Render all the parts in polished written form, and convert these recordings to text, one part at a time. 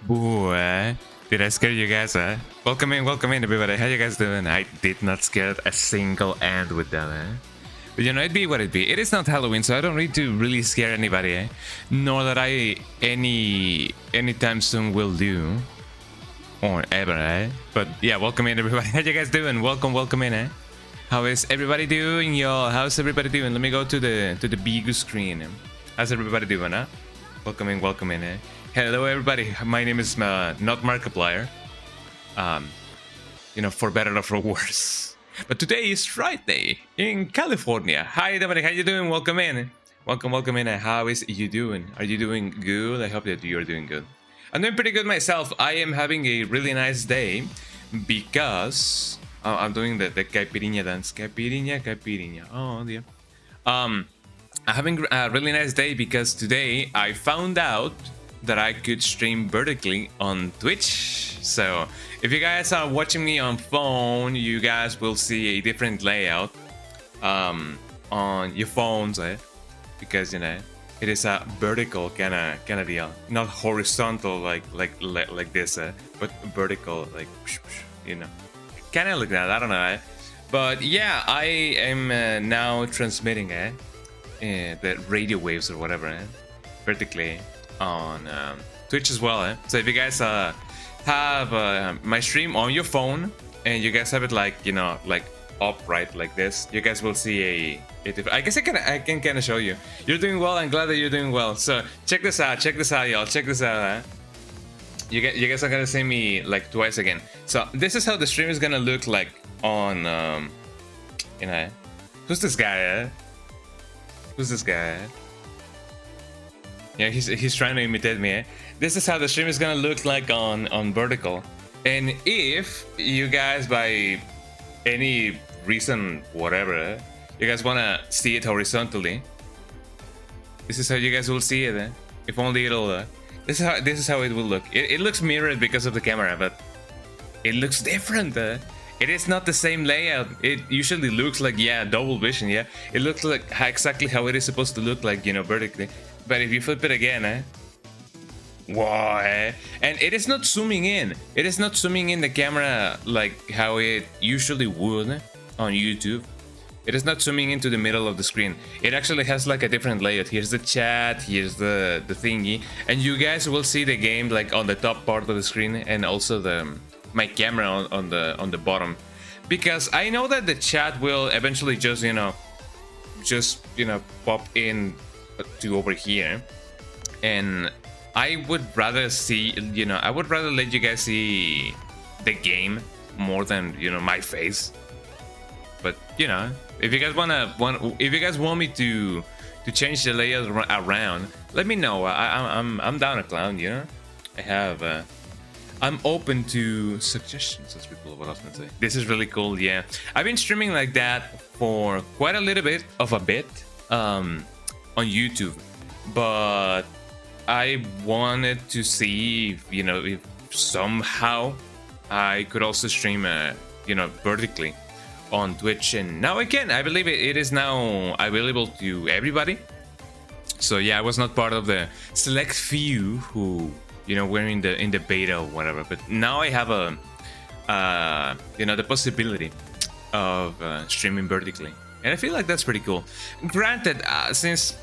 Boo, eh? Did I scare you guys, eh? Welcome in, everybody. How you guys doing? I did not scare a single ant with that, eh? But you know, it be what it be. It is not Halloween, so I don't need to really scare anybody, eh? Nor that I anytime soon will do. Or ever, eh? But yeah, welcome in, everybody. How you guys doing? Welcome in, eh? How is everybody doing, y'all? How's everybody doing? Let me go to the big screen. How's everybody doing, huh? Welcome in, eh? Hello, everybody. My name is not Markiplier. You know, for better or for worse. But today is Friday in California. Hi, Dominic. How you doing? Welcome in. Welcome in. How is you doing? Are you doing good? I hope that you're doing good. I'm doing pretty good myself. I am having a really nice day because I'm doing the caipirinha dance. Caipirinha. Oh dear. I'm having a really nice day because today I found out that I could stream vertically on Twitch. So if you guys are watching me on phone, you guys will see a different layout on your phones, eh? Because you know it is a vertical kind of deal, not horizontal like this, but vertical, like you know, kind of like that. I don't know, eh? But yeah, I am now transmitting the radio waves or whatever, vertically on Twitch as well, eh? So if you guys have my stream on your phone and you guys have it like, you know, like upright like this, you guys will see I guess I can kind of show you. You're doing well. I'm glad that you're doing well. So check this out, y'all. Check this out, eh? You guys are gonna see me like twice again. So this is how the stream is gonna look like on you know, who's this guy, eh? Who's this guy? Yeah, he's trying to imitate me, eh? This is how the stream is gonna look like on vertical. And if you guys, by any reason, whatever, you guys wanna see it horizontally, this is how you guys will see it, eh? If only it'll this is how it will look. It looks mirrored because of the camera, but it looks different. It is not the same layout. It usually looks like, yeah, double vision, yeah. It looks like exactly how it is supposed to look like, you know, vertically. But if you flip it again, eh? Wow, eh? And it is not zooming in. It is not zooming in the camera like how it usually would on YouTube. It is not zooming into the middle of the screen. It actually has like a different layout. Here's the chat, here's the thingy, and you guys will see the game like on the top part of the screen, and also my camera on the bottom, because I know that the chat will eventually just you know pop in to over here, and I would rather see, you know, I would rather let you guys see the game more than, you know, my face. But you know, if you guys if you guys want me to change the layout around, let me know. I'm down a clown, you know. I'm open to suggestions, as people would often say. This is really cool, yeah. I've been streaming like that for quite a little bit on YouTube, but I wanted to see if, you know, if somehow I could also stream, you know, vertically on Twitch, and now I can. I believe it is now available to everybody. So yeah, I was not part of the select few who, you know, were in the beta or whatever, but now I have you know, the possibility of streaming vertically, and I feel like that's pretty cool. Granted, since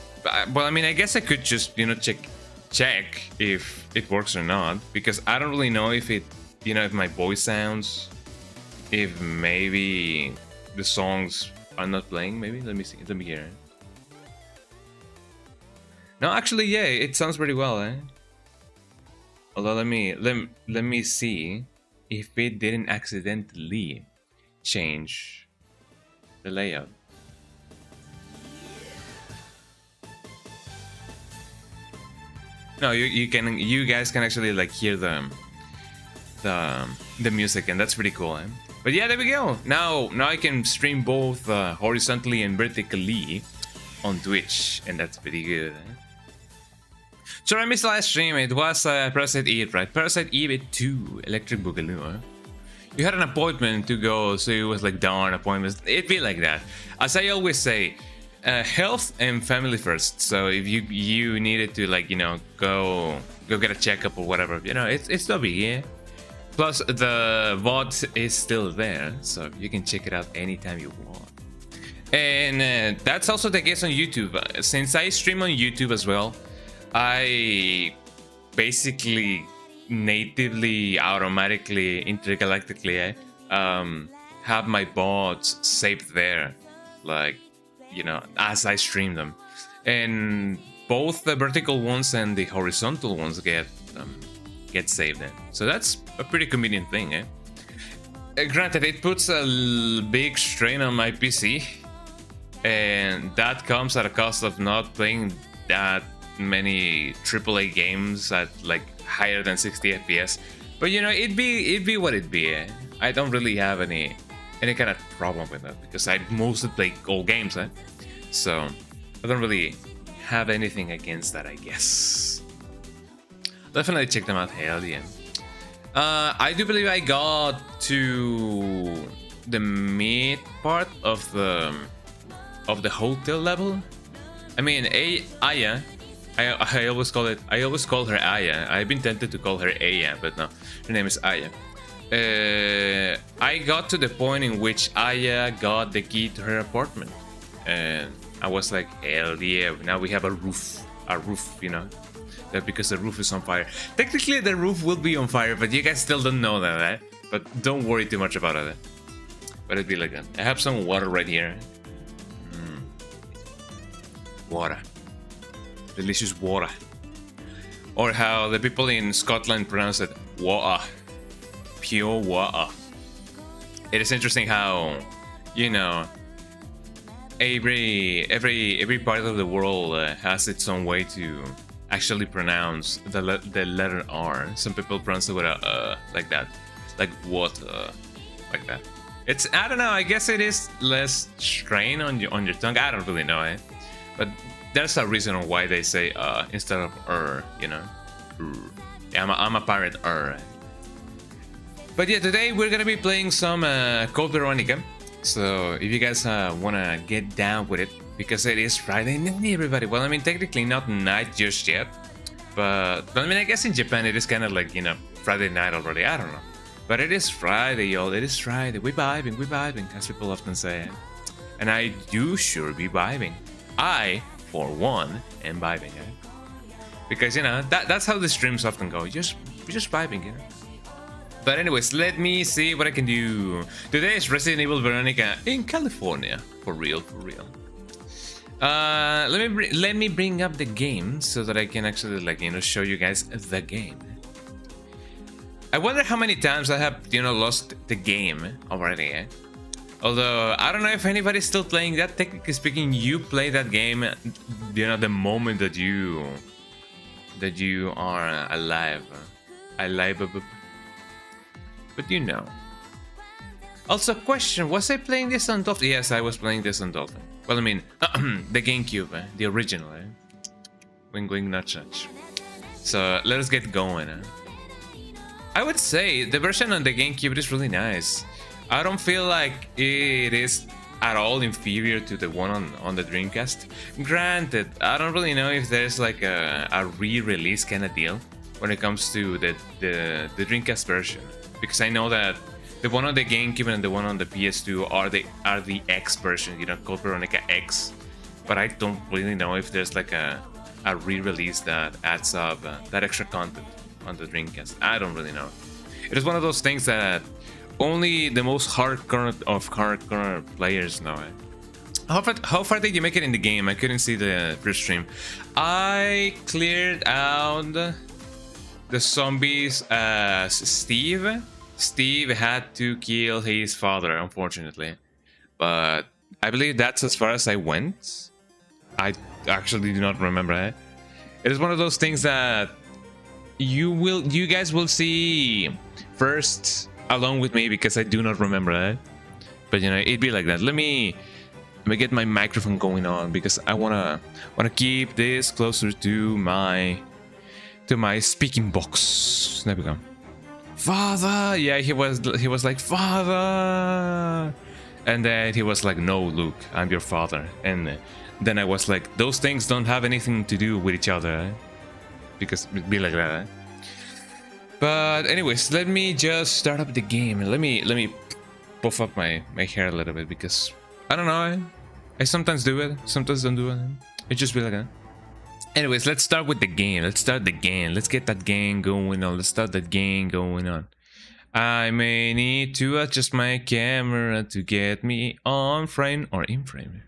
well, I mean, I guess I could just, you know, check if it works or not, because I don't really know if it, you know, if my voice sounds, if maybe the songs are not playing. Maybe let me see, let me hear it. No, actually, yeah, it sounds pretty well, eh? Although let me see if it didn't accidentally change the layout. No, you guys can actually like hear the music, and that's pretty cool, eh? But yeah, there we go. Now I can stream both horizontally and vertically on Twitch, and that's pretty good, eh? So I missed the last stream. It was Parasite Eve, right? Parasite Eve 2 Electric Boogaloo, eh? You had an appointment to go, so it was like darn appointments. It'd be like that. As I always say, health and family first. So if you needed to, like, go get a checkup or whatever, it's no biggie. Plus the VOD is still there, so you can check it out anytime you want. And that's also the case on YouTube. Since I stream on YouTube as well, I basically natively, automatically, intergalactically have my VODs saved there, like, as I stream them. And both the vertical ones and the horizontal ones get saved in. So that's a pretty convenient thing, eh? Granted, it puts a big strain on my PC, and that comes at a cost of not playing that many AAA games at like higher than 60 FPS. But it'd be what it be. Eh? I don't really have any kind of problem with that, because I mostly play old games, eh? So I don't really have anything against that, I guess. Definitely check them out. Hell yeah. I do believe I got to the mid part of the hotel level. I mean, Aya. I always call her Aya. I've been tempted to call her Aya, but no, her name is Aya. I got to the point in which Aya got the key to her apartment, and I was like, hell yeah! Now we have a roof, that because the roof is on fire. Technically, the roof will be on fire, but you guys still don't know that, right? But don't worry too much about it. But it'd be like that. I have some water right here. Water. Delicious water. Or how the people in Scotland pronounce it, water. Pure water. It is interesting how, every part of the world has its own way to actually pronounce the letter R. Some people pronounce it with a like that, like water, like that. I don't know. I guess it is less strain on your tongue. I don't really know, eh? But there's a reason why they say instead of Yeah, I'm a pirate. But yeah, today we're gonna be playing some Code Veronica. So if you guys wanna get down with it, because it is Friday night, everybody. Well, I mean, technically not night just yet, but I mean, I guess in Japan it is kind of like Friday night already. I don't know, but it is Friday, y'all. It is Friday. We vibing, as people often say, and I do sure be vibing. I, for one, am vibing, because that's how the streams often go. Just vibing, But anyways, let me see what I can do. Today is Resident Evil Veronica in California, for real. Let me bring up the game so that I can actually show you guys the game. I wonder how many times I have lost the game already. Although I don't know if anybody's still playing that. Technically speaking, you play that game, the moment that you are alive. But Also, question: was I playing this on Dolphin? Yes, I was playing this on Dolphin. Well, I mean, the GameCube, the original, Wing wing nudge nudge. So let us get going. I would say the version on the GameCube is really nice. I don't feel like it is at all inferior to the one on the Dreamcast. Granted, I don't really know if there's like a re-release kind of deal when it comes to the Dreamcast version, because I know that the one on the GameCube and the one on the PS2 are the X version, Code Veronica X. But I don't really know if there's like a re-release that adds up that extra content on the Dreamcast. I don't really know. It is one of those things that only the most hardcore of hardcore players know. How far did you make it in the game? I couldn't see the first stream. I cleared out the zombies as Steve. Steve had to kill his father, unfortunately. But I believe that's as far as I went. I actually do not remember it. It is one of those things that you guys will see first along with me, because I do not remember it. But it'd be like that. Let me get my microphone going on, because I wanna keep this closer to my speaking box. There we go. Father, yeah, he was like, father, and then he was like, no, Luke, I'm your father. And then I was like, those things don't have anything to do with each other, eh? Because it'd be like that, eh? But anyways, let me just start up the game. Let me puff up my hair a little bit, because I don't know, I sometimes do it, sometimes don't do it. It just be like that. Anyways, let's start with the game. Let's start the game. Let's get that game going on. Let's start that game going on. I may need to adjust my camera to get me on frame or in frame.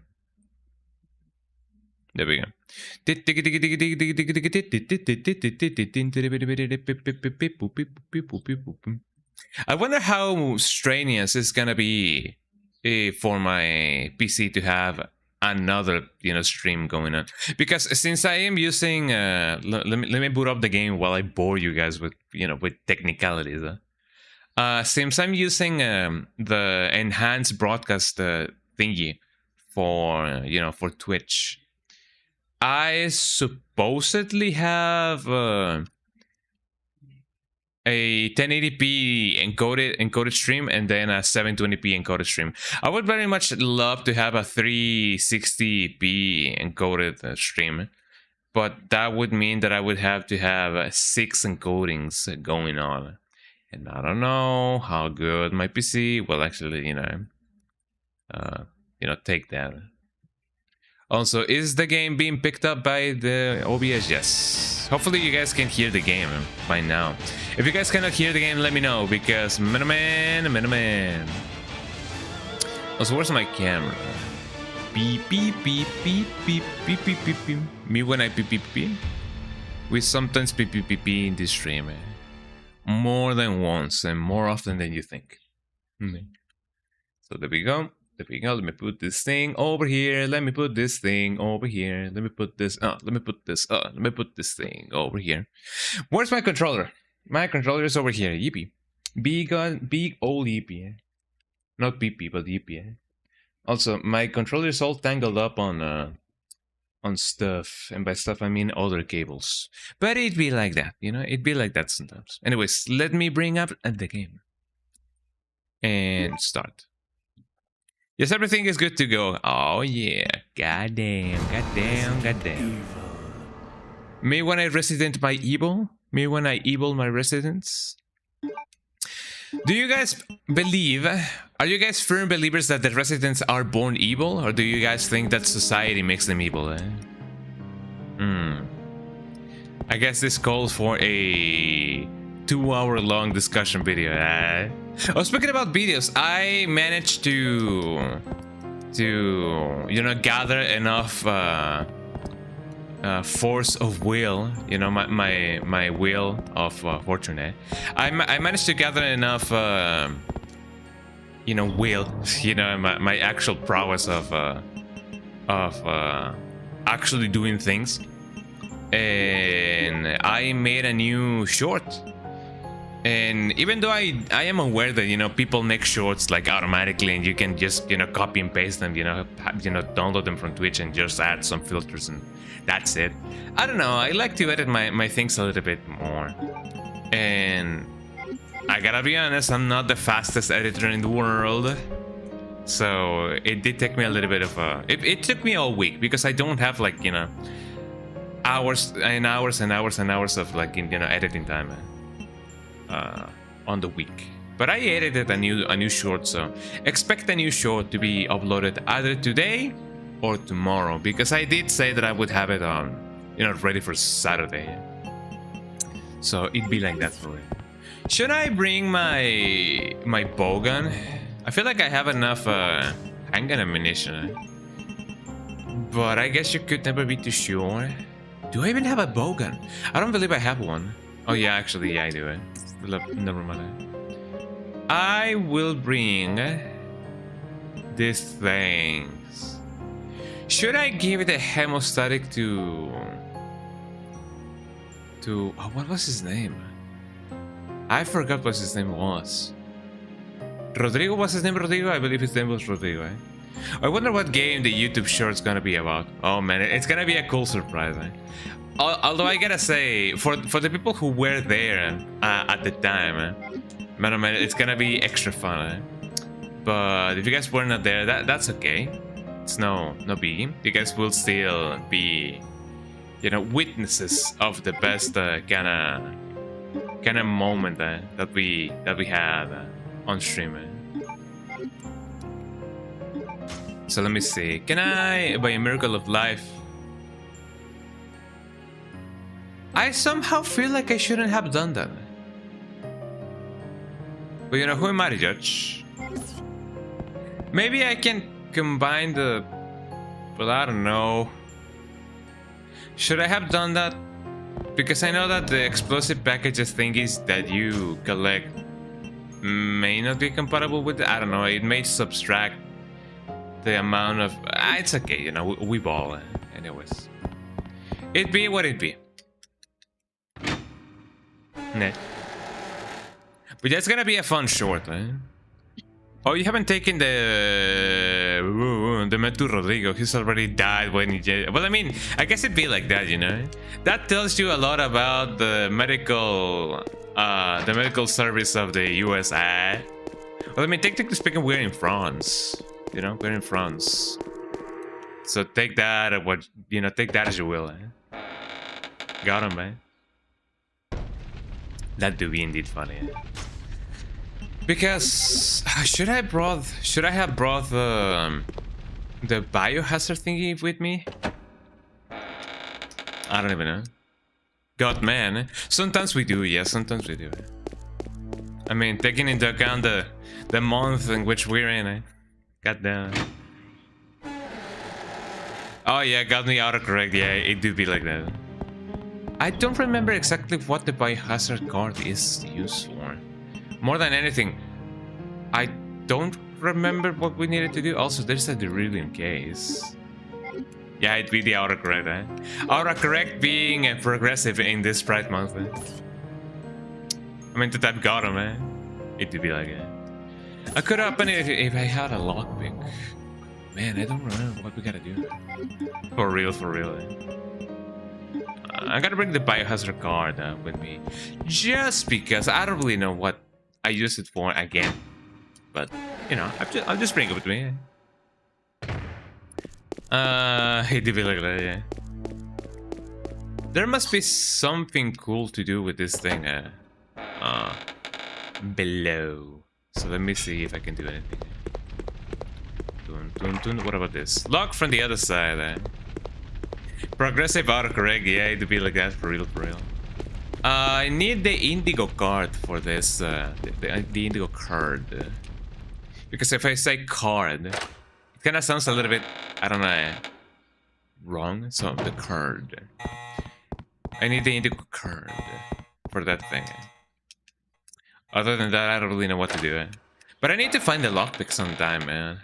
There we go. I wonder how strenuous it's gonna be for my PC to have another, you know, stream going on, because since I am using let me boot up the game while I bore you guys with, you know, with technicalities. Since I'm using the enhanced broadcast thingy for, you know, for Twitch, I supposedly have a 1080p encoded stream and then a 720p encoded stream. I would very much love to have a 360p encoded stream, but that would mean that I would have to have 6 encodings going on, and I don't know how good my PC will actually, you know, take that. Also, is the game being picked up by the OBS? Yes. Hopefully you guys can hear the game by now. If you guys cannot hear the game, let me know, because man. Also, where's my camera? Beep beep beep beep beep beep beep beep beep. Me when I beep beep beep. We sometimes beep beep beep beep in this stream, more than once and more often than you think. So there we go. There we go. Let me put this thing over here. Let me put this thing over here. Let me put this. Let me put this. Let me put this thing over here. Where's my controller? My controller is over here. Yippee. Big old yippee. Not PP, but yippee. Also, my controller is all tangled up on stuff, and by stuff I mean other cables. But it'd be like that, you know. It'd be like that sometimes. Anyways, let me bring up the game and start. Yes, everything is good to go. Oh yeah. Goddamn. Me when I resident my evil? Me when I evil my residents? Do you guys believe, are you guys firm believers that the residents are born evil? Or do you guys think that society makes them evil, I guess this calls for a 2-hour-long discussion video. Oh, speaking about videos, I managed to you know, gather enough force of will, you know, my wheel of fortune. I managed to gather enough you know, will, you know, my actual prowess of actually doing things, and I made a new short. And even though I am aware that, you know, people make shorts like automatically, and you can just, you know, copy and paste them, you know, download them from Twitch and just add some filters and that's it. I don't know, I like to edit my things a little bit more. And I gotta be honest, I'm not the fastest editor in the world. So it did take me a little bit of it took me all week, because I don't have, like, you know, hours and hours and hours and hours of, like, you know, editing time on the week. But I edited a new short, so expect a new short to be uploaded either today or tomorrow, because I did say that I would have it you know, ready for Saturday. So it'd be like that for it. Should I bring my bow gun? I feel like I have enough handgun ammunition, but I guess you could never be too sure. Do I even have a bow gun? I don't believe I have one. Oh yeah, actually, yeah, I do. Never mind. I will bring these things. Should I give it a hemostatic to oh, what was his name? I forgot what his name was. Rodrigo was his name, Rodrigo? I believe his name was Rodrigo, eh? I wonder what game the YouTube short's gonna be about. Oh man, it's gonna be a cool surprise, eh? Although I gotta say, for the people who were there at the time, man, oh man, it's gonna be extra fun, eh? But if you guys were not there, that's okay. it's no biggie. You guys will still be, you know, witnesses of the best kind of moment that we had on stream. So let me see. Can I, by a miracle of life? I somehow feel like I shouldn't have done that. But you know, who am I to judge? Maybe I can combine the... Well, I don't know. Should I have done that? Because I know that the explosive packages thingies that you collect may not be compatible with it. I don't know, it may subtract the amount of... it's okay, you know, we ball. Anyways. It be what it be. Nah. But that's gonna be a fun short, eh? Oh, you haven't taken the Metu Rodrigo. He's already died when he... Well, I mean, I guess it'd be like that, you know? That tells you a lot about the medical service of the USA. Well, I mean, technically speaking, we're in France. You know, we're in France. So take that take that as you will, eh? Got him, man. That do be indeed funny, eh? Because should I have brought the biohazard thingy with me? I don't even know. God, man. Sometimes we do, yeah, sometimes we do. I mean, taking into account the month in which we're in, eh? God damn. Oh yeah, got me autocorrect. Yeah, it do be like that. I don't remember exactly what the biohazard card is used for. More than anything, I don't remember what we needed to do. Also, there's a Derulian case. Yeah, it'd be the autocorrect, eh? Autocorrect being progressive in this Pride Month, eh? I mean, that got him, eh? It'd be like it. I could open it if I had a lockpick. Man, I don't remember what we gotta do. For real, eh? I gotta bring the biohazard card with me. Just because I don't really know what I use it for again, but you know, I'll just bring it with me. Hey, did like that, yeah. There must be something cool to do with this thing below. So let me see if I can do anything. What about this? Lock from the other side. Progressive autocorrect, yeah, it'd be like that for real. I need the indigo card for this, the indigo card. Because if I say card, it kind of sounds a little bit, I don't know, wrong. So the card. I need the indigo card for that thing. Other than that, I don't really know what to do. But I need to find the lockpick sometime, man.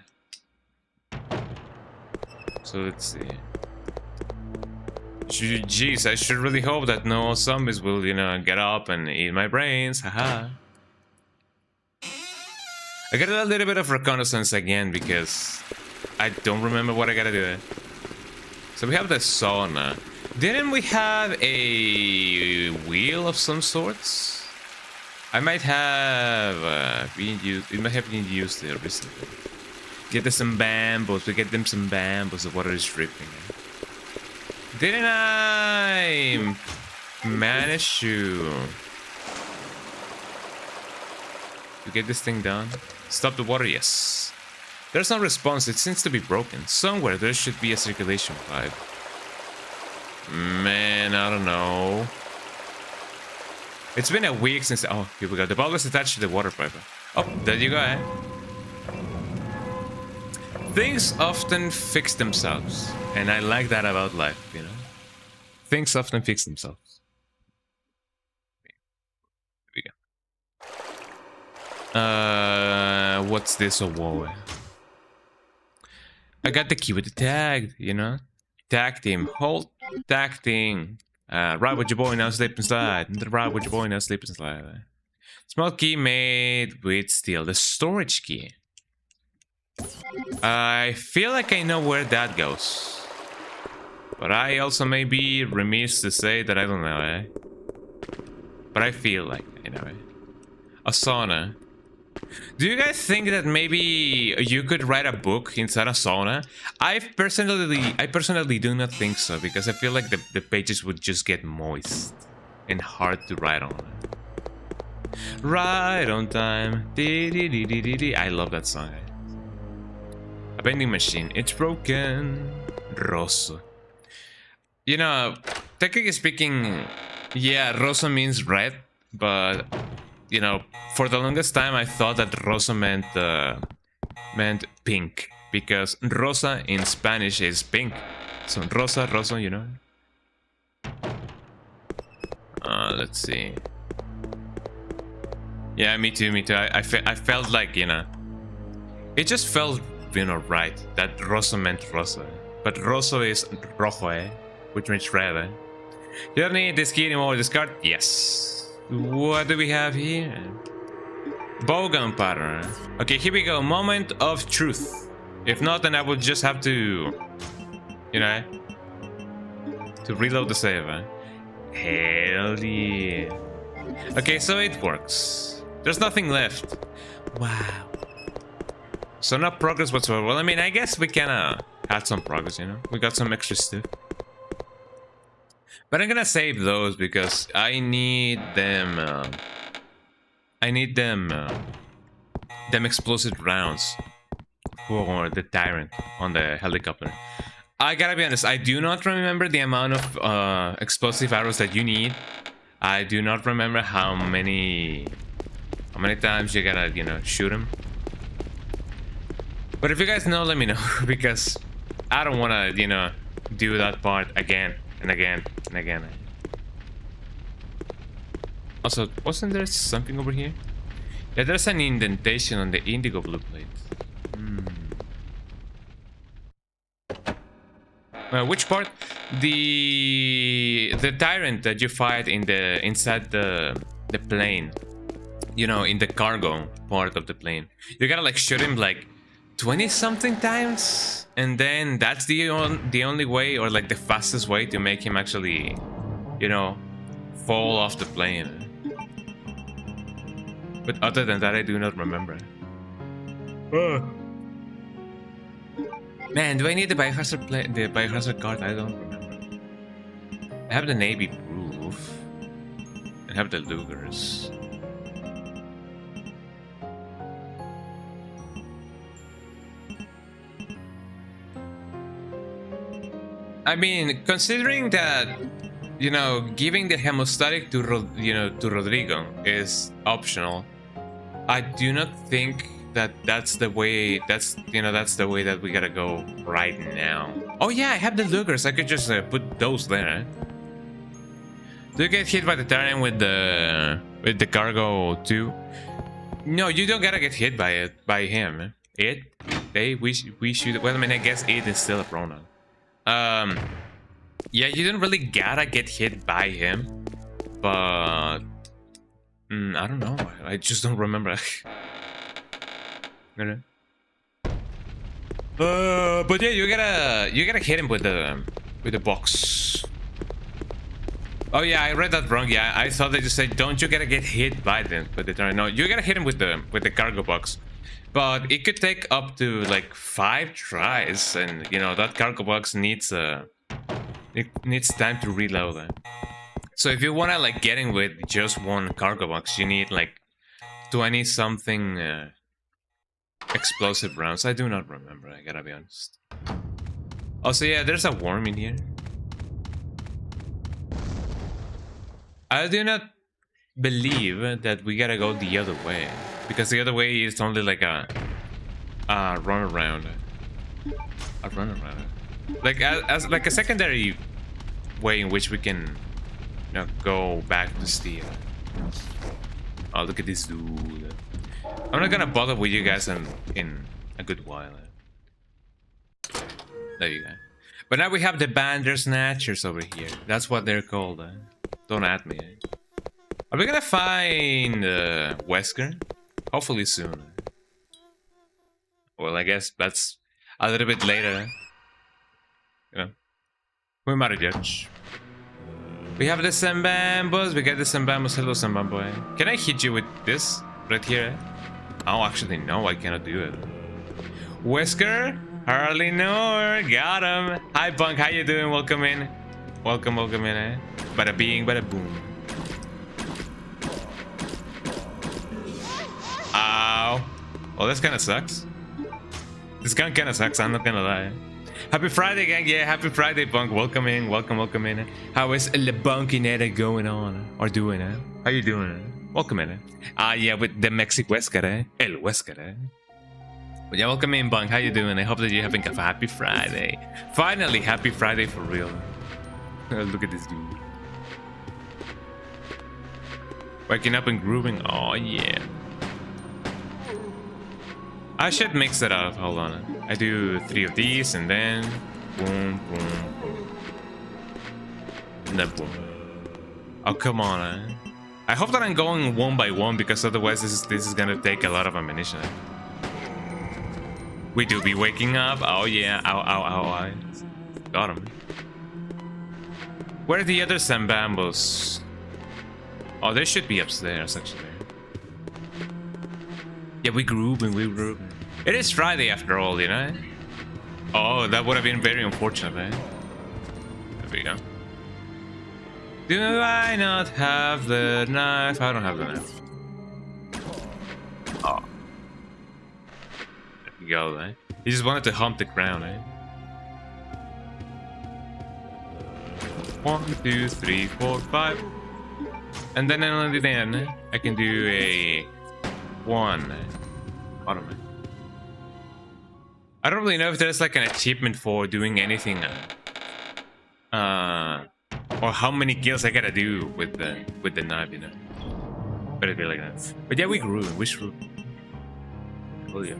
So let's see. Jeez, I should really hope that no zombies will, you know, get up and eat my brains. Haha. I got a little bit of reconnaissance again because I don't remember what I gotta do. So we have the sauna. Didn't we have a wheel of some sorts? I might have been used. It might have been used there recently. Get them some bamboos. We get them some bamboos. The water is dripping. Didn't I manage to get this thing done? Stop the water, yes. There's no response, it seems to be broken. Somewhere there should be a circulation pipe. Man, I don't know. It's been a week since... Oh, here we go. The ball is attached to the water pipe. Oh, there you go, eh? Things often fix themselves. And I like that about life, you know? Things often fix themselves. There we go. What's this? Oh, whoa. I got the key with the tag, you know? Tag team. Hold tag team. Ride with your boy, now sleep inside. Ride with your boy, now sleep inside. Small key made with steel. The storage key. I feel like I know where that goes. But I also may be remiss to say that I don't know, eh? But I feel like I know, eh? A sauna. Do you guys think that maybe you could write a book inside a sauna? I personally do not think so, because I feel like the pages would just get moist and hard to write on. Right on time. I love that song. A vending machine. It's broken. Rosso. You know, technically speaking, yeah, rosso means red, but you know, for the longest time I thought that rosa meant pink, because rosa in Spanish is pink. So rosa, you know. Let's see. Yeah, me too. I felt like, you know, it just felt, you know, right that rosa meant rosa, but rosso is rojo, which means red. You don't need this key anymore. Discard. Yes. What do we have here? Bowgun pattern. Okay, here we go. Moment of truth. If not, then I will just have to, you know, to reload the save. Hell yeah. Okay, so it works. There's nothing left. Wow. So no progress whatsoever. Well, I mean, I guess we kinda had some progress, you know? We got some extra stuff. But I'm gonna save those because I need them. Them explosive rounds for the tyrant on the helicopter. I gotta be honest, I do not remember the amount of explosive arrows that you need. I do not remember how many times you gotta, you know, shoot him. But if you guys know, let me know, because I don't wanna, you know, do that part again and again and again. Also, wasn't there something over here? Yeah, there's an indentation on the indigo blue plate. Which part? The tyrant that you fight in inside the plane. You know, in the cargo part of the plane. You gotta like shoot him like 20 something times, and then that's the only way, or like the fastest way to make him actually, you know, fall off the plane. But other than that, I do not remember. Man, do I need the biohazard card? I don't remember. I have the navy proof. I have the Lugers. I mean, considering that, you know, giving the hemostatic to Rodrigo is optional, I do not think that that's the way. That's the way that we gotta go right now. Oh yeah, I have the Lugers. I could just put those there. Do you get hit by the tyrant with the cargo too? No, you don't gotta get hit by him. We should. Well, I mean, I guess it is still a pronoun. Yeah, you don't really gotta get hit by him, but I don't know. I just don't remember. But yeah, you gotta hit him with the box. Oh yeah, I read that wrong. Yeah, I thought they just said don't you gotta get hit by them, but they don't. No, you gotta hit him with the cargo box. But it could take up to like 5 tries, and you know that cargo box needs it needs time to reload. So if you wanna like get in with just one cargo box, you need like 20 something explosive rounds. I do not remember, I gotta be honest. Also, yeah, there's a worm in here. I do not believe that we gotta go the other way, because the other way is only like a run around. A run around. Like as like a secondary way in which we can, you know, go back to steal. Oh, look at this dude. I'm not gonna bother with you guys in a good while. There you go. But now we have the Bandersnatchers over here. That's what they're called. Don't at me. Are we gonna find Wesker? Hopefully soon. Well, I guess that's a little bit later. You know, we might judge. We have the Sambambos. We get the Sambambos. Hello, Sambambo. Can I hit you with this right here? Oh, actually, no, I cannot do it. Whisker? Hardly know her. Got him. Hi, Bunk. How you doing? Welcome in. Welcome in, eh? Bada bing, bada boom. Ow. Well, this kind of sucks. This gun kind of sucks, I'm not gonna lie. Happy Friday, gang. Yeah, happy Friday, Bunk. Welcome in. Welcome in. How is Le Bunkinetta going on? Or doing, eh? How you doing? Welcome in, eh? Yeah, with the Mexic Huescar, eh? El Huescar, eh? But yeah, welcome in, Bunk. How you doing? I hope that you're having a happy Friday. Finally, happy Friday for real. Look at this dude. Waking up and grooving. Oh, yeah. I should mix it up. Hold on. I do 3 of these and then boom, boom, boom. And then boom. Oh, come on. I hope that I'm going one by one because otherwise this is gonna take a lot of ammunition. We do be waking up. Oh, yeah. Ow, ow, ow, ow. Got him. Where are the other Zambambos? Oh, they should be upstairs, actually. Yeah, we grooving. It is Friday after all, you know? Oh, that would have been very unfortunate, eh? There we go. Do I not have the knife? I don't have the knife. Oh. There we go, eh? He just wanted to hump the ground, eh? 1, 2, 3, 4, 5. And then only then I can do a 1. I don't know. I don't really know if there's like an achievement for doing anything. Or how many kills I gotta do with the knife, you know. But it'd be like that. But yeah, we grew. Oh yeah.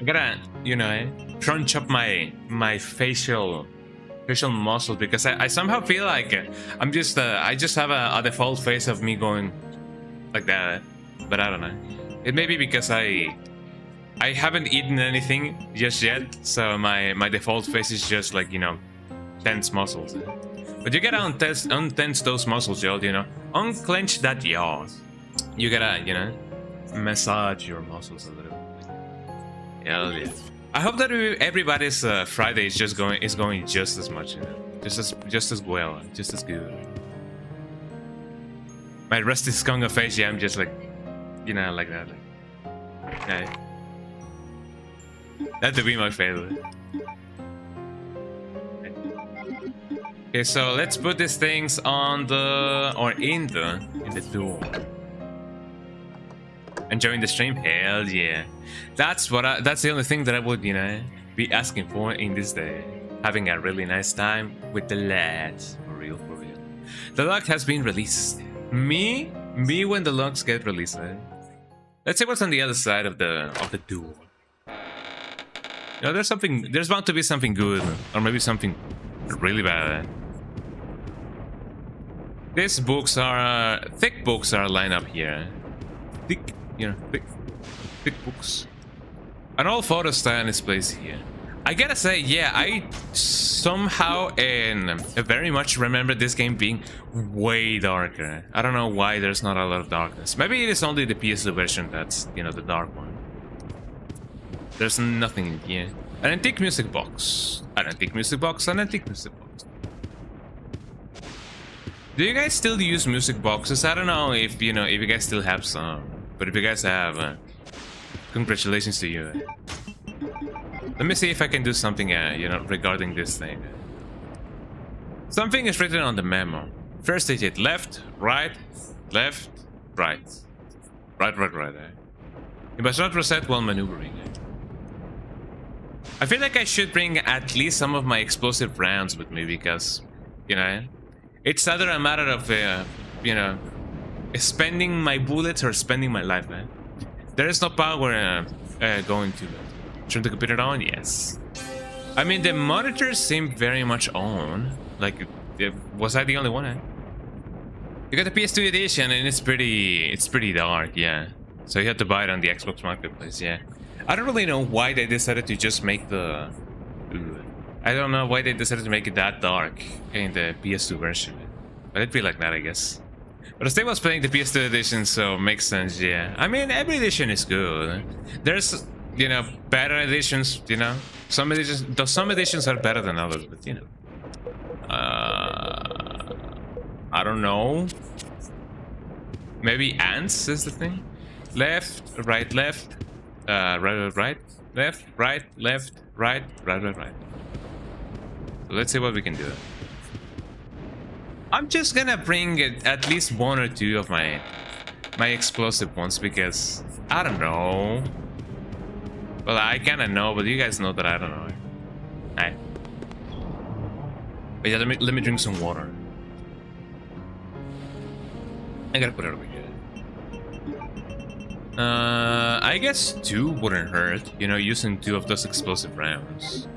I gotta, you know, crunch up my facial muscles because I somehow feel like I'm just I just have a default face of me going like that, but I don't know. It may be because I haven't eaten anything just yet, so my default face is just like, you know, tense muscles. But you gotta untense those muscles, y'all. You know, unclench that jaw. You gotta, you know, massage your muscles a little bit. Hell yeah. I hope that everybody's Friday is going just as much, you know, just as well, just as good. My rusty skunk face, yeah, I'm just like, you know, like that. Like, yeah. That'd be my favorite. Okay, so let's put these things on the in the door. Enjoying the stream? Hell yeah. That's the only thing that I would, you know, be asking for in this day. Having a really nice time with the lads. For real. The lock has been released. Me when the locks get released, eh? Let's see what's on the other side of the door. You know, there's bound to be something good, or maybe something really bad. These books are thick books are lined up here. Thick, you know, thick books. An old photo stand is placed here. I gotta say, yeah, I somehow and very much remember this game being way darker. I don't know why there's not a lot of darkness. Maybe it is only the PS2 version that's, you know, the dark one. There's nothing in here. An antique music box. An antique music box. An antique music box. Do you guys still use music boxes? I don't know if, you know, if you guys still have some. But if you guys have, congratulations to you. Let me see if I can do something, you know, regarding this thing. Something is written on the memo. First digit, left, right, right. Right. You must not reset while maneuvering. I feel like I should bring at least some of my explosive rounds with me because, you know, it's either a matter of, you know, spending my bullets or spending my life, man. There is no power going to turn the computer on. Yes. I mean, the monitors seem very much on. Like, was I the only one? You got the PS2 edition, and it's pretty dark. Yeah. So you have to buy it on the Xbox Marketplace. Yeah. I don't really know why they decided to just make the. I don't know why they decided to make it that dark in the PS2 version. But it'd be like that, I guess. But Stay was playing the PS2 edition, so makes sense, yeah. I mean, every edition is good. There's, you know, better editions, you know. Some editions, though some editions are better than others, but you know. I don't know. Maybe ants is the thing. Left, right, left. Right, left, right, left, right, right. So let's see what we can do. I'm just gonna bring at least one or two of my explosive ones because I don't know. Well, I kind of know, but you guys know that I don't know. Alright. But yeah, let me drink some water. I gotta put it over here. I guess 2 wouldn't hurt, you know, using 2 of those explosive rounds.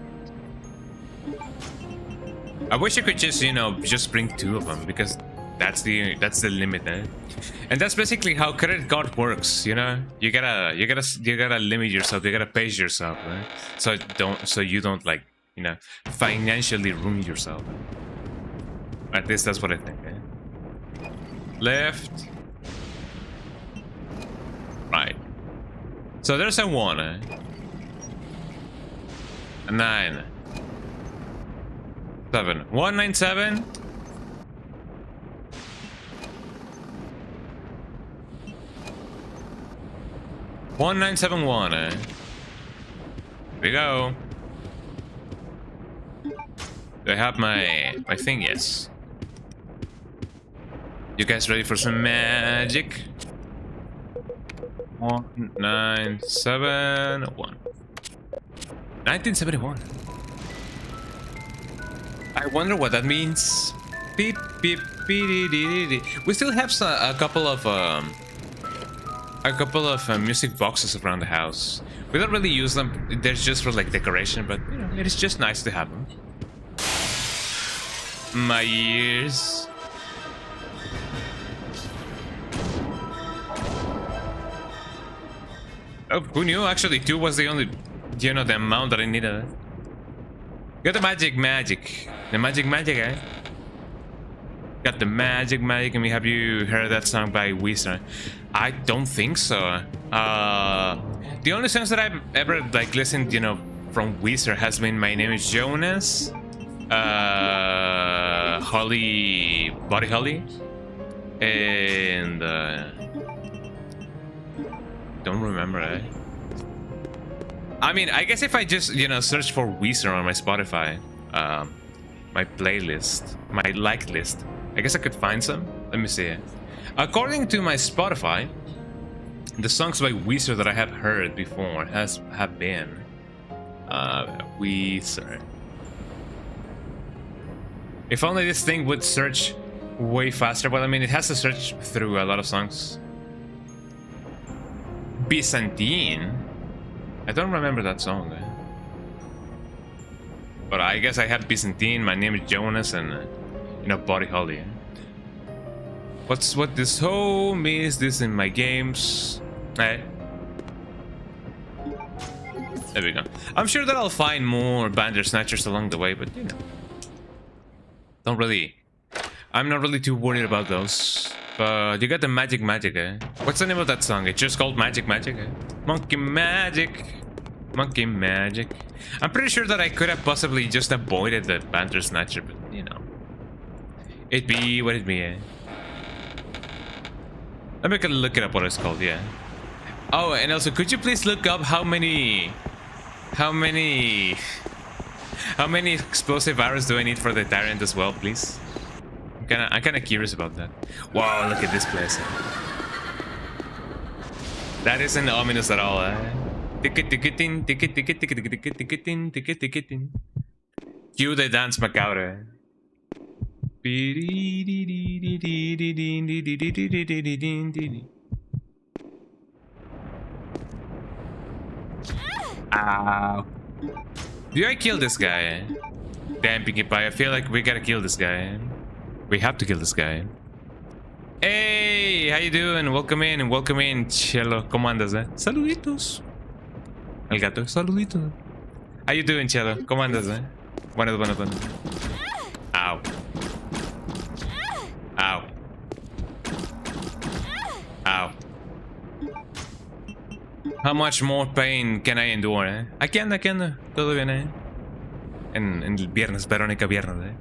I wish I could just, you know, just bring 2 of them because that's the limit, eh? And that's basically how credit card works, you know. You gotta limit yourself. You gotta pace yourself, right? So you don't like, you know, financially ruin yourself. At least that's what I think, eh? Left, right. So there's a 1, eh? A 9. 7. 197. One 971, eh? Here we go. Do I have my thing? Yes. You guys ready for some magic? 1971. 1971. I wonder what that means. Beep beep beep dee dee dee. We still have a couple of music boxes around the house. We don't really use them. They're just for like decoration, but you know, it is just nice to have them. My ears. Oh, who knew? Actually, 2 was the only, you know, the amount that I needed. Got the magic, the magic, eh? Got the magic. I mean, have you heard that song by Weezer? I don't think so. The only songs that I've ever like listened, you know, from Weezer has been "My Name Is Jonas," Holly, Buddy Holly, and don't remember, eh? I mean, I guess if I just, you know, search for Weezer on my Spotify, my playlist, my like list, I guess I could find some. Let me see. According to my Spotify, the songs by Weezer that I have heard before have been Weezer. If only this thing would search way faster. Well, I mean, it has to search through a lot of songs. Byzantine. I don't remember that song. But I guess I have Byzantine, My Name is Jonas, and you know, Buddy Holly. What this home is this in my games? Hey. There we go. I'm sure that I'll find more Bandersnatchers along the way, but you know, I'm not really too worried about those. But you got the magic, eh? What's the name of that song? It's just called Magic, eh? Monkey magic. I'm pretty sure that I could have possibly just avoided the Bandersnatcher, but you know, it be what it be, eh? Let me look it up what it's called, yeah. Oh, and also, could you please look up how many explosive arrows do I need for the Tyrant as well, please? I'm kinda curious about that. Wow, look at this place. That isn't ominous at all, eh? Cue the dance macabre. Ow. Do I kill this guy? Damn, Pinkie Pie, I feel like we gotta kill this guy. We have to kill this guy. Hey, how you doing? Welcome in, Chelo. ¿Cómo andas, eh? Saluditos. El gato, saluditos. How you doing, Chelo? ¿Cómo andas, eh? Bueno. Ow. Ow. Ow. How much more pain can I endure, eh? Aquí anda, todo bien, eh? En el viernes, Veronica viernes, eh?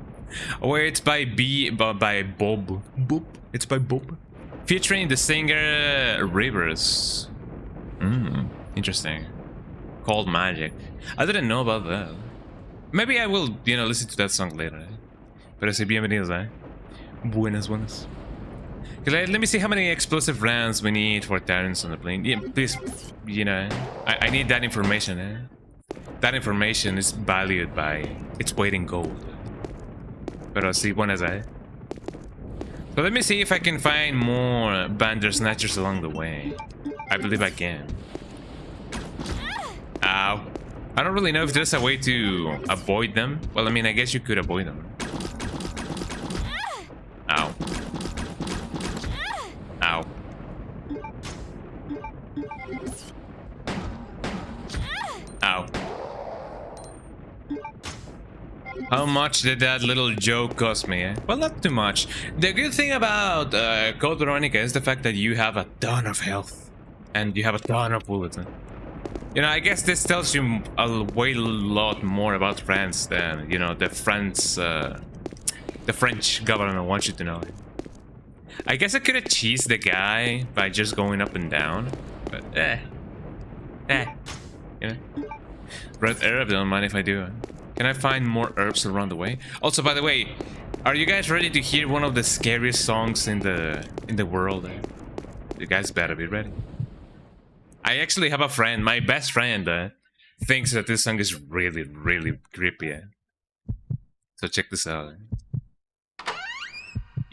Oh, it's by Bob. Boop. It's by Bob. Featuring the singer Rivers. Interesting. Called Magic. I didn't know about that. Maybe I will, you know, listen to that song later, eh? Pero sí, bienvenidos, eh? Buenas. Let me see how many explosive rounds we need for Tyrants on the plane. Yeah, please, you know, I need that information, eh? That information is valued by its weight in gold. Pero sí, buenas, eh? So let me see if I can find more Bandersnatchers along the way. I believe I can. Ow. I don't really know if there's a way to avoid them. Well, I mean, I guess you could avoid them. Ow. Ow. Ow. How much did that little joke cost me, eh? Well, not too much. The good thing about Code Veronica is the fact that you have a ton of health. And you have a ton of bullets, eh? You know, I guess this tells you a lot more about France than, you know, the French government wants you to know. I guess I could have cheesed the guy by just going up and down, but you know. Red herb, don't mind if I do. Can I find more herbs around the way? Also, by the way, are you guys ready to hear one of the scariest songs in the world? You guys better be ready. I actually have a friend, my best friend, thinks that this song is really creepy. Eh? So check this out.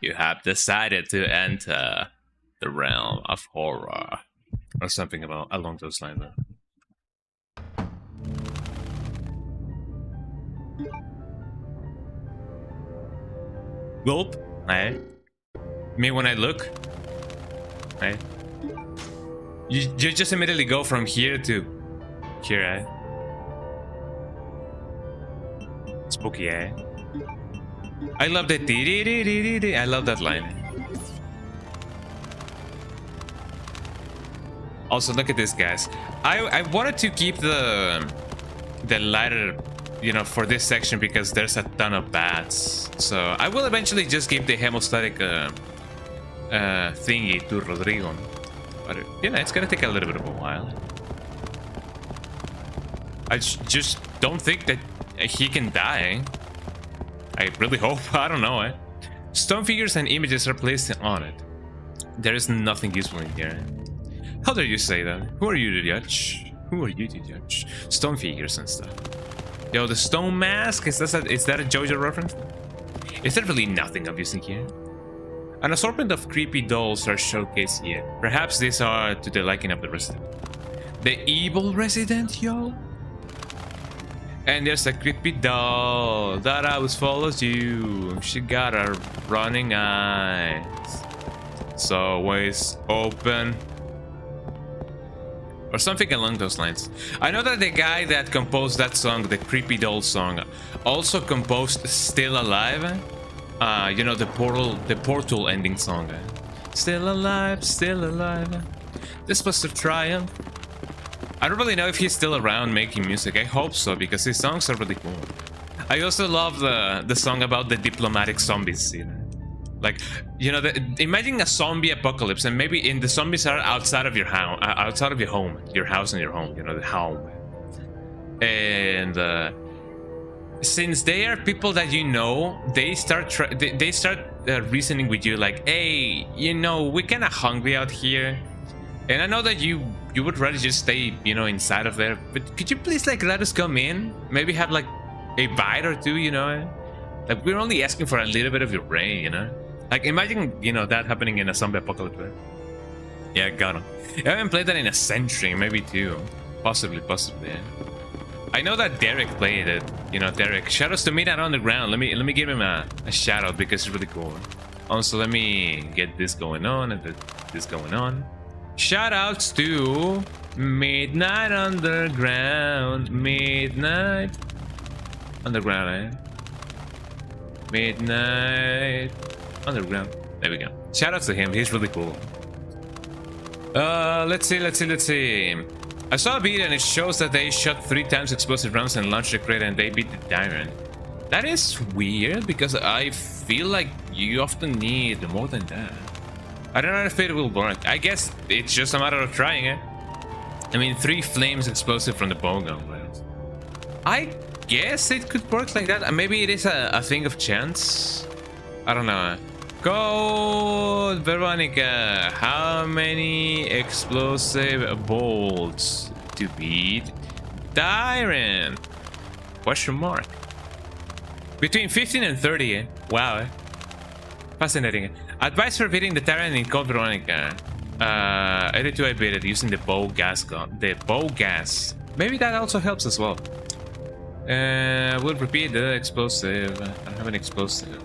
You have decided to enter the realm of horror, or something along those lines. Gulp, eh? Me when I look, eh? You just immediately go from here to here, eh? Spooky, eh? I love the dee-dee-dee-dee-dee. I love that line. Also, look at this, guys. I wanted to keep the lighter, you know, for this section because there's a ton of bats. So I will eventually just give the hemostatic thingy to Rodrigo. But you know, it's gonna take a little bit of a while. I just don't think that he can die. I really hope. I don't know, eh? Stone figures and images are placed on it. There is nothing useful in here. How dare you say that? Who are you to judge? Who are you to judge? Stone figures and stuff. Yo, the stone mask? Is that a JoJo reference? Is there really nothing obvious in here? An assortment of creepy dolls are showcased here. Perhaps these are to the liking of the resident. The evil resident, yo? And there's a creepy doll that always follows you. She got her running eyes. It's always open. Or something along those lines. I know that the guy that composed that song, the creepy doll song, also composed Still Alive. You know, the portal ending song. Still alive, still alive. This was a triumph. I don't really know if he's still around making music. I hope so, because his songs are really cool. I also love the song about the diplomatic zombies, you know? Like, you know, imagine a zombie apocalypse, and maybe the zombies are outside of your house, your house and your home, you know, the home. And since they are people that you know, they start reasoning with you like, hey, you know, we're kind of hungry out here. And I know that you would rather just stay, you know, inside of there. But could you please, like, let us come in? Maybe have, like, a bite or two, you know? Like, we're only asking for a little bit of your brain, you know? Like, imagine, you know, that happening in a zombie apocalypse. Yeah, got him. I haven't played that in a century, maybe two. Possibly, yeah. I know that Derek played it. You know, Derek. Shoutouts to Midnight Underground. Let me give him a shout out because it's really cool. Also, let me get this going on and this going on. Shoutouts to Midnight Underground. Midnight Underground, eh? Midnight Underground. There we go. Shoutouts to him. He's really cool. Let's see. I saw a video and it shows that they shot 3 times explosive rounds and launched the crate and they beat the tyrant. That is weird because I feel like you often need more than that. I don't know if it will work. I guess it's just a matter of trying it. I mean, 3 flames explosive from the bowgun rounds. I guess it could work like that. Maybe it is a thing of chance. I don't know. Go, Veronica. How many explosive bolts to beat Tyrant? Question mark. Between 15 and 30. Wow. Fascinating. Advice for beating the Tyrant in Code Veronica. 82 I beat it using the bow gas gun. The bow gas. Maybe that also helps as well. We'll repeat the explosive. I don't have an explosive.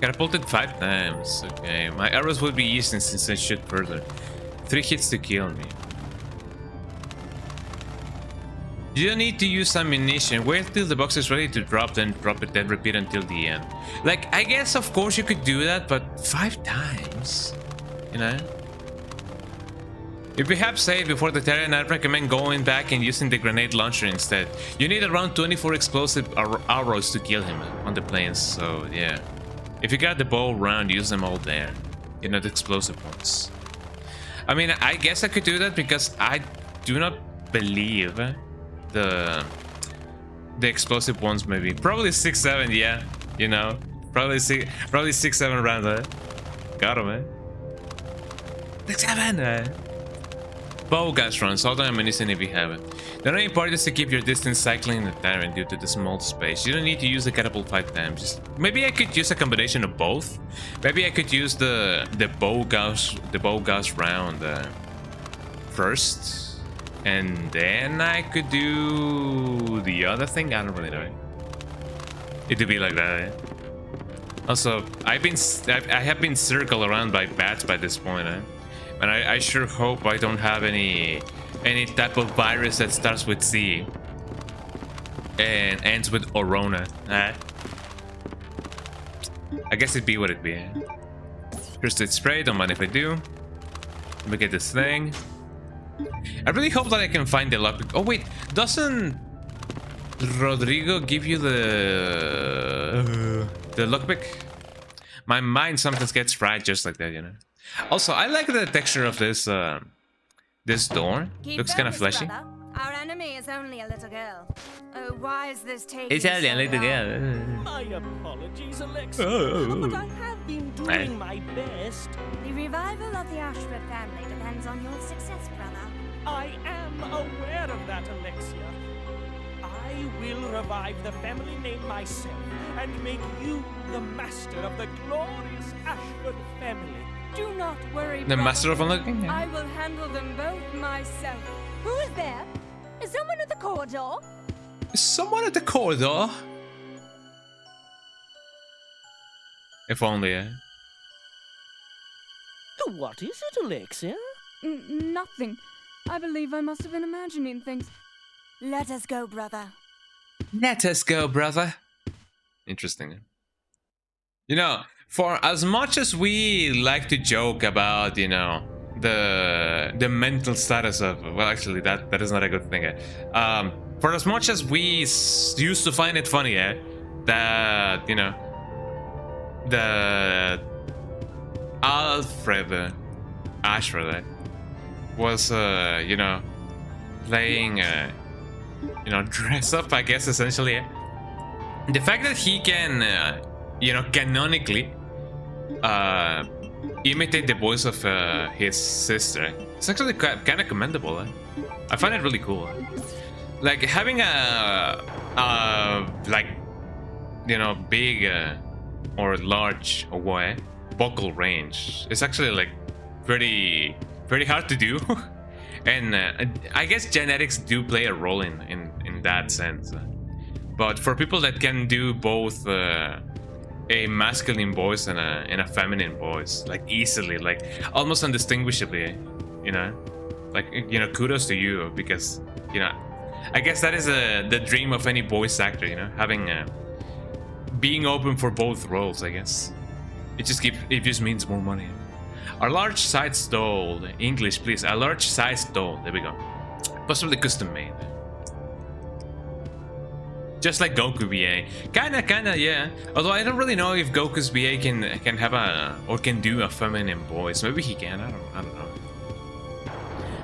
Catapulted 5 times. Okay, my arrows would be easy since I shoot further. 3 hits to kill me. You don't need to use ammunition. Wait till the box is ready to drop, then drop it, then repeat until the end. Like, I guess of course you could do that, but 5 times, you know? If you have saved before the Tyrant, I'd recommend going back and using the grenade launcher instead. You need around 24 explosive arrows to kill him on the plains, so yeah. If you got the bow round, use them all there. You know, the explosive ones. I mean, I guess I could do that because I do not believe the explosive ones maybe. Probably 6-7, yeah. You know, probably 6-7 rounds, eh? Got him, eh? 6-7, Bow gas runs, all the ammunition if you have it. The only part is to keep your distance cycling the Tyrant due to the small space. You don't need to use the catapult 5 times. Just, maybe I could use a combination of both. Maybe I could use the bow gas round first, and then I could do the other thing. I don't really know. It would be like that. Eh? Also, I have been circled around by bats by this point. Eh? And I sure hope I don't have any type of virus that starts with C and ends with Orona. I guess it'd be what it'd be. Crystal spray, don't mind if I do. Let me get this thing. I really hope that I can find the lockpick. Oh wait, doesn't Rodrigo give you the lockpick? My mind sometimes gets fried just like that, you know. Also, I like the texture of this this door. Looks kind of fleshy. Brother. Our enemy is only a little girl. Oh, why is this taking It's only a little girl. My apologies, Alexa, but I have been doing my best. The revival of the Ashford family depends on your success, brother. I am aware of that, Alexia. I will revive the family name myself and make you the master of the glorious Ashford family. Do not worry, The brother. master of unlocking? Yeah. I will handle them both myself. Who is there? Is someone at the corridor? Is someone at the corridor? If only, eh? What is it, Alexia? Nothing. I believe I must have been imagining things. Let us go, brother. Let us go, brother. Interesting. You know, for as much as we like to joke about, you know, the mental status of, well, actually that is not a good thing. For as much as we used to find it funny, that, you know, the Alfred Ashford was, you know, playing, you know, dress up, I guess, essentially. The fact that he can, you know, canonically imitate the voice of his sister, it's actually kind of commendable. I find it really cool. Like having a like, you know, big or large vocal range. It's actually like pretty hard to do. And I guess genetics do play a role in that sense. But for people that can do both a masculine voice and a feminine voice, like easily, like almost undistinguishably, you know, like, you know, kudos to you, because, you know, I guess that is the dream of any voice actor, you know, having being open for both roles. I guess it just means more money. A large size doll. English, please. A large size doll. There we go. Possibly custom made. Just like Goku BA. Kinda, yeah. Although I don't really know if Goku's BA can have a or can do a feminine voice. Maybe he can. I don't know.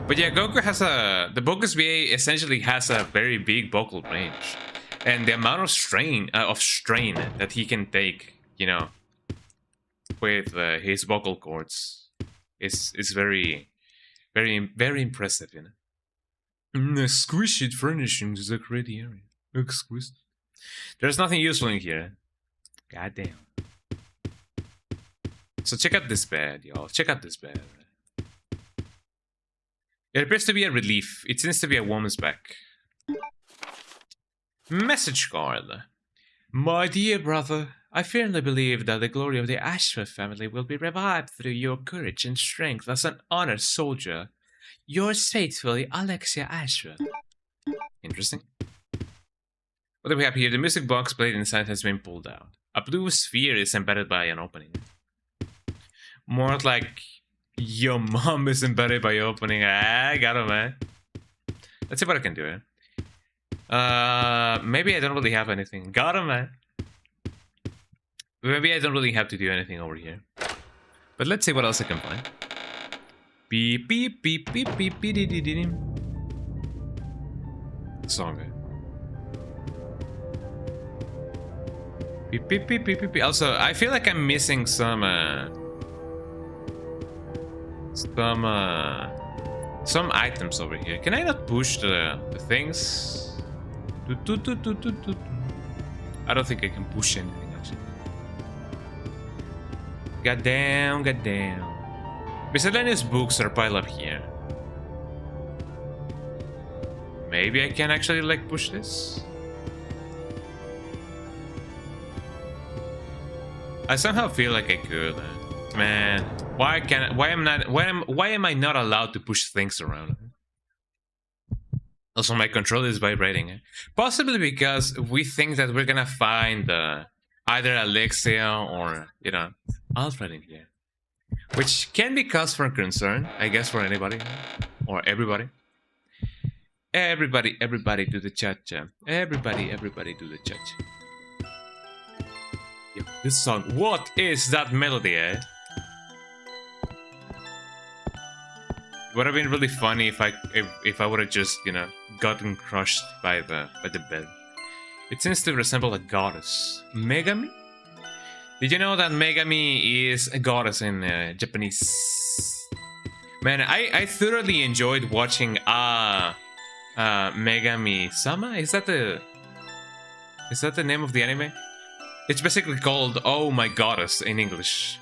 But yeah, Goku has the Goku's BA essentially has a very big vocal range, and the amount of strain that he can take, you know, with his vocal cords is very impressive, you know. Squishy furnishings is a great area. Exquisite. There's nothing useful in here. Goddamn. So check out this bed, y'all. Check out this bed. It appears to be a relief. It seems to be a woman's back. Message card. My dear brother, I firmly believe that the glory of the Ashford family will be revived through your courage and strength as an honored soldier. Yours faithfully, Alexia Ashford. Interesting. What do we have here? The music box played inside has been pulled out. A blue sphere is embedded by an opening. More like your mom is embedded by opening. I got him, man. Let's see what I can do here. Maybe I don't really have anything. Got him, man. Maybe I don't really have to do anything over here. But let's see what else I can find. Beep, beep, beep, beep, beep, beep, beep, beep, beep. Song. Beep, beep, beep, beep, beep, beep. Also, I feel like I'm missing some items over here. Can I not push the things? I don't think I can push anything actually. Goddamn, goddamn. Miscellaneous books are piled up here. Maybe I can actually like push this. I somehow feel like I could. Man, why am I not allowed to push things around? Also, my controller is vibrating. Possibly because we think that we're gonna find either Alexia or, you know, Alfred in here. Which can be cause for concern, I guess, for anybody. Or everybody. Everybody do the cha-cha. Everybody do the cha-cha. Yeah, this song. What is that melody, eh? It would have been really funny if I would have just, you know, gotten crushed by the bed. It seems to resemble a goddess. Megami? Did you know that Megami is a goddess in Japanese? Man, I thoroughly enjoyed watching Megami-sama? Is that the name of the anime? It's basically called Oh My Goddess in English.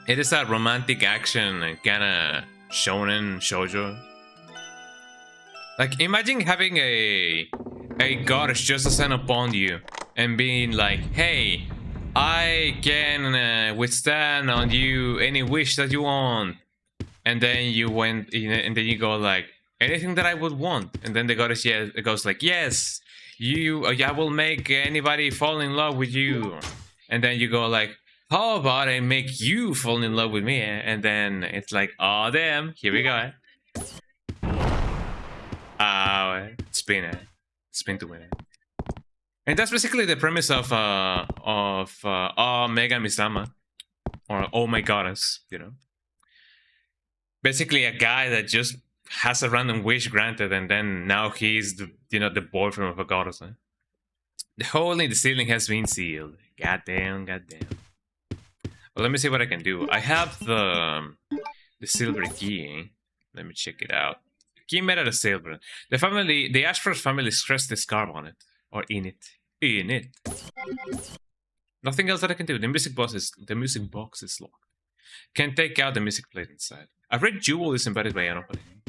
It is a romantic action kind of shonen shoujo. Like, imagine having a goddess just descend upon you and being like, hey, I can withstand on you any wish that you want. And then you went, and then you go like, anything that I would want. And then the goddess goes like, yes, I will make anybody fall in love with you. And then you go like, how about I make you fall in love with me? And then it's like, oh damn, here we go. Spin to win it. And that's basically the premise of Oh Megami-sama, or Oh My Goddess, you know. Basically a guy that just has a random wish granted, and then now he's the the boyfriend of a goddess. Eh? The hole in the ceiling has been sealed. Goddamn. Well, let me see what I can do. I have the silver key. Let me check it out. Key made out of silver. The Ashford family's crest is carved on it, or in it. Nothing else that I can do. The music box is locked. Can take out the music plate inside. A red jewel is embedded by an opening.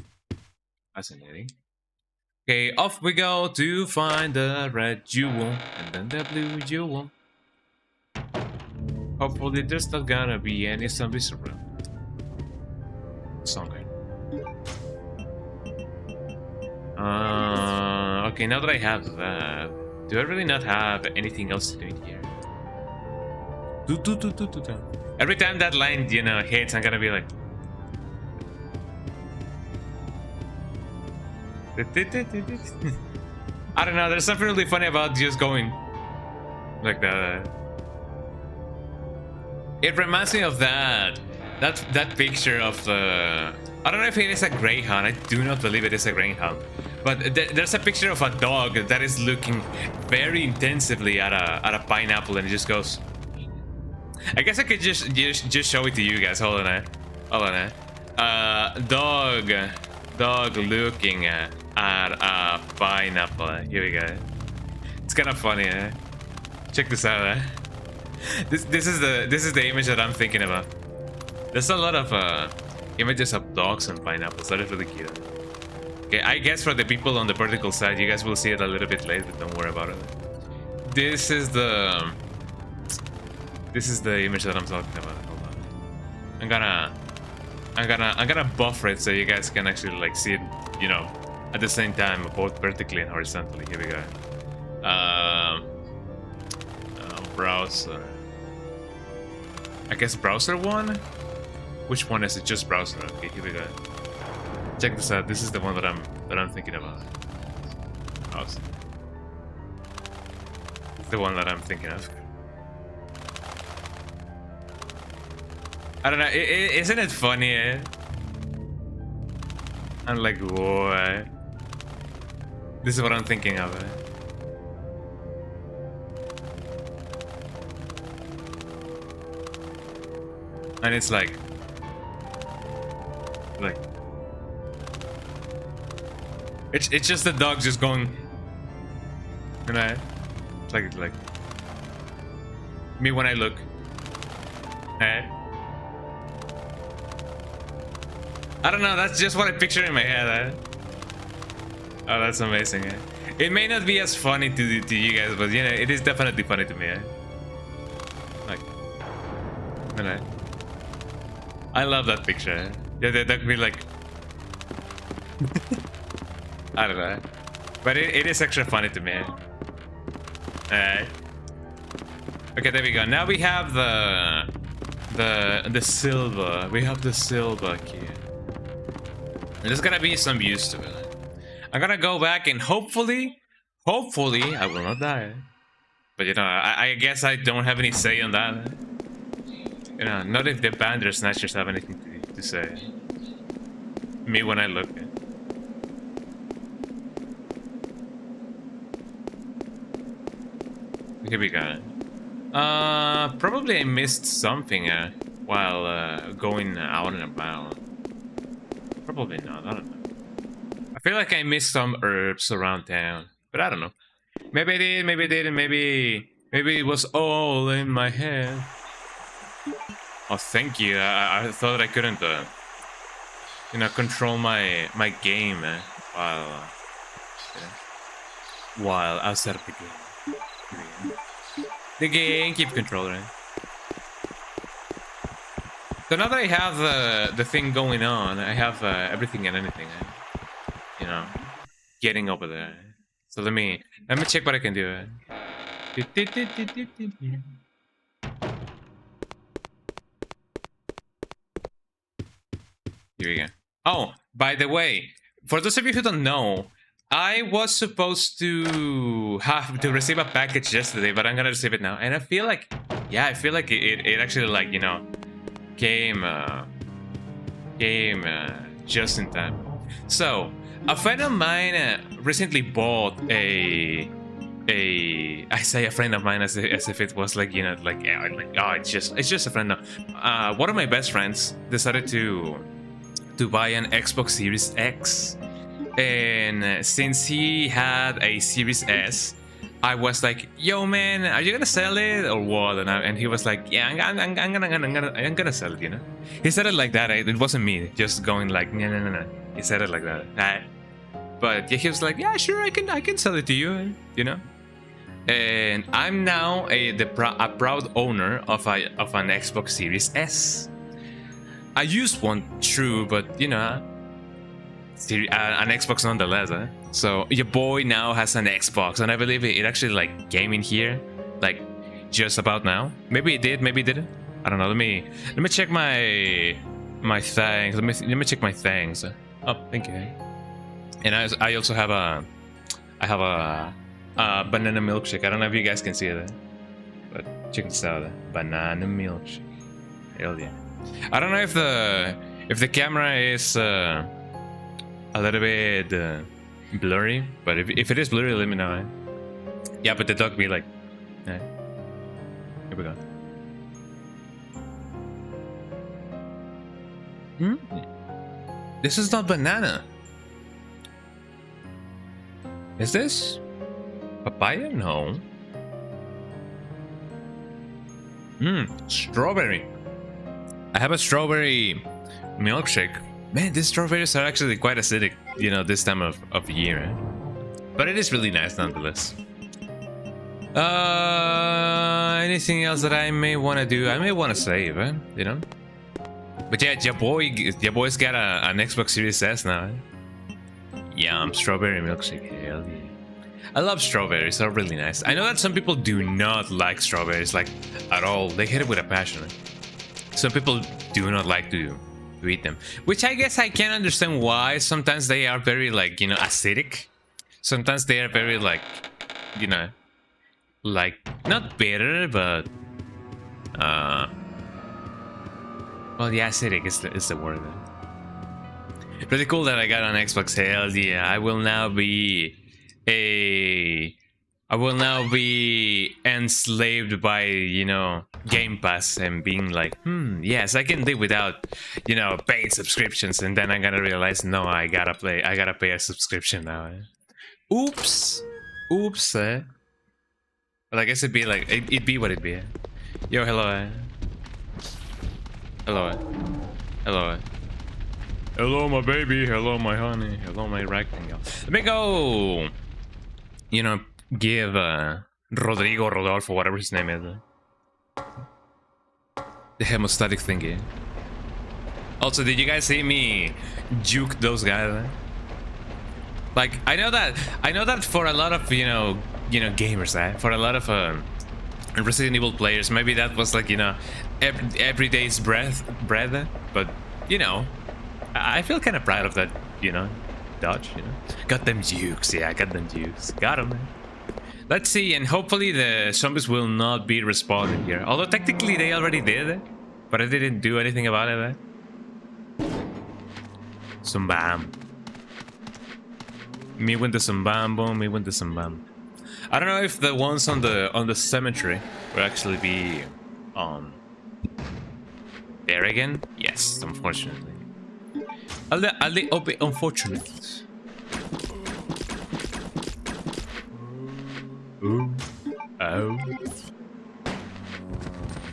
Fascinating. Okay, off we go to find the red jewel and then the blue jewel. Hopefully there's not gonna be any zombies around. Song. Okay, now that I have that, do I really not have anything else to do in here? Every time that line, hits, I'm gonna be like, I don't know, there's something really funny about just going like that. It reminds me of that picture of the... I don't know if it is a greyhound. I do not believe it is a greyhound. But there's a picture of a dog that is looking very intensively at a pineapple, and it just goes... I guess I could just show it to you guys. Hold on, hold on. Dog looking at a pineapple. Here we go. It's kind of funny, eh? Check this out, eh? This is the image that I'm thinking about. There's a lot of images of dogs and pineapples. That is really cute. Okay, I guess for the people on the vertical side, you guys will see it a little bit later. Don't worry about it. This is the image that I'm talking about. Hold on. I'm gonna buffer it so you guys can actually like see it, you know, at the same time, both vertically and horizontally. Here we go. Browser. I guess browser one? Which one is it? Just browser. Okay, here we go. Check this out. This is the one that I'm thinking about. Browser. It's the one that I'm thinking of. I don't know. Isn't it funny? Eh? I'm like, what? This is what I'm thinking of. Eh? And it's like it's just the dog just going, you know, like me when I look. Eh? I don't know. That's just what I picture in my head. Eh? Oh, that's amazing. Eh? It may not be as funny to you guys, but you know, it is definitely funny to me. Eh? Like, you know. I love that picture. Yeah, that'd be like... I don't know. But it is extra funny to me. Alright. Okay, there we go. Now we have the silver. We have the silver key. There's gonna be some use to it. I'm gonna go back and hopefully I will not die. But you know, I guess I don't have any say on that. You know, not if the Bandersnatchers have anything to say. Me when I look. Here we go. Probably I missed something while going out and about. Probably not, I don't know. I feel like I missed some herbs around town, but I don't know. Maybe I did, maybe I didn't, maybe it was all in my head. Oh, thank you. I thought I couldn't, you know, control my game while outside of the game. The game keep controlling. So now that I have the thing going on, I have everything and anything. You know, getting over there. So let me check what I can do. Here we go. Oh, by the way, for those of you who don't know, I was supposed to have to receive a package yesterday, but I'm gonna receive it now. And I feel like, yeah, I feel like it actually, like, you know, came just in time. So, a friend of mine recently bought I say a friend of mine as if it was like, you know, like oh, it's just a friend. No. One of my best friends decided to buy an Xbox Series X, and since he had a Series S, I was like, "Yo, man, are you gonna sell it or what?" And he was like, "Yeah, I'm gonna sell it." You know, he said it like that. It wasn't me just going like, "No." He said it like that. But yeah, he was like, "Yeah, sure, I can sell it to you." You know. And I'm now a proud owner of an Xbox Series S. I used one, true, but you know, an Xbox nonetheless. So your boy now has an Xbox, and I believe it actually like came in here, like just about now. Maybe it did, maybe it didn't. I don't know. Let me check my things. Let me check my things. Oh, thank you. And I also have a banana milkshake. I don't know if you guys can see it, but check this out. Banana milkshake. Hell yeah. I don't know if the camera is a little bit blurry, but if it is blurry, let me know. Eh? Yeah, but the dog be like, eh. Here we go. This is not banana. Is this papaya? No. Strawberry. I have a strawberry milkshake. Man, these strawberries are actually quite acidic, you know, this time of year. Eh? But it is really nice nonetheless. Anything else that I may want to do? I may want to save, eh? You know? But yeah, your boy's got an Xbox Series S now. Eh? Yum, strawberry milkshake. Hell yeah. I love strawberries, they're really nice. I know that some people do not like strawberries, like, at all. They hate it with a passion. Some people do not like to eat them. Which I guess I can understand why. Sometimes they are very, like, you know, acidic. Sometimes they are very, like, you know, like, not bitter, but, well, yeah, acidic is the word. Pretty cool that I got on Xbox. Hell yeah, I will now be enslaved by, you know, Game Pass and being like, yes, I can live without, you know, paying subscriptions, and then I'm gonna realize, no, I gotta pay a subscription now. Eh? Oops. Eh? But I guess it'd be like, it'd be what it'd be. Eh? Yo, hello. Eh? Hello. Eh? Hello. Eh? Hello, my baby. Hello, my honey. Hello, my rectangle. Let me go, you know, give Rodolfo, whatever his name is, the hemostatic thingy. Also, did you guys see me juke those guys? Like, I know that for a lot of, you know, gamers, for a lot of Resident Evil players, maybe that was like, you know, every day's bread, but, you know, I feel kind of proud of that, you know, dodge, you know. Got them jukes, yeah, got them jukes. Got them, man. Let's see, and hopefully the zombies will not be respawning here. Although technically they already did, but I didn't do anything about it. Zumbam. Me with the zumbambo, me with the zumbam. I don't know if the ones on the cemetery will actually be there again. Yes, unfortunately. I'll be unfortunate. Ooh. Oh.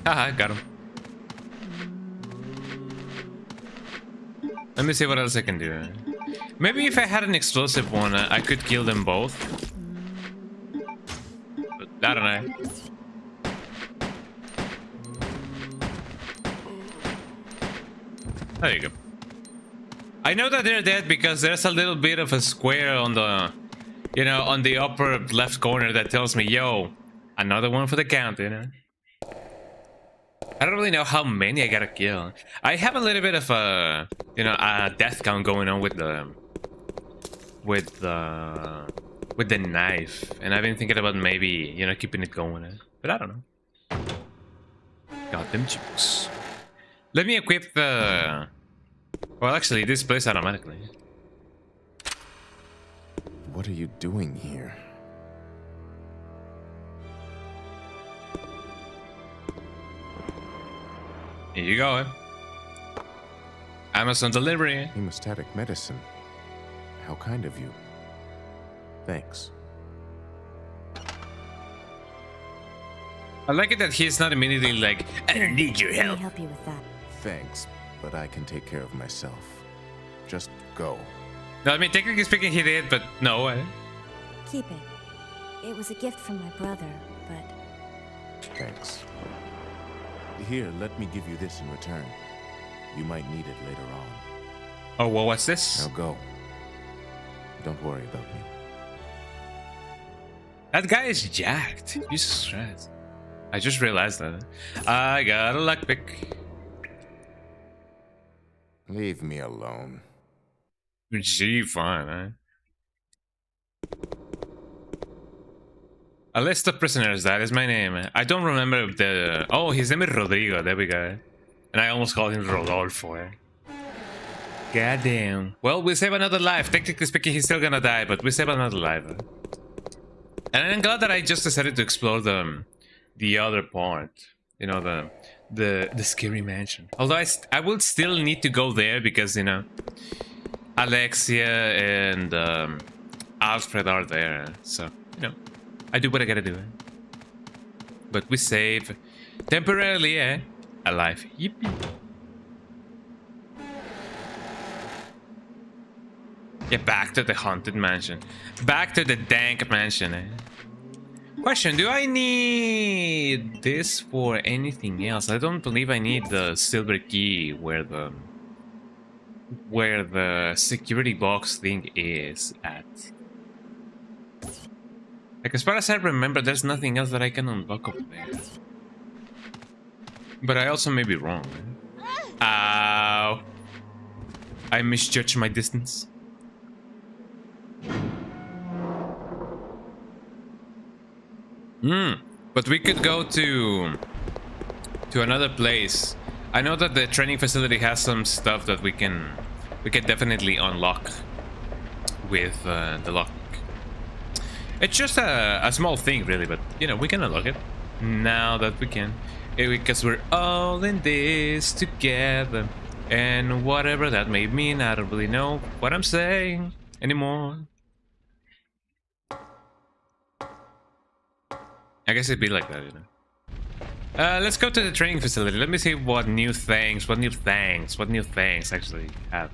Haha, got him. Let me see what else I can do. Maybe if I had an explosive one, I could kill them both. But I don't know. There you go. I know that they're dead because there's a little bit of a square on the, you know, on the upper left corner that tells me, yo, another one for the count, you know. I don't really know how many I gotta kill. I have a little bit of a, you know, a death count going on with the knife, and I've been thinking about maybe, you know, keeping it going, but I don't know. Got them jukes. Let me equip the. Well, actually, this plays automatically. What are you doing here? Here you go. Amazon delivery. Hemostatic medicine. How kind of you. Thanks. I like it that he's not immediately like, I don't need your Let help. me help you with that. Thanks, but I can take care of myself. Just go. No, I mean, technically speaking, he did, but no. Keep it. It was a gift from my brother, but... Thanks. Here, let me give you this in return. You might need it later on. Oh, well, what's this? Now go. Don't worry about me. That guy is jacked. Jesus Christ. I just realized that. I got a lockpick. Leave me alone. Gee, fine, man. A list of prisoners, that is my name. I don't remember the... Oh, his name is Rodrigo, there we go. And I almost called him Rodolfo. God damn. Well, we save another life. Technically speaking, he's still gonna die, but we save another life. And I'm glad that I just decided to explore the other part. You know, the scary mansion. Although I will still need to go there because, you know, Alexia and Alfred are there. So, you know, I do what I gotta do. But we save temporarily, alive. Yippee. Yeah, back to the haunted mansion. Back to the dank mansion, Question, do I need this for anything else? I don't believe I need the silver key where the security box thing is at. Like, as far as I remember, there's nothing else that I can unlock over there. But I also may be wrong. Ow. I misjudged my distance. But we could go to another place. I know that the training facility has some stuff that we can definitely unlock with the lock. It's just a small thing, really, but you know, we can unlock it now that we can, because we're all in this together. And whatever that may mean, I don't really know what I'm saying anymore. I guess it'd be like that, you know. Let's go to the training facility. Let me see what new things actually have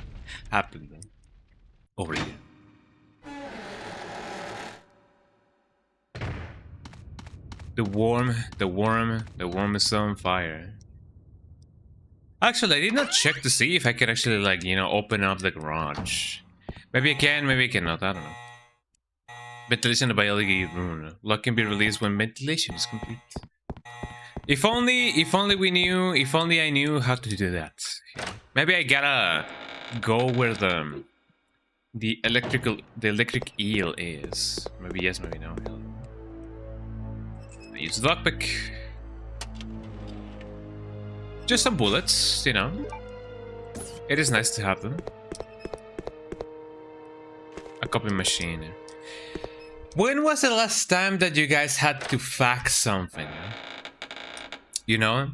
happened over here. The worm is on fire. Actually, I did not check to see if I could actually, like, you know, open up the garage. Maybe I can, maybe I cannot, I don't know. Ventilation of biology room. Lock can be released when ventilation is complete. If only I knew how to do that. Maybe I gotta go where the electric eel is. Maybe yes, maybe no. I use the lockpick. Just some bullets, you know. It is nice to have them. A copy machine. When was the last time that you guys had to fax something? You know?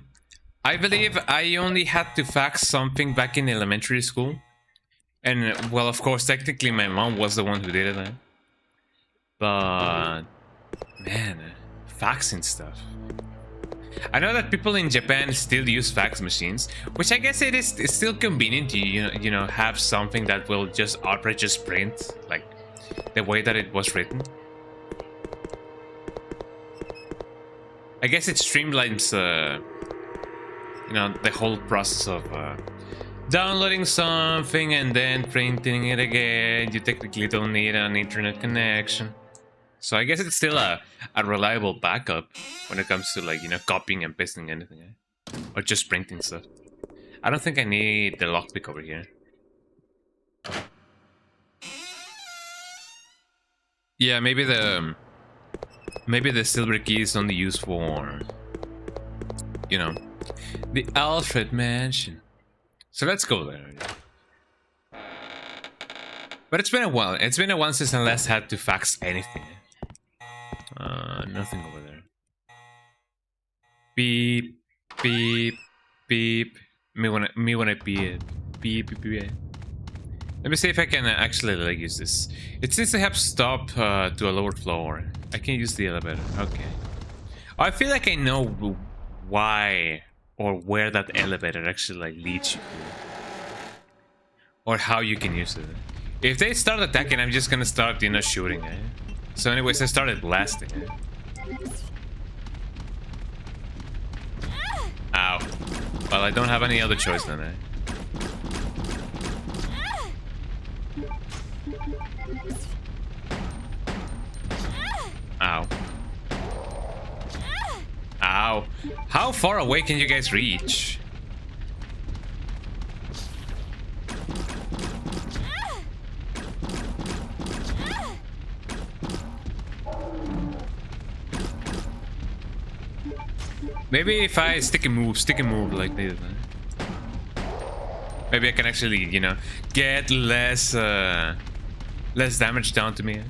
I believe I only had to fax something back in elementary school. And, well, of course, technically my mom was the one who did it. But, man, faxing stuff. I know that people in Japan still use fax machines, which I guess it's still convenient to, you know, have something that will just outright just print, like, the way that it was written. I guess it streamlines, you know, the whole process of downloading something and then printing it again. You technically don't need an internet connection. So I guess it's still a reliable backup when it comes to, like, you know, copying and pasting anything. Or just printing stuff. I don't think I need the lockpick over here. Yeah, maybe the silver key is only used for, you know, the Alfred mansion. So let's go there. But it's been a while. It's been a while since I last had to fax anything. Nothing over there. Beep, beep, beep. Me when I beep, beep, beep. Let me see if I can actually, like, use this. It seems to have stopped to a lower floor. I can use the elevator. Okay. I feel like I know why or where that elevator actually, like, leads you to, or how you can use it. If they start attacking, I'm just gonna start, you know, shooting. So, anyways, I started blasting. Ow. Well, I don't have any other choice then. Ow. Ow. How far away can you guys reach? Maybe if I stick and move like this, maybe I can actually, you know, get less damage done to me.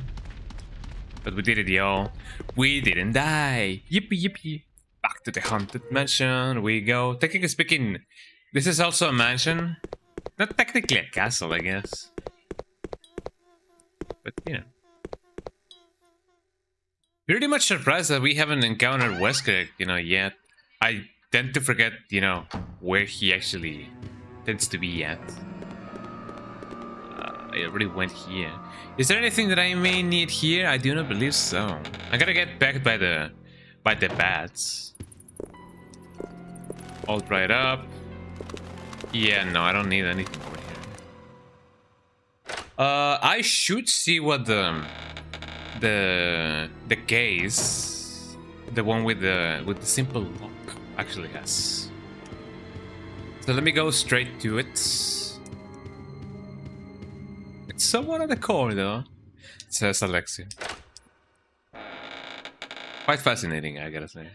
But we did it, y'all. We didn't die. Yippee yippee. Back to the haunted mansion we go. Technically speaking, this is also a mansion. Not technically a castle, I guess. But, you know. Pretty much surprised that we haven't encountered Wesker, you know, yet. I tend to forget, you know, where he actually tends to be at. I already went here. Is there anything that I may need here? I do not believe so. I gotta get back by the bats. All dried up. Yeah, no, I don't need anything over here. I should see what the case, the one with the simple lock, actually has. So let me go straight to it. It's somewhat on the core, though. It says Alexia. Quite fascinating, I gotta say.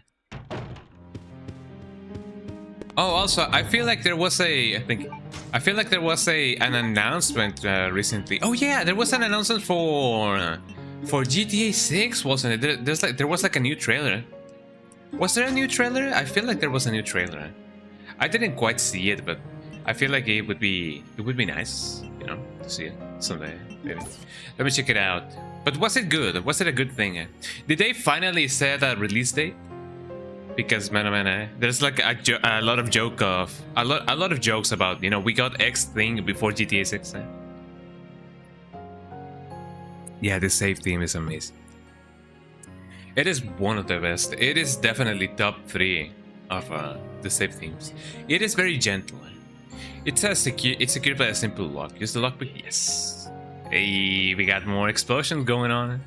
Oh, also, I feel like there was an announcement recently. Oh yeah, there was an announcement for GTA 6, wasn't it? There was like a new trailer. Was there a new trailer? I feel like there was a new trailer. I didn't quite see it, but I feel like it would be nice, you know, to see it someday, maybe. Let me check it out. But was it good? Was it a good thing? Did they finally set a release date? Because man, there's like a lot of jokes about, you know, we got X thing before GTA 6. Yeah, the save theme is amazing. It is one of the best. It is definitely top 3 of the save themes. It is very gentle. It's secured by a simple lock. Use the lockpick. Yes. Hey, we got more explosions going on.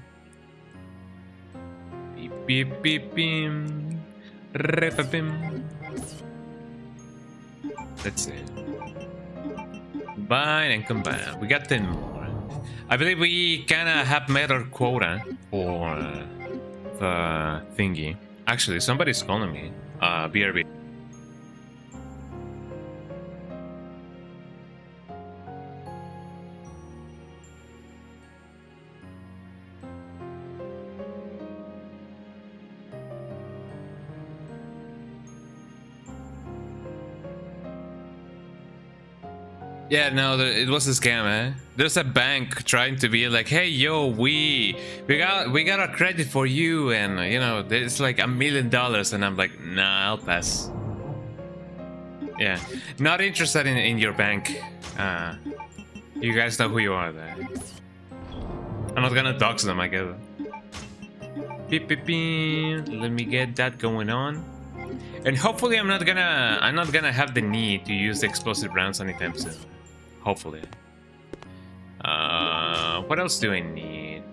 Beep beep beep beep. Let's see. Combine and combine. We got 10 more. I believe we kinda have met our quota for the thingy. Actually, somebody's calling me. BRB. Yeah, no, it was a scam, eh? There's a bank trying to be like, hey, yo, we got our credit for you, and you know, it's like $1 million, and I'm like, nah, I'll pass. Yeah, not interested in your bank. You guys know who you are there. I'm not gonna dox them, I guess. Beep beep beep. Let me get that going on. And hopefully I'm not gonna have the need to use the explosive rounds anytime soon. Hopefully. What else do I need?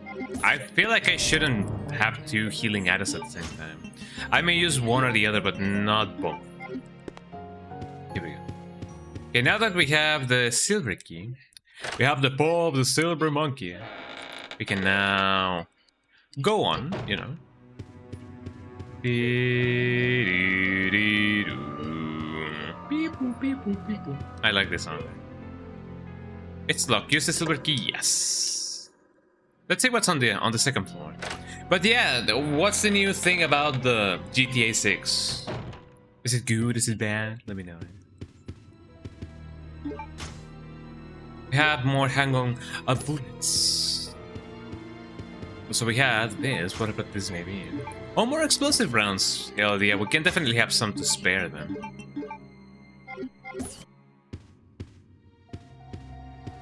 I feel like I shouldn't have 2 healing items at the same time. I may use one or the other, but not both. Here we go. Okay, now that we have the silver key, we have the paw of the silver monkey. We can now go on, you know. I like this song. It's locked. Use the silver key. Yes. Let's see what's on the second floor. But yeah, what's the new thing about the GTA 6? Is it good? Is it bad? Let me know. We have more hang-on bullets. So we have this. What about this maybe? Oh, more explosive rounds. Hell yeah, we can definitely have some to spare them.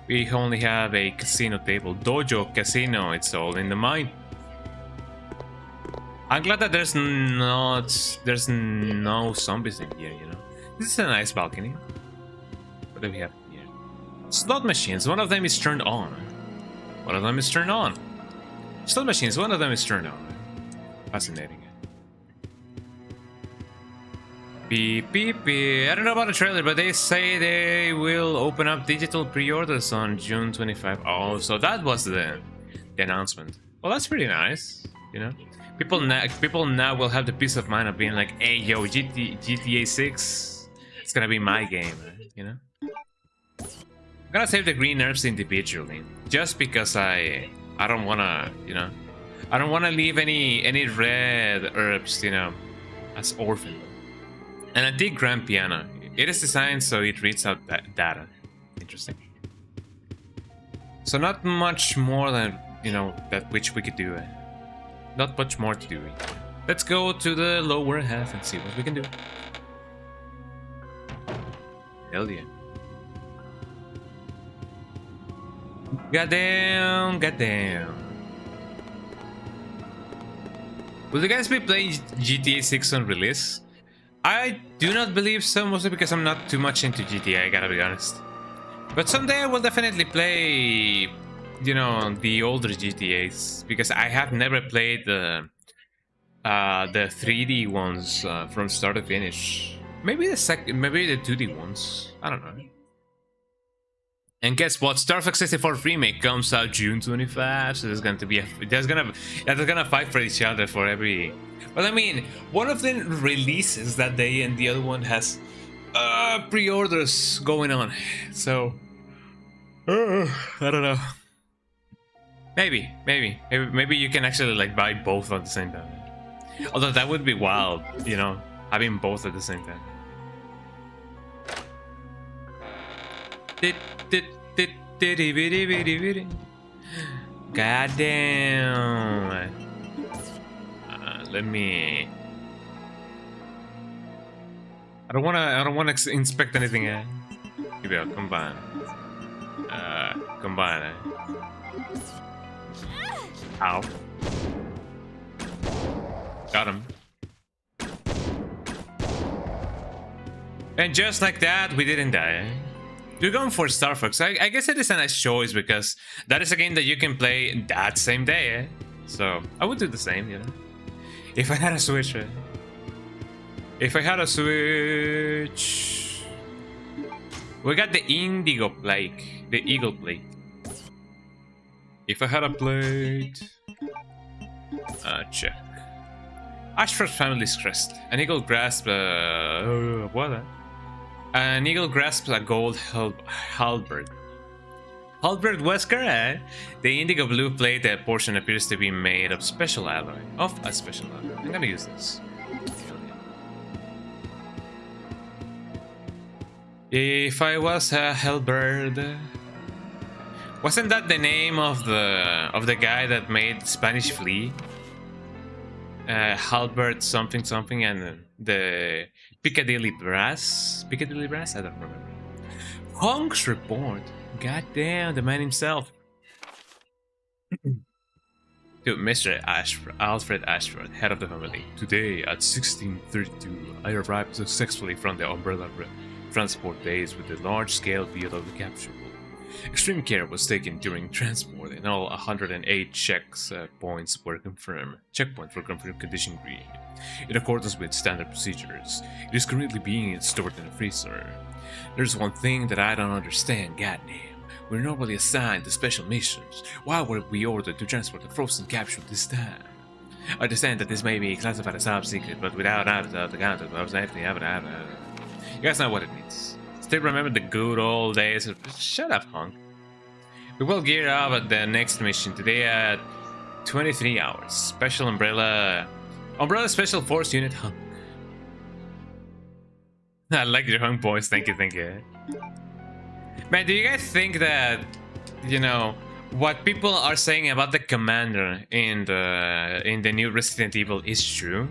We only have a casino table. Dojo, casino, it's all in the mind. I'm glad that there's no zombies in here, you know. This is a nice balcony. What do we have here? Slot machines, one of them is turned on. One of them is turned on. Slot machines, one of them is turned on. Fascinating. Beep, beep, beep. I don't know about the trailer, but they say they will open up digital pre-orders on June 25. Oh, so that was the announcement. Well, that's pretty nice. You know, people now will have the peace of mind of being like, hey, yo, GTA 6, it's gonna be my game. You know, I'm gonna save the green herbs individually, just because I don't wanna, you know, I don't wanna leave any red herbs, you know, as orphan. An antique grand piano. It is designed so it reads out that data. Interesting. So not much more than, you know, that which we could do. Not much more to do. Let's go to the lower half and see what we can do. Hell yeah. Goddamn, goddamn. Will you guys be playing GTA 6 on release? I do not believe so, mostly because I'm not too much into GTA, I gotta be honest. But someday I will definitely play, you know, the older GTAs, because I have never played the 3D ones from start to finish. Maybe the 2D ones. I don't know. And guess what? Star Fox 64 remake comes out June 25, so there's going to be they're gonna fight for each other for every. Well, I mean, one of them releases that day, and the other one has pre-orders going on. So I don't know. Maybe you can actually like buy both at the same time. Although that would be wild, you know, having both at the same time. God damn. Let me. I don't wanna inspect anything. Here we go. Combine. Combine. Ow. Got him. And just like that, we didn't die. You're going for Star Fox. I guess it is a nice choice because that is a game that you can play that same day. So I would do the same, you know. If I had a Switch. If I had a Switch. We got the Indigo Plate. The Eagle Plate. If I had a plate. Check. Ashford family's crest. An eagle grasps what? An eagle grasps a gold halberd. Halberd Wesker, eh? The indigo blue plate portion appears to be made of special alloy. I'm gonna use this. If I was a halberd, wasn't that the name of the guy that made Spanish Flea? Halberd something something, and the Piccadilly Brass? I don't remember. Honk's report. Goddamn, the man himself. To Mr. Alfred Ashford, head of the family. Today at 16:32, I arrived successfully from the Umbrella transport base with the large-scale vehicle capture. Extreme care was taken during transport, and all 108 checkpoints were confirmed condition green. In accordance with standard procedures, it is currently being stored in a freezer. There's one thing that I don't understand, goddamn. We're normally assigned to special missions. Why were we ordered to transport the frozen capsule this time? I understand that this may be classified as top secret, but without the counter, you guys know what it means. Still remember the good old days of... Shut up, Honk. We will gear up at the next mission today at 23 hours. Special Umbrella Special Force Unit Honk. I like your Honk voice, thank you. Man, do you guys think that, you know, what people are saying about the commander in the new Resident Evil is true?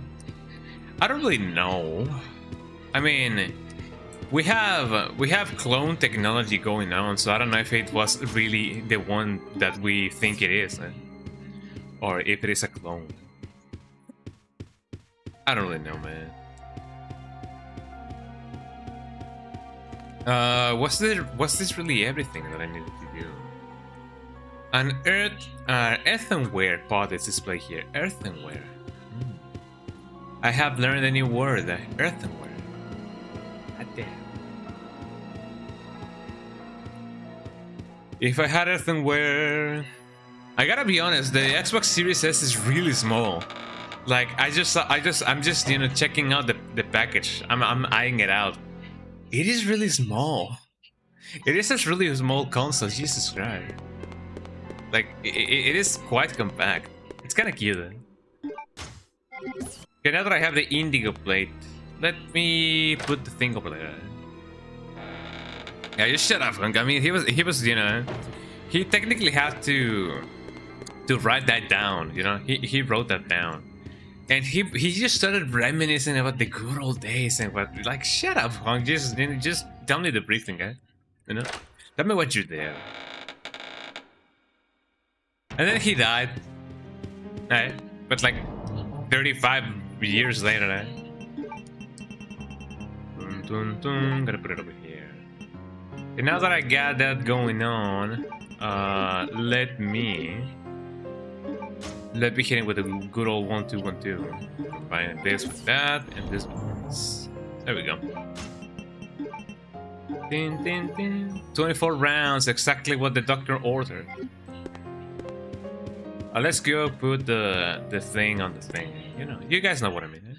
I don't really know. I mean, we have clone technology going on, so I don't know if it was really the one that we think it is, or if it is a clone. I don't really know, man. Was this really everything that I needed to do? An earthenware pot is displayed here. Earthenware. I have learned a new word. Earthenware. God damn. If I had earthenware, I gotta be honest, the Xbox Series S is really small. Like I'm just you know checking out the package. I'm eyeing it out. It is really small. It is a really small console. Jesus Christ. Like it is quite compact. It's kind of cute. Okay, now that I have the Indigo plate, let me put the thing over there. Yeah, just shut up, Hunk. I mean, he was, you know, he technically had to write that down. You know, he wrote that down, and he just started reminiscing about the good old days and what. Like, shut up, Hunk. Just you know, just tell me the briefing, guy. You know, tell me what you did. And then he died. Right? But like 35 years later, right? Gotta put it over here. And now that I got that going on, let me hit it with a good old 1-2-1-2. Combine this with that and this with this. There we go. 24 rounds, exactly what the doctor ordered. Let's go put the thing on the thing. You know, you guys know what I mean. Eh?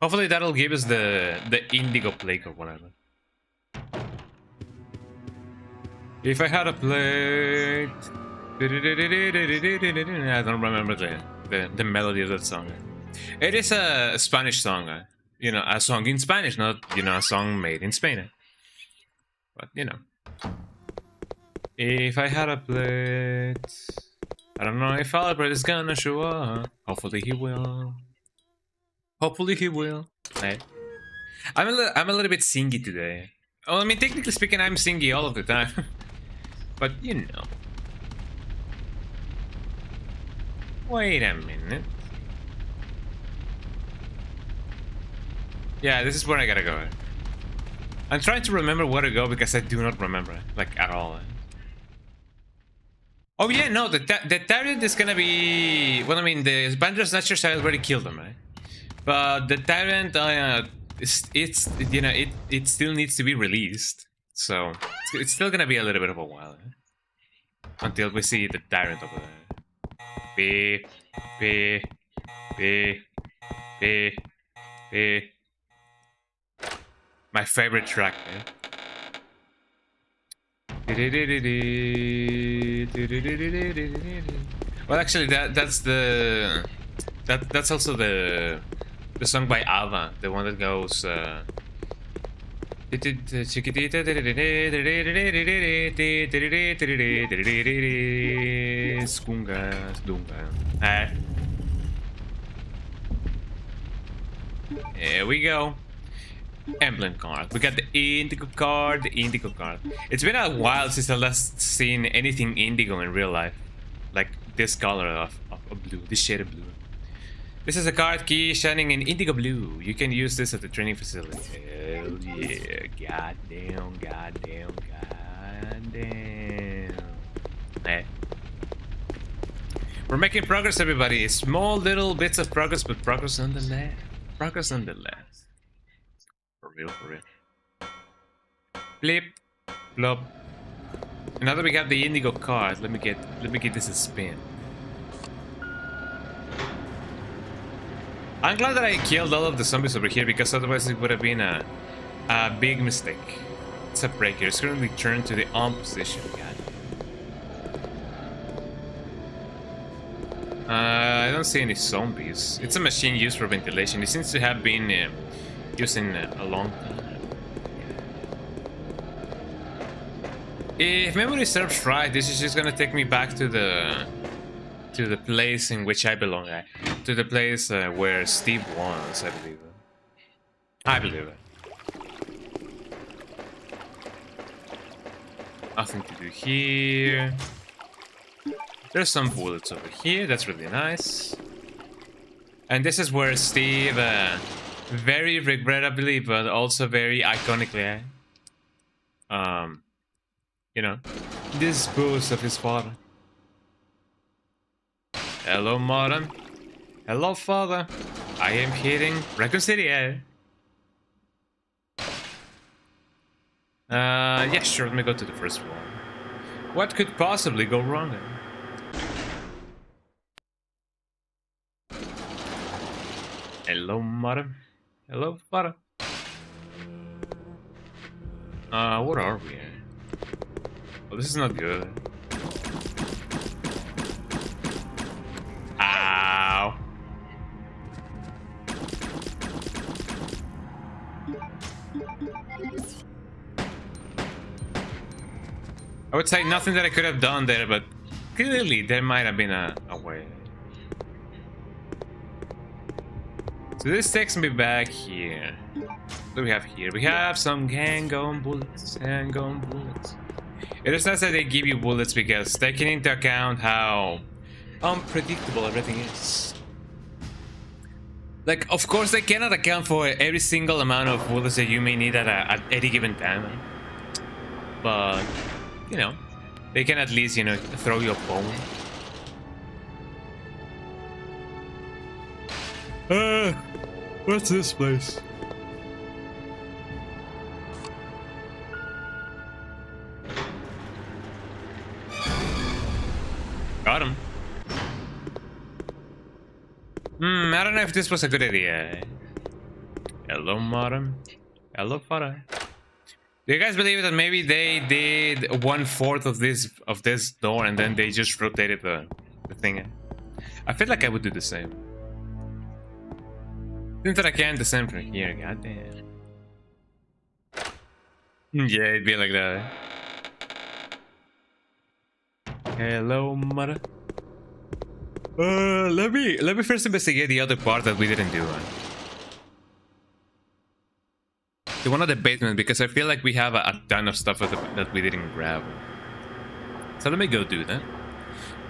Hopefully that'll give us the indigo plague or whatever. If I had a plate, I don't remember the melody of that song. It is a Spanish song. You know, a song in Spanish, not you know a song made in Spain. But you know. If I had a plate, I don't know if Albert is gonna show up. Hopefully he will. Hopefully he will. Hey. I'm a little bit singy today. Well, I mean, technically speaking, I'm singy all of the time. But you know. Wait a minute. Yeah, this is where I gotta go. I'm trying to remember where to go because I do not remember, like, at all. Oh yeah, no, the tyrant is gonna be... Well, I mean, the Bandersnatchers I already killed them, right? But the tyrant, it's you know, it still needs to be released. So, it's still gonna be a little bit of a while. Until we see the tyrant over there. Beep, beep, beep, beep, beep. My favorite track, man. Well, actually, that's also the song by Ava, the one that goes. Here we go. Emblem card. We got the indigo card, It's been a while since I last seen anything indigo in real life. Like this color of blue, this shade of blue. This is a card key shining in indigo blue. You can use this at the training facility. Hell yeah. Goddamn. Hey. We're making progress, everybody. Small little bits of progress, but progress nonetheless. For real. Blip, blop. And now that we got the indigo card, let me get this a spin. I'm glad that I killed all of the zombies over here because otherwise it would have been a big mistake. It's a breaker. It's currently turned to the on position. God. I don't see any zombies. It's a machine used for ventilation. It seems to have been used in a long time. If memory serves right, this is just gonna take me back to the place in which I belong. To the place where Steve was, I believe it. Nothing to do here. There's some bullets over here. That's really nice. And this is where Steve, very regrettably, but also very iconically, you know, disposed of his father. Hello, Martin. Hello, father. I am hitting Raccoon City, yeah, sure, let me go to the first one. What could possibly go wrong? Hello, mother. Hello, father. What are we? Oh, this is not good. Ow. I would say nothing that I could have done there, but clearly there might have been a way. So this takes me back here. What do we have here? We have some handgun bullets. Handgun bullets. It is nice that they give you bullets because taking into account how unpredictable everything is. Like, of course, they cannot account for every single amount of bullets that you may need at any given time. But, you know, they can at least, you know, throw you a bone. What's this place? Got him. I don't know if this was a good idea. Hello, madam. Hello, father. Do you guys believe that maybe they did 1/4 of this door and then they just rotated the thing? I feel like I would do the same. Since that I can't descend from here, goddamn. Yeah, it'd be like that. Hello, mother. Let me first investigate the other part that we didn't do. The one of the basement, because I feel like we have a ton of stuff that we didn't grab. So let me go do that.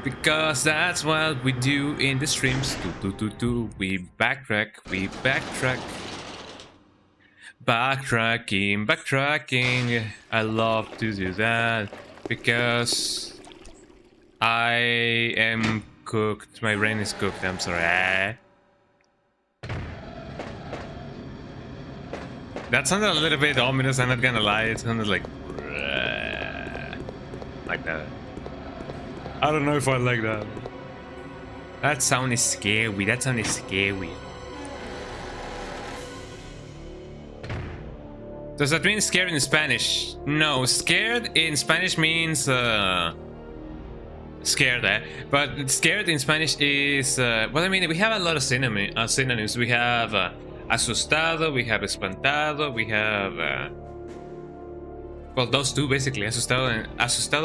Because that's what we do in the streams. We backtrack, we backtrack. Backtracking. I love to do that. Because I am cooked. My brain is cooked, I'm sorry. That sounded a little bit ominous, I'm not gonna lie. It sounded like that. I don't know if I like that. That sound is scary. That sound is scary. Does that mean scared in Spanish? No, scared in Spanish means scared, but scared in Spanish is well, I mean, we have a lot of synonyms. We have asustado, we have espantado, we have well, those two basically, asustado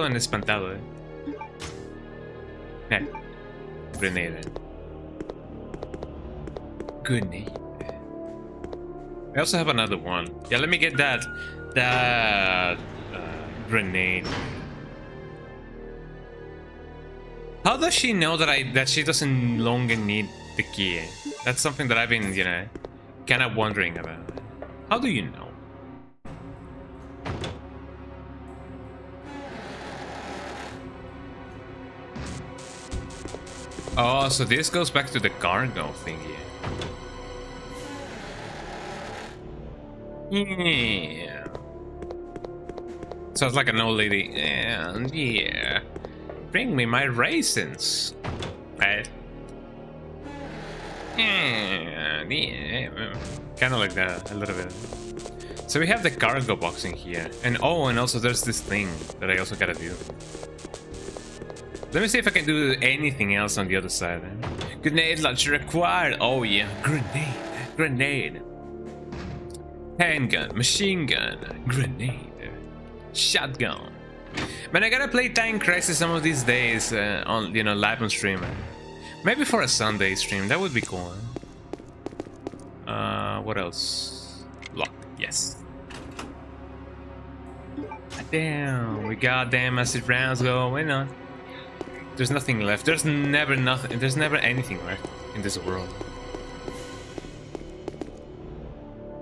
and espantado. Yeah. Grenade. Grenade. I also have another one. Yeah, let me get that grenade. How does she know that she doesn't longer need the key? That's something that I've been, you know, kind of wondering about. How do you know? Oh, so this goes back to the cargo thingy. Yeah. Sounds like an old lady. Yeah. Bring me my raisins. Right? Yeah. Kind of like that, a little bit. So we have the cargo box in here. And oh, and also there's this thing that I also gotta do. Let me see if I can do anything else on the other side. Grenade launcher required. Oh yeah, grenade. Handgun, machine gun, grenade, shotgun. Man, I gotta play Time Crisis some of these days on, you know, live on stream. Maybe for a Sunday stream, that would be cool. What else? Lock, yes. Damn, we got damn acid rounds going on. There's nothing left. There's never nothing. There's never anything left in this world.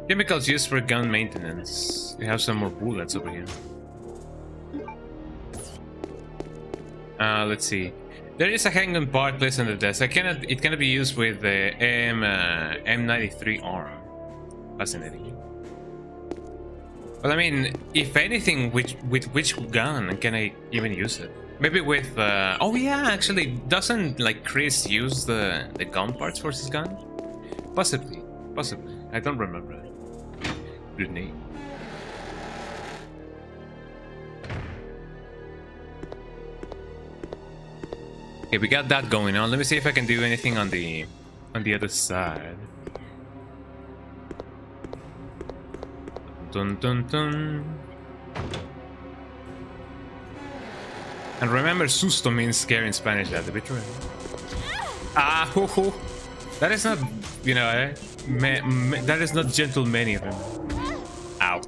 Chemicals used for gun maintenance. We have some more bullets over here. Let's see. There is a handgun part placed on the desk. It cannot be used with the M93 arm. Fascinating. But I mean, if anything, with which gun can I even use it? Maybe with oh yeah, actually, doesn't like Chris use the gun parts for his gun? Possibly. I don't remember. Good name. Okay, we got that going on. Let me see if I can do anything on the other side. Dun dun dun. And remember, susto means scary in Spanish. That's a bit right. Ah, hoo hoo. That is not, you know, that is not gentle many of them. Ow.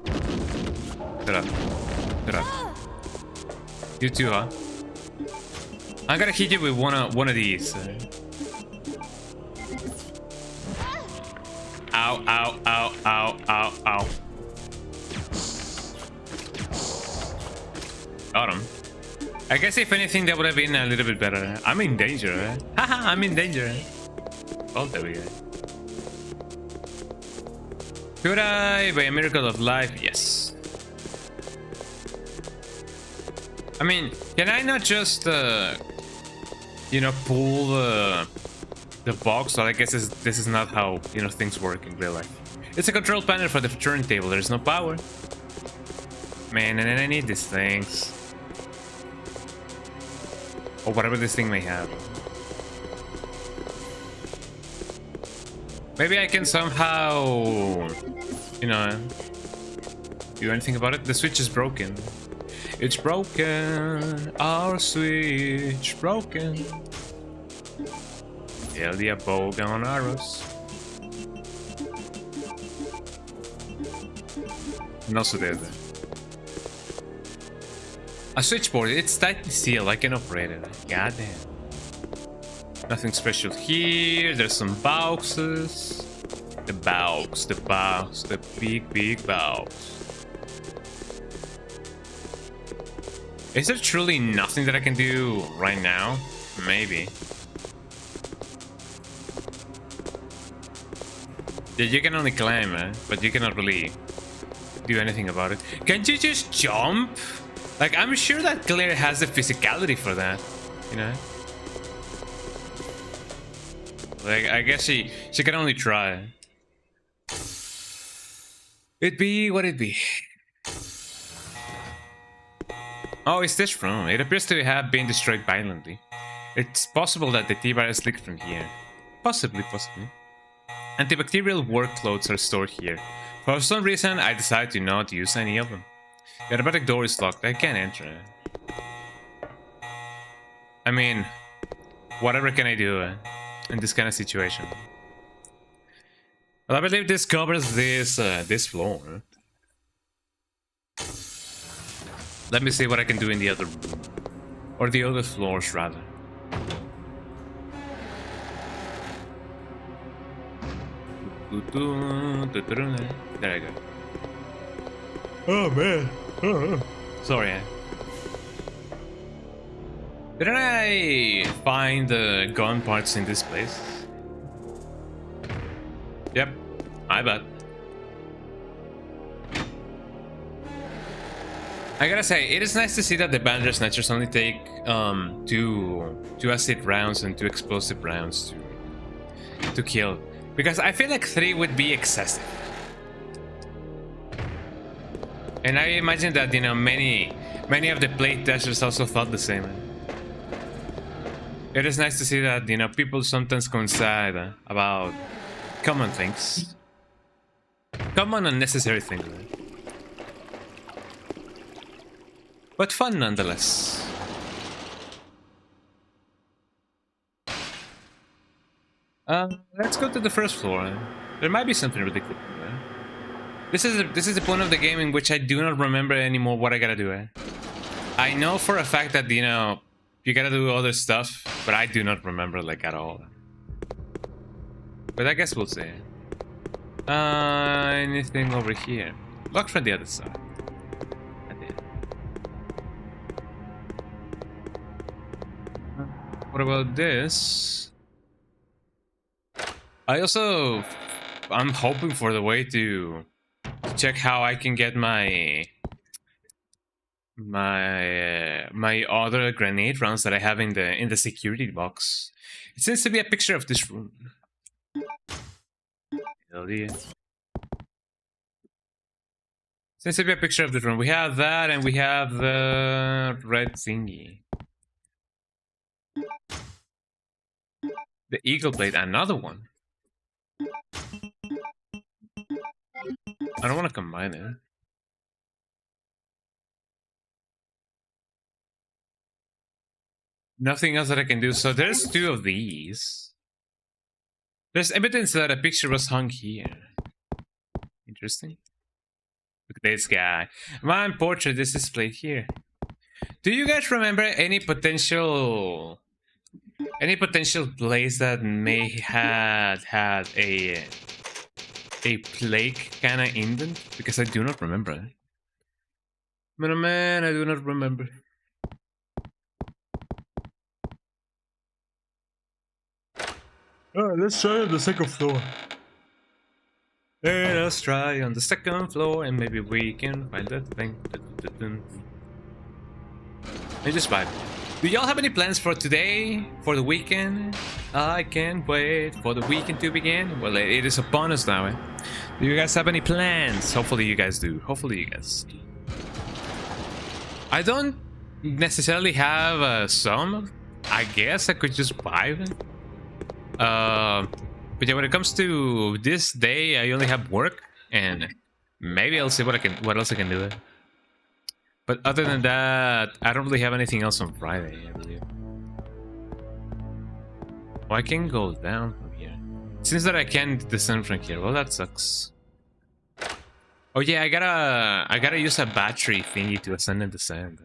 Shut up. Shut up. You too, huh? I'm gonna hit you with one of these. Ow, ow, ow, ow, ow, ow. Got him. I guess if anything, that would have been a little bit better. I'm in danger, eh? Haha, I'm in danger. Oh, there we go. Could I, by a miracle of life? Yes. I mean, can I not just, you know, pull the box? So I guess this is not how, you know, things work in real life. It's a control panel for the turntable. There's no power. Man, and then I need these things. Or whatever this thing may have. Maybe I can somehow, you know, do anything about it. The switch is broken. It's broken. Our switch broken. Hell yeah, bow down arrows. And also there. A switchboard, it's tightly sealed, I can operate it. Goddamn. Nothing special here, there's some boxes. The big box. Is there truly nothing that I can do right now? Maybe. Yeah, you can only climb, but you cannot really do anything about it. Can't you just jump? Like, I'm sure that Claire has the physicality for that, you know? Like, I guess she can only try. It be what it be. Oh, it's this room. It appears to have been destroyed violently. It's possible that the T-virus leaked from here. Possibly. Antibacterial work clothes are stored here. For some reason, I decided to not use any of them. The automatic door is locked. I can't enter. I mean, whatever can I do in this kind of situation? Well, I believe this covers this floor. Let me see what I can do in the other room. Or the other floors, rather. There I go. Oh, man. Sorry. Didn't I find the gun parts in this place? Yep, I bet. I gotta say, it is nice to see that the Banjo Snatchers only take two acid rounds and 2 explosive rounds to kill. Because I feel like 3 would be excessive. And I imagine that, you know, many of the playtesters also thought the same. It is nice to see that, you know, people sometimes coincide about common things. Common unnecessary things. But fun nonetheless. Let's go to the first floor. There might be something really cool. This is the point of the game in which I do not remember anymore what I gotta do. I know for a fact that, you know, you gotta do other stuff, but I do not remember, like, at all. But I guess we'll see. Anything over here? Locked from the other side. What about this? I'm hoping for the way to check how I can get my other grenade rounds that I have in the security box. It seems to be a picture of this room. Hell yeah. Seems to be a picture of this room. We have that, and we have the red thingy. The eagle blade, another one. I don't want to combine it. Nothing else that I can do. So there's 2 of these. There's evidence that a picture was hung here. Interesting. Look at this guy. My portrait is displayed here. Do you guys remember any potential place that may have had a plague kind of indent? Because I do not remember. Man, I do not remember. Oh, let's try on the second floor. Let's try on the second floor, and maybe we can find that thing. I just vibe. Do y'all have any plans for today? For the weekend? I can't wait for the weekend to begin. Well, it is upon us now, eh? Do you guys have any plans? Hopefully you guys do. Hopefully you guys do. I don't necessarily have some. I guess I could just vibe. But yeah, when it comes to this day, I only have work, and maybe I'll see what else I can do. But other than that, I don't really have anything else on Friday, I believe. Oh, I can go down from here. It seems that I can't descend from here. Well, that sucks. Oh yeah, I gotta use a battery thingy to ascend and descend.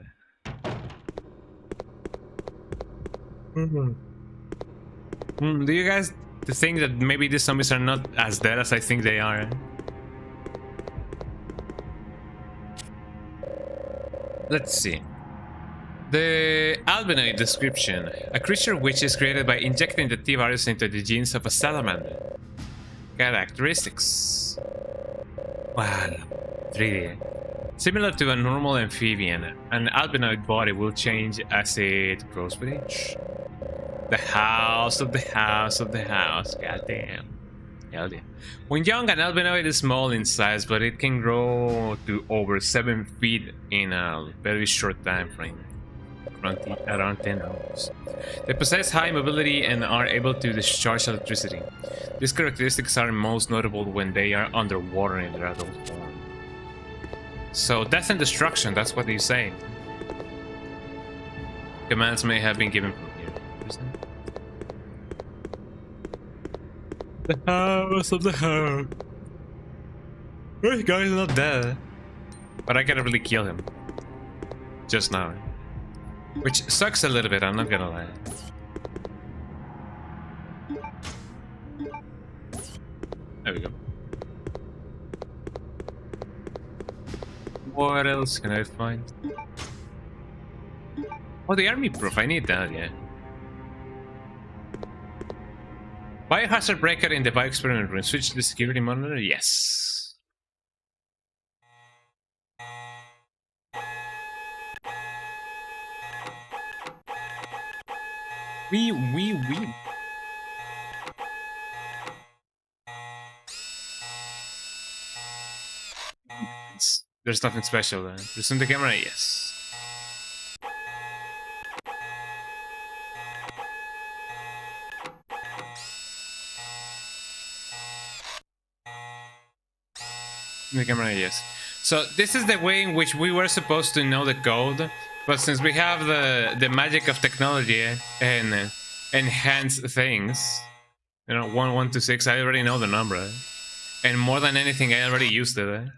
Do you guys think that maybe these zombies are not as dead as I think they are? Let's see. The albinoid description. A creature which is created by injecting the T-virus into the genes of a salamander. Characteristics. Wow. 3D. Similar to a normal amphibian, an albinoid body will change as it grows with age. The house of the house of the house. Goddamn. Hell yeah. When young, an albinoid is small in size, but it can grow to over 7 feet in a very short time frame. Around 10 hours. They possess high mobility and are able to discharge electricity. These characteristics are most notable when they are underwater in their adult form. So, death and destruction, that's what they say. Commands may have been given from here. The house of the house. This guy's not dead. But I gotta really kill him. Just now. Which sucks a little bit, I'm not gonna lie. There we go. What else can I find? Oh, the army proof, I need that, yeah. Biohazard breaker in the bioexperiment room. Switch to the security monitor? Yes. Wee. There's nothing special then. Resume the camera? Yes. The camera, yes. So this is the way in which we were supposed to know the code, but since we have the magic of technology and enhance things, you know, 1126, I already know the number, and more than anything, I already used it.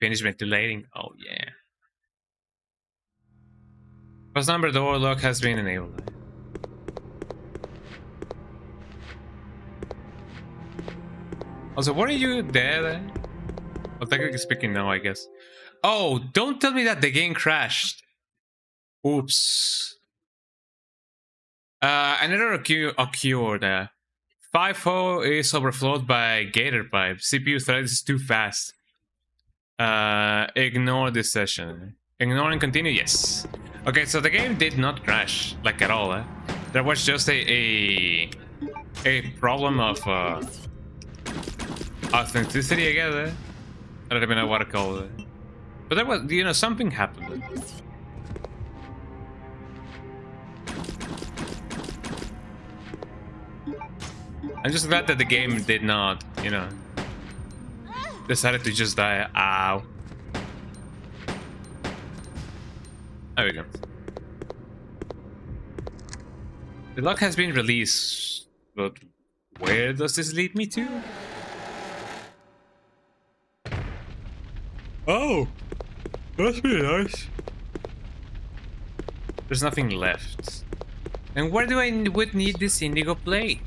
Finish ventilating. Oh yeah. Post number door lock has been enabled. Also, weren't you dead? Well, technically speaking, no, I guess. Oh, don't tell me that the game crashed. Oops. Another occurred. 5.0 is overflowed by Gator Pipe. CPU thread is too fast. Ignore this session. Ignore and continue, yes. Okay, so the game did not crash, like at all. There was just a problem of authenticity, I guess. I don't even know what to call it. But there was, you know, something happened. I'm just glad that the game did not, you know, decided to just die. Ow. There we go. The lock has been released, but where does this lead me to? Oh, that's really nice. There's nothing left. And where do I would need this indigo plate?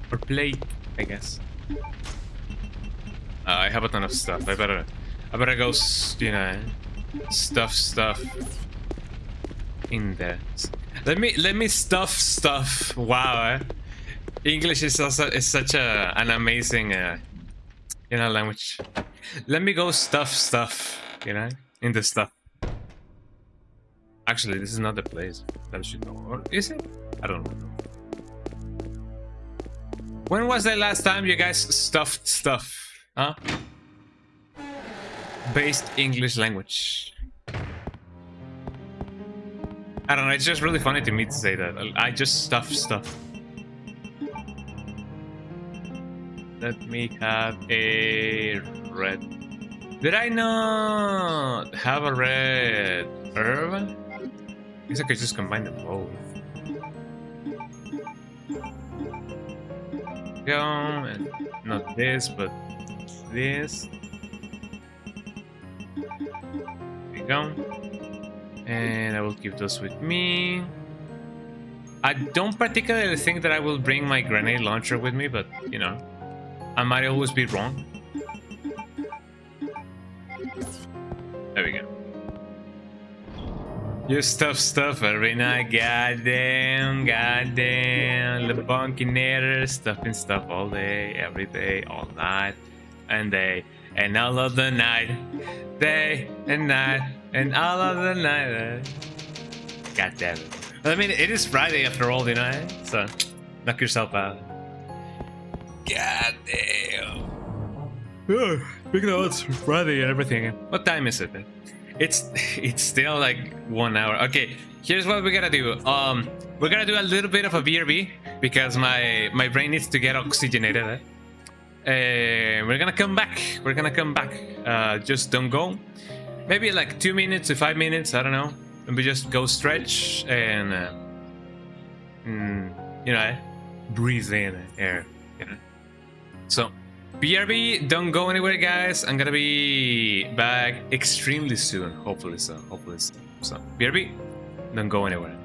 Or plate, I guess. I have a ton of stuff. I better go, you know, stuff in there. Let me stuff. Wow, English is also such an amazing, you know, language. Let me go stuff, you know, in the stuff. Actually, this is not the place that I should know, or is it? I don't know. When was the last time you guys stuffed stuff? Huh? Based English language. I don't know, it's just really funny to me to say that. I just stuff stuff. Let me have a red. Did I not have a red herb? I guess I could just combine them both. Go, and not this, but this. There we go. And I will keep those with me. I don't particularly think that I will bring my grenade launcher with me, but you know, I might always be wrong. There we go. You stuff every night, goddamn, the bunkinator, stuffing stuff all day, every day, all night, and day, and all of the night, day and night, and all of the night. God damn it. I mean, it is Friday after all, you know, so knock yourself out. God damn. Speaking of it's Friday and everything, what time is it? It's still like 1 hour. Okay, here's what we're gonna do. We're gonna do a little bit of a BRB because my brain needs to get oxygenated. We're gonna come back. Just don't go. Maybe like 2 minutes to 5 minutes. I don't know. And we just go stretch and you know, breathe in air. You know. So. BRB, don't go anywhere, guys. I'm gonna be back extremely soon. Hopefully so. So, BRB, don't go anywhere.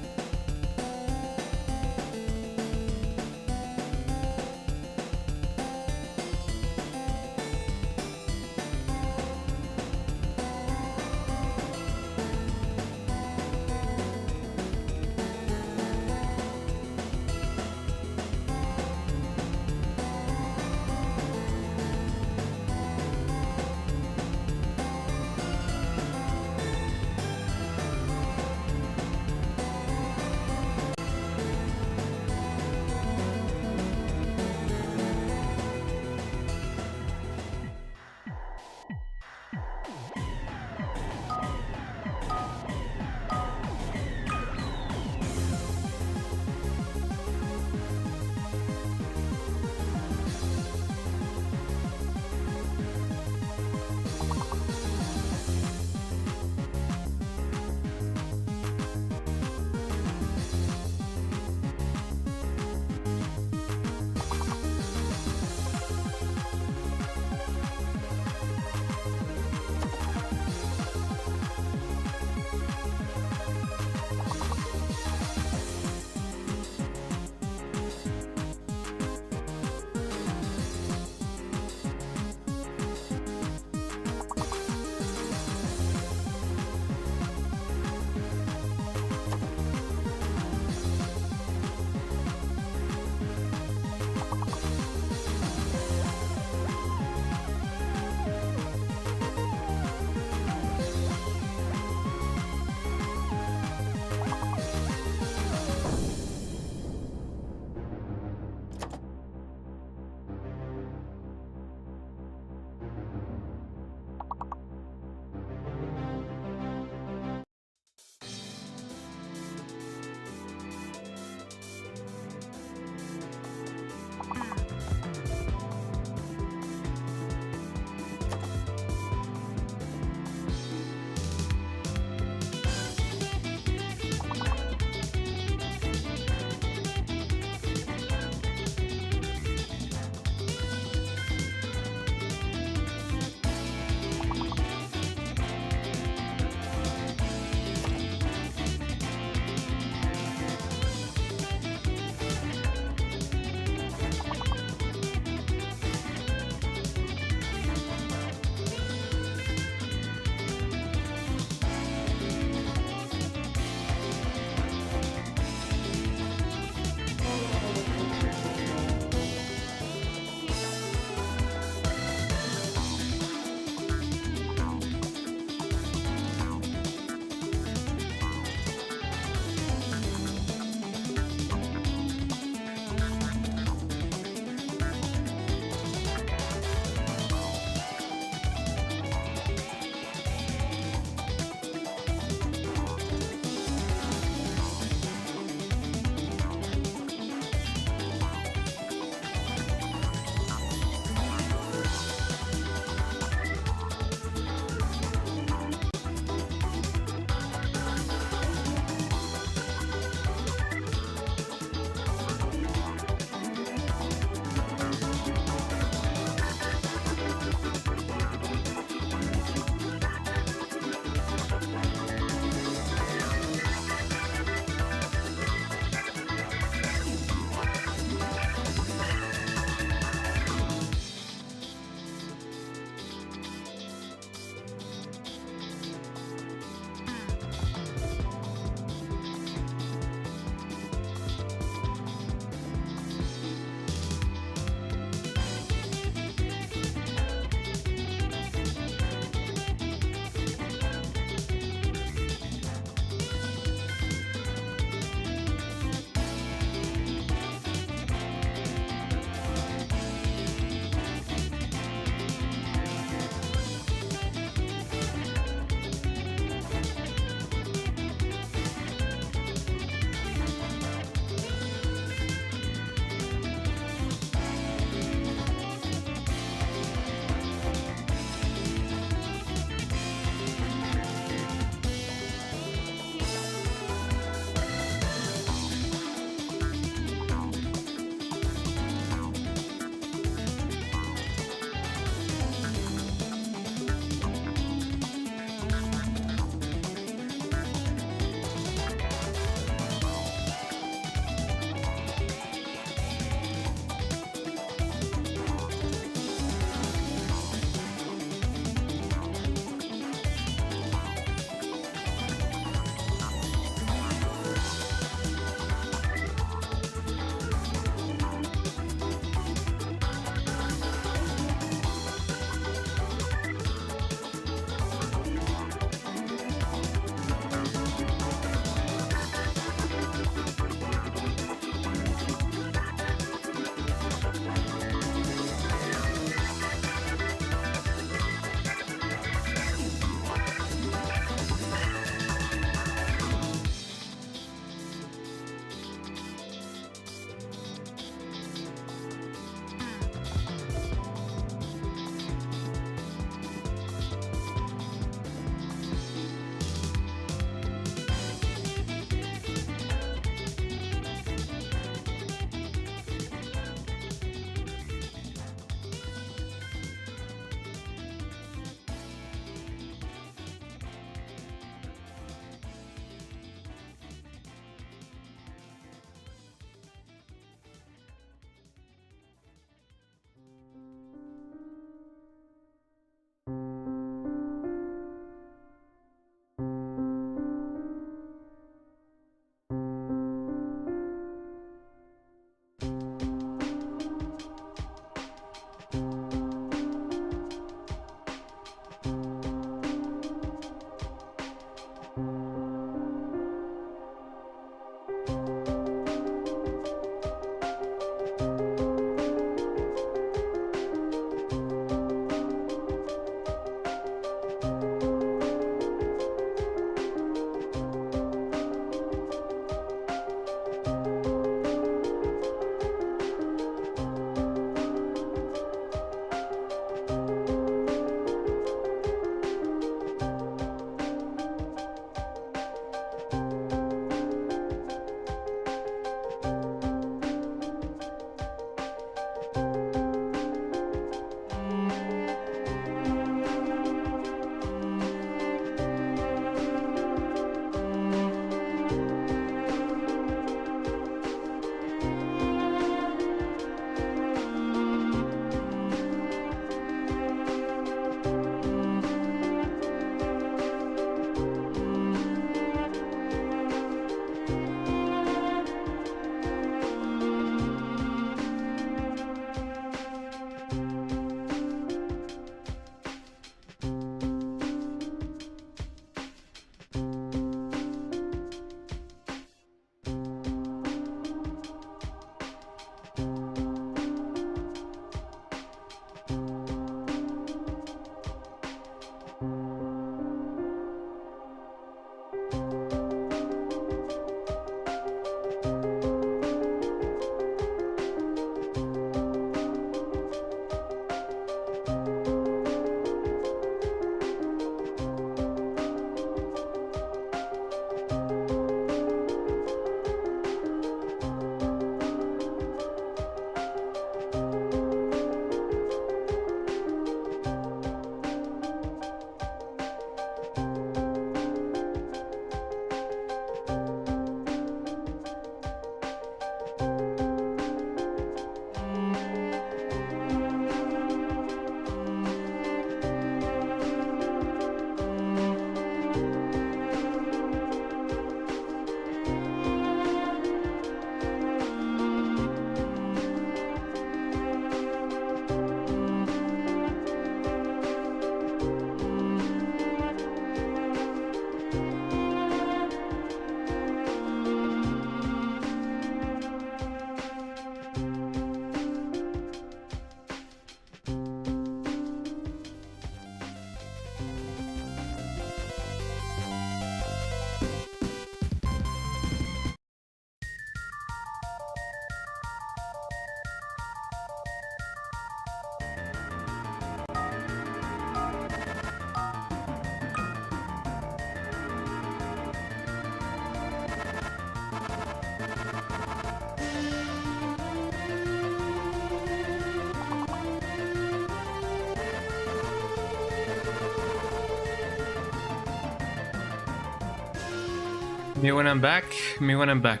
Me when I'm back. Me when I'm back.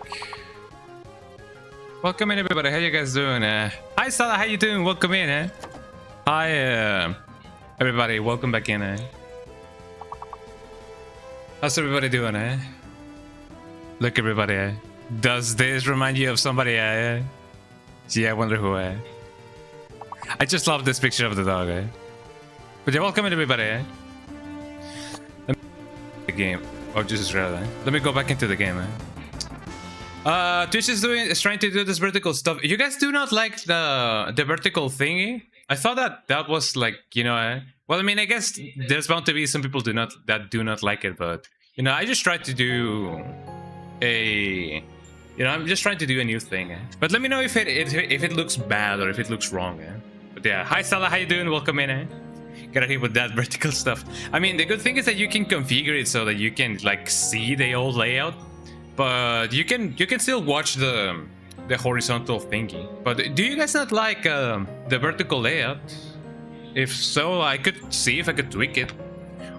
Welcome in, everybody. How you guys doing? Hi, Salah. How you doing? Welcome in. Hi, everybody. Welcome back in. How's everybody doing? Look, everybody. Does this remind you of somebody? Yeah, I wonder who. I just love this picture of the dog. But yeah, welcome in, everybody. The game. Oh, Jesus, rather. Let me go back into the game. Twitch is trying to do this vertical stuff. You guys do not like the vertical thingy? I thought that was like, you know, well, I mean, I guess there's bound to be some people do not like it, but you know, I just tried to do I'm just trying to do a new thing. But let me know if it looks bad or if it looks wrong. But yeah, hi Salah, how you doing? Welcome in. Gotta hit with that vertical stuff. I mean, the good thing is that you can configure it so that you can like see the old layout, but you can still watch the horizontal thingy. But do you guys not like the vertical layout? If so, I could see if I could tweak it.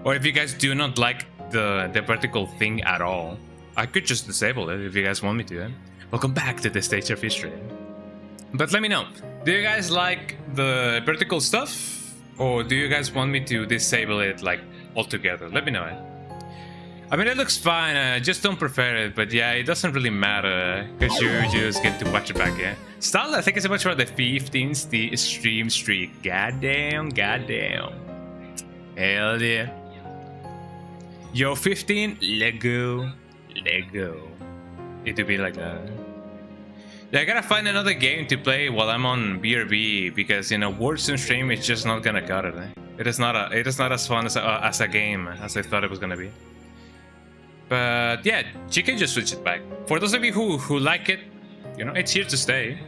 Or if you guys do not like the vertical thing at all, I could just disable it if you guys want me to. Welcome back to the stage of history. But let me know. Do you guys like the vertical stuff? Or do you guys want me to disable it like altogether? Let me know. I mean, it looks fine. I just don't prefer it. But yeah, it doesn't really matter because you just get to watch it back. Yeah. Stala, thank you so much for the 15th stream streak. Goddamn. Hell yeah. Yo, 15. Let go. It would be like that. Yeah, I gotta find another game to play while I'm on BRB because, you know, Warzone stream is just not gonna cut it. It is not as fun as a game as I thought it was gonna be. But yeah, you can just switch it back. For those of you who like it, you know, it's here to stay.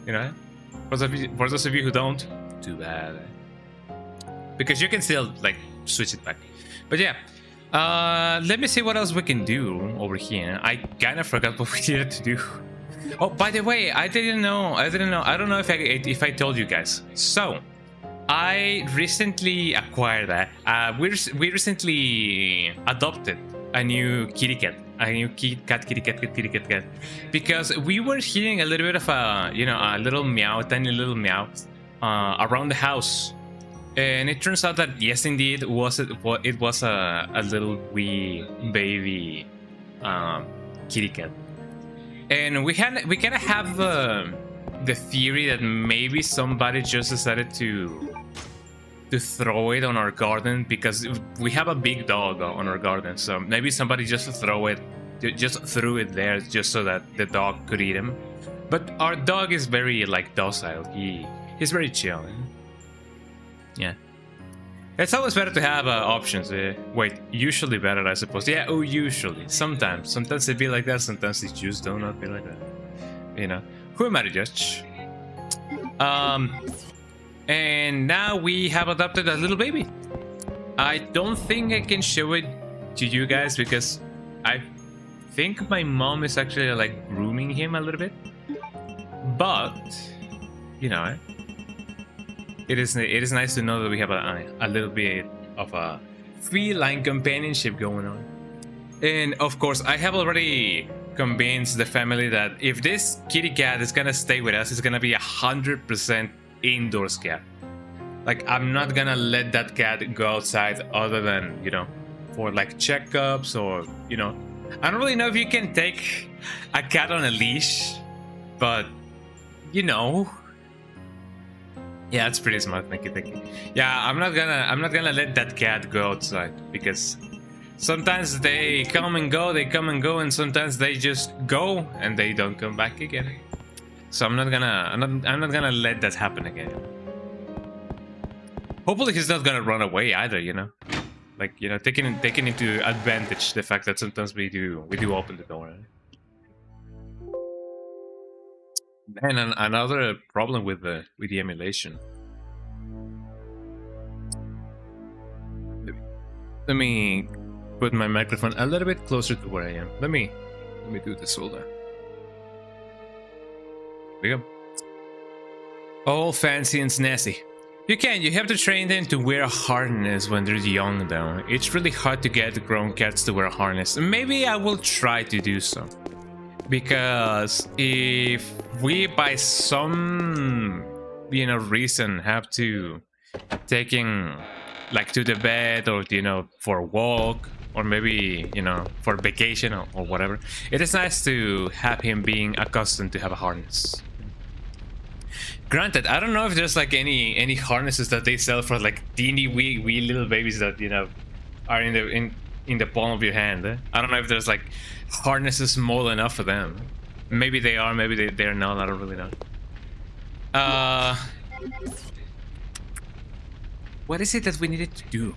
You know, for those of you who don't, too bad. Because you can still like switch it back. But yeah, let me see what else we can do over here. I kind of forgot what we needed to do. Oh, by the way, I didn't know. I don't know if I told you guys. So, I recently acquired that. We recently adopted a new kitty cat. A new kitty cat. Because we were hearing a little bit of a little meow, tiny little meow, around the house. And it turns out that yes, indeed, it was a little wee baby kitty cat. And we kind of have the theory that maybe somebody just decided to throw it on our garden because we have a big dog on our garden. So maybe somebody just threw it there just so that the dog could eat him. But our dog is very like docile. He's very chill. Yeah. It's always better to have options. Wait, usually better, I suppose. Yeah, oh, usually. Sometimes. Sometimes they be like that, sometimes they just do not be like that. You know, who am I to judge? And now we have adopted a little baby. I don't think I can show it to you guys because I think my mom is actually like grooming him a little bit. But, you know, it is nice to know that we have a little bit of a feline companionship going on. And of course, I have already convinced the family that if this kitty cat is gonna stay with us, it's gonna be 100% indoors cat. Like, I'm not gonna let that cat go outside other than, you know, for like checkups or, you know, I don't really know if you can take a cat on a leash, but you know, yeah, it's pretty smart. Thank you. Yeah, I'm not gonna let that cat go outside because sometimes they come and go, and sometimes they just go and they don't come back again. So I'm not gonna let that happen again. Hopefully he's not gonna run away either, you know. Like, you know, taking into advantage the fact that sometimes we do open the door. And another problem with the emulation. Let me put my microphone a little bit closer to where I am. Let me do this. Hold on. Here we go. All fancy and snazzy. You have to train them to wear a harness when they're young though. It's really hard to get grown cats to wear a harness. Maybe I will try to do so. Because if we by some, you know, reason have to take him like to the vet or, you know, for a walk or maybe, you know, for vacation or whatever, it is nice to have him being accustomed to have a harness. Granted, I don't know if there's like any harnesses that they sell for like teeny wee little babies that, you know, are in the palm of your hand. I don't know if there's like harnesses small enough for them. Maybe they are, maybe they're not. I don't really know. What is it that we needed to do?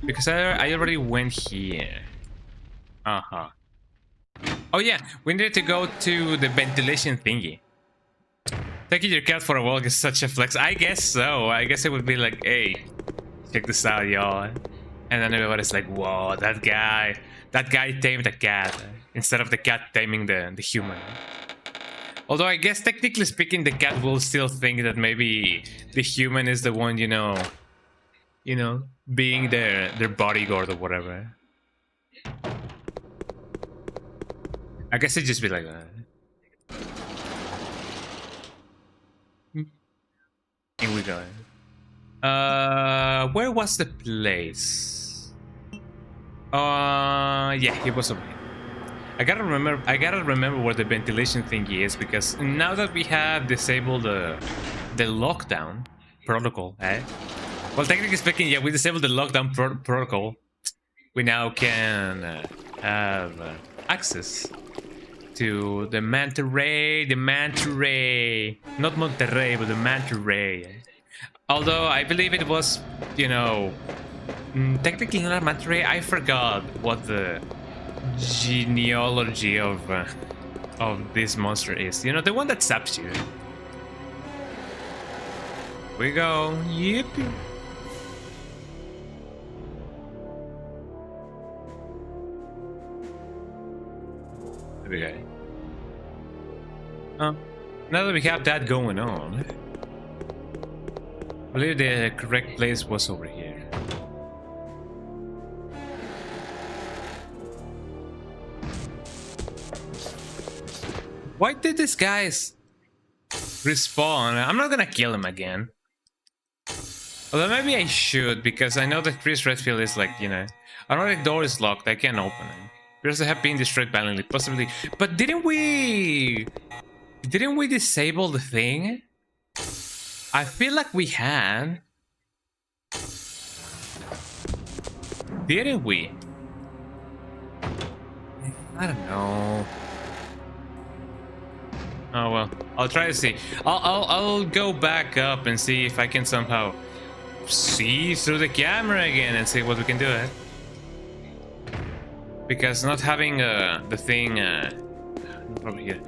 Because I already went here. Oh yeah, we needed to go to the ventilation thingy. Taking your cat for a walk is such a flex. I guess so. I guess it would be like, hey, check this out, y'all. And then everybody's like, whoa, that guy tamed a cat instead of the cat taming the human. Although I guess technically speaking, the cat will still think that maybe the human is the one, you know, being their bodyguard or whatever. I guess it'd just be like that. Here we go. Where was the place? Yeah, it was over here. I gotta remember where the ventilation thingy is, because now that we have disabled the lockdown protocol, well, technically speaking, yeah, we disabled the lockdown protocol. We now can have access to the manta ray, not Monterrey, but the manta ray. Although I believe it was, you know, technically not a manta ray. I forgot what the genealogy of this monster is. You know, the one that zaps you. We go. Yippee. There we go. Now that we have that going on, I believe the correct place was over here. Why did these guys respawn? I'm not gonna kill him again. Although maybe I should, because I know that Chris Redfield is like, you know, I know the door is locked, I can't open it. Because they have been destroyed violently, possibly. But didn't we disable the thing? I feel like we had. Didn't we? I don't know. Oh well, I'll try to see. I'll go back up and see if I can somehow see through the camera again and see what we can do. Because not having the thing over here,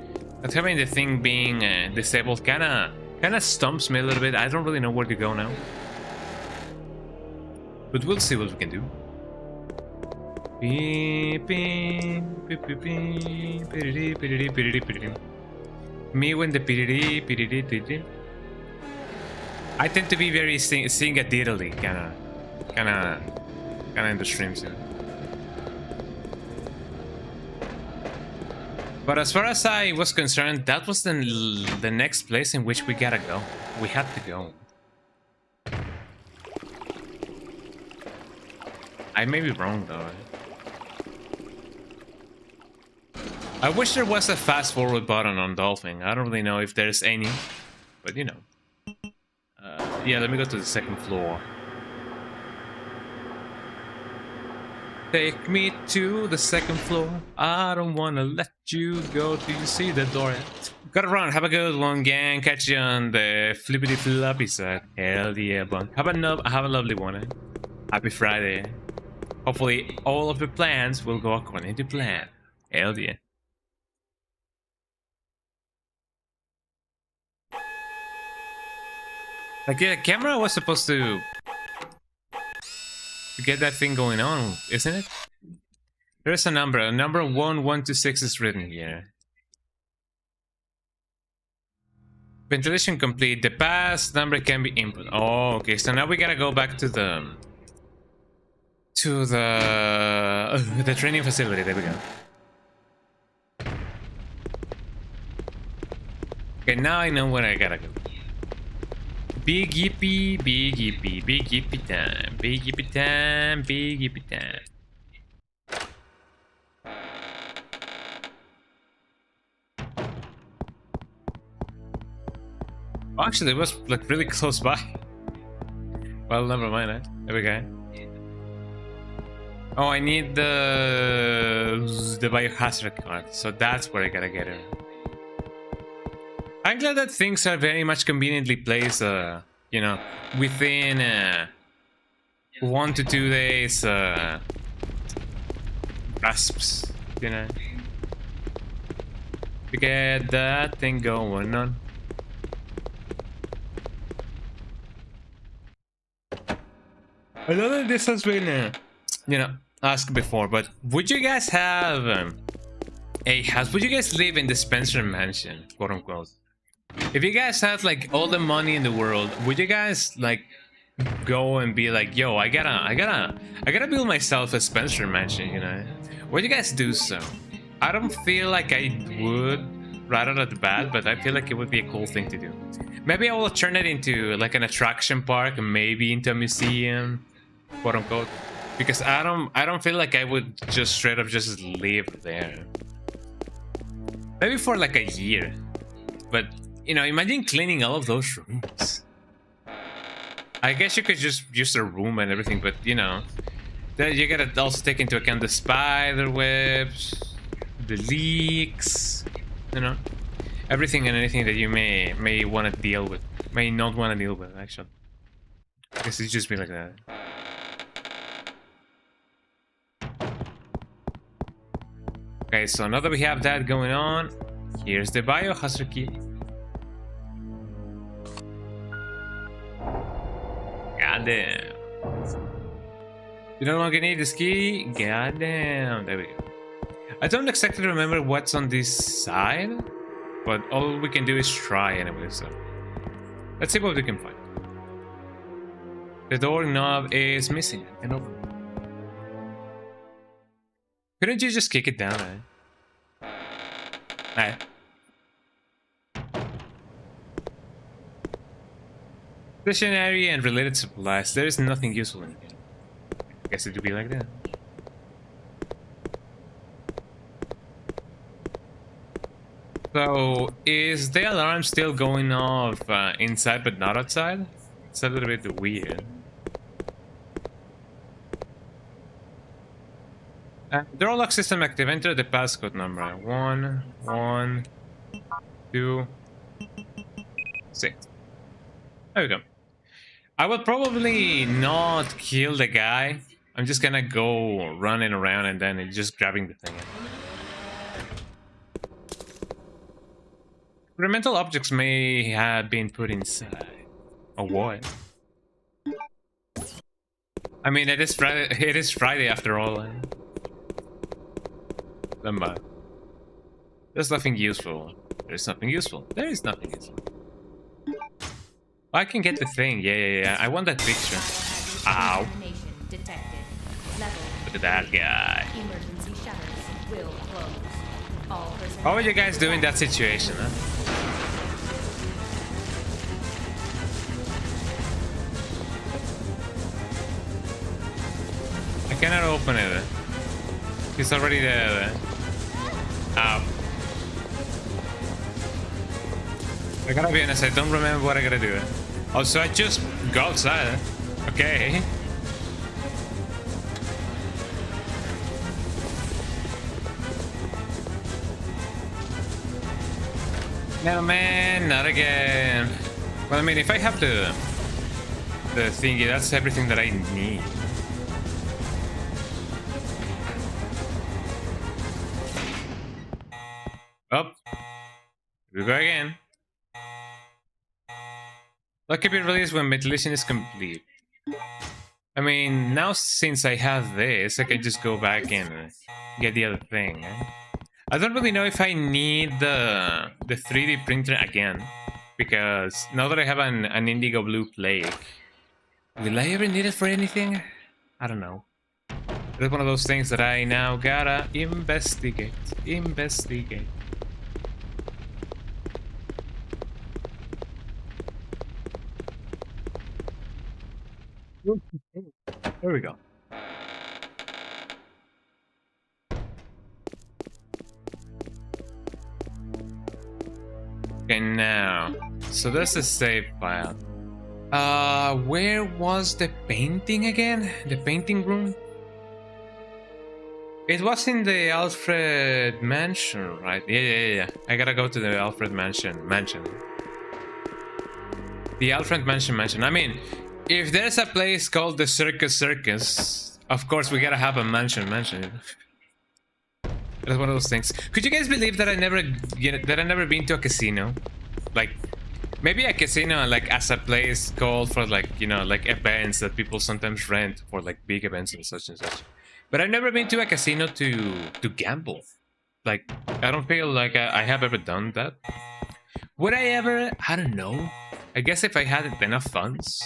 not having the thing being disabled kind of stumps me a little bit. I don't really know where to go now, but we'll see what we can do. Me when the pididi. I tend to be very sing-a-diddly kind of in the streams. But as far as I was concerned, that was the next place in which we gotta go. We had to go. I may be wrong though. I wish there was a fast forward button on Dolphin. I don't really know if there's any, but you know. Yeah, let me go to the second floor. Take me to the second floor. I don't wanna let you go till you see the door. Gotta run. Have a good one, gang. Catch you on the flippity floppy side. Hell yeah, bun. Have a lovely one. Happy Friday. Hopefully, all of the plans will go according to plan. Hell yeah. Like, yeah, the camera was supposed to get that thing going on, isn't it? There's a number. Number 1126 is written here. Ventilation complete. The past number can be input. Oh, okay. So now we gotta go back to the training facility. There we go. Okay, now I know where I gotta go. Big yippee, big yippee, big yippee time, big yippee time, big yippee time. Oh, actually, it was like really close by. Well, never mind that. There we go. Oh, I need the biohazard card, so that's where I gotta get it. I'm glad that things are very much conveniently placed, you know, within 1 to 2 days grasps, you know, to get that thing going on. I know that this has been, you know, asked before, but would you guys have a house? Would you guys live in the Spencer Mansion, quote unquote? If you guys had like all the money in the world, would you guys like go and be like, yo, I gotta build myself a Spencer Mansion, you know? Would you guys do so? I don't feel like I would right out of the bat, but I feel like it would be a cool thing to do. Maybe I will turn it into like an attraction park, maybe into a museum, quote unquote. Because I don't feel like I would just straight up just live there. Maybe for like a year. But you know, imagine cleaning all of those rooms. I guess you could just use the room and everything, but you know, then you gotta also take into account the spider webs, the leaks, you know, everything and anything that you may want to deal with, may not want to deal with. Actually, I guess it's just be like that. Okay, so now that we have that going on, here's the biohazard key. Goddamn. You no longer need this key? Goddamn. There we go. I don't exactly remember what's on this side, but all we can do is try anyway, so let's see what we can find. The door knob is missing. And over. Couldn't you just kick it down, eh? Stationery and related supplies. There is nothing useful in here. I guess it would be like that. So, is the alarm still going off inside but not outside? It's a little bit weird. Door lock system active. Enter the passcode number. 1, 1, 2, 6. There we go. I will probably not kill the guy. I'm just gonna go running around and then just grabbing the thing. Experimental objects may have been put inside. Or what? I mean, it is Friday. It is Friday after all. There's nothing useful. There's nothing useful. There is nothing useful. I can get the thing. Yeah. I want that picture. Ow. Look at that guy. How would you guys do in that situation, huh? I cannot open it. He's already there. Ow. I gotta be honest, I don't remember what I gotta do. Oh, so I just go outside. Okay. No, man, not again. Well, I mean, if I have the thingy, that's everything that I need. Oh, here we go again. Lucky be released when ventilation is complete. I mean, now since I have this, I can just go back and get the other thing. I don't really know if I need the 3D printer again, because now that I have an indigo blue plague, will I ever need it for anything? I don't know. It's one of those things that I now gotta investigate. There we go. Okay, now, so that's a save file. Where was the painting again? The painting room? It was in the Alfred mansion, right? Yeah. I gotta go to the Alfred mansion. The Alfred mansion. I mean, if there's a place called the Circus, of course we gotta have a mansion. That's one of those things. Could you guys believe that I never been to a casino? Like, maybe a casino like as a place called for like, you know, like events that people sometimes rent for like big events and such. But I've never been to a casino to gamble. Like, I don't feel like I have ever done that. Would I ever? I don't know. I guess if I had enough funds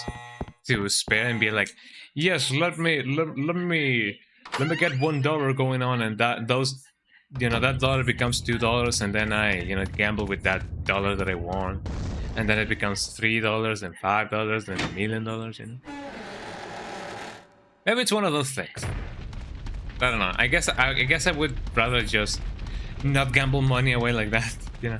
to spare and be like, yes, let me get $1 going on, and that dollar becomes $2, and then I, you know, gamble with that dollar that I won, and then it becomes $3 and $5 and $1 million, you know. Maybe it's one of those things. I don't know. I guess I would rather just not gamble money away like that, you know.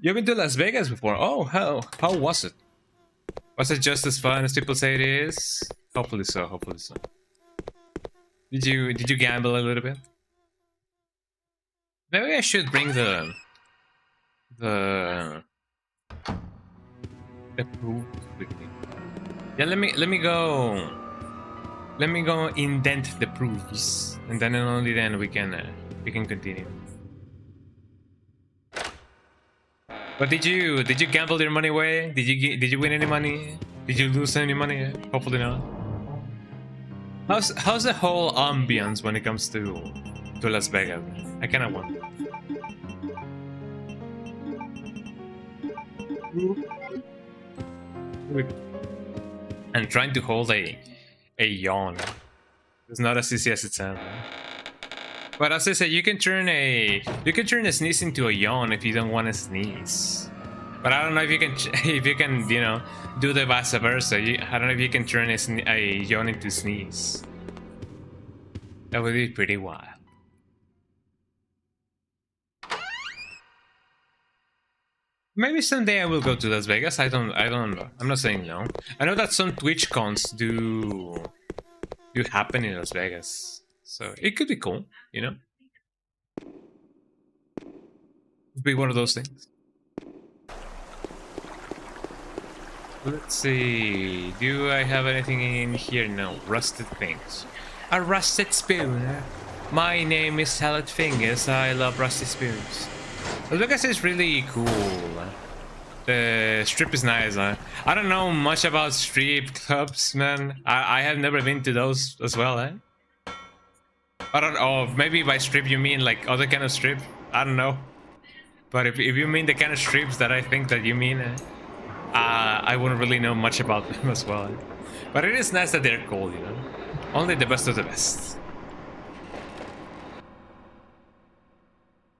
You've been to Las Vegas before? Oh, how was it? Was it just as fun as people say it is? Hopefully so. Did you gamble a little bit? Maybe I should bring the proof with me. Yeah, let me go indent the proofs, and then and only then we can continue. But did you gamble your money away? Did you win any money? Did you lose any money? Hopefully not. How's the whole ambience when it comes to Las Vegas? I kinda wonder. And trying to hold a yawn. It's not as easy as it sounds. But as I said, you can turn a sneeze into a yawn if you don't want to sneeze. But I don't know if you can you know, do the vice versa. I don't know if you can turn a yawn into sneeze. That would be pretty wild. Maybe someday I will go to Las Vegas. I don't know. I'm not saying no. I know that some Twitch cons do happen in Las Vegas. So it could be cool, you know? It'd be one of those things. Let's see. Do I have anything in here? No. Rusted things. A rusted spoon. My name is Salad Fingers. I love rusty spoons. The Lucas is really cool. The strip is nice. I don't know much about strip clubs, man. I have never been to those as well, eh? I don't know. Maybe by strip you mean like other kind of strip. I don't know. But if you mean the kind of strips that I think that you mean, I wouldn't really know much about them as well. But it is nice that they're cool, you know. Only the best of the best.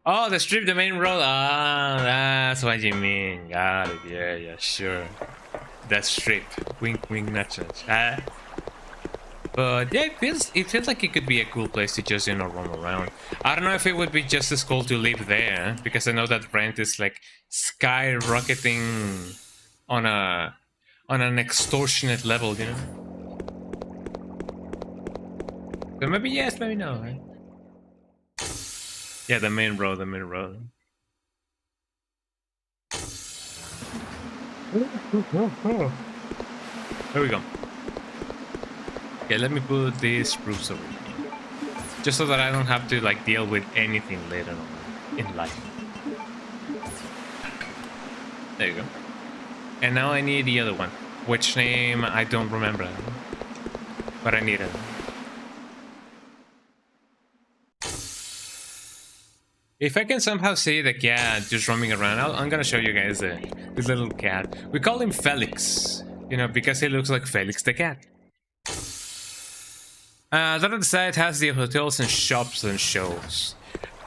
Oh, the strip, the main road. Ah, that's what you mean. Got it. Yeah, sure. That strip. Wink, wink, nudge, nudge. But yeah, it feels like it could be a cool place to just, you know, roam around. I don't know if it would be just as cool to live there, because I know that rent is like skyrocketing on an extortionate level, you know. So maybe yes, maybe no. Right? Yeah, the main road, the main road. There we go. Okay, let me put these roofs over here. Just so that I don't have to like deal with anything later on in life. There you go. And now I need the other one. Which name I don't remember. But I need it. If I can somehow see the cat just roaming around, I'm gonna show you guys this little cat. We call him Felix, you know, because he looks like Felix the cat. That on the side has the hotels and shops and shows.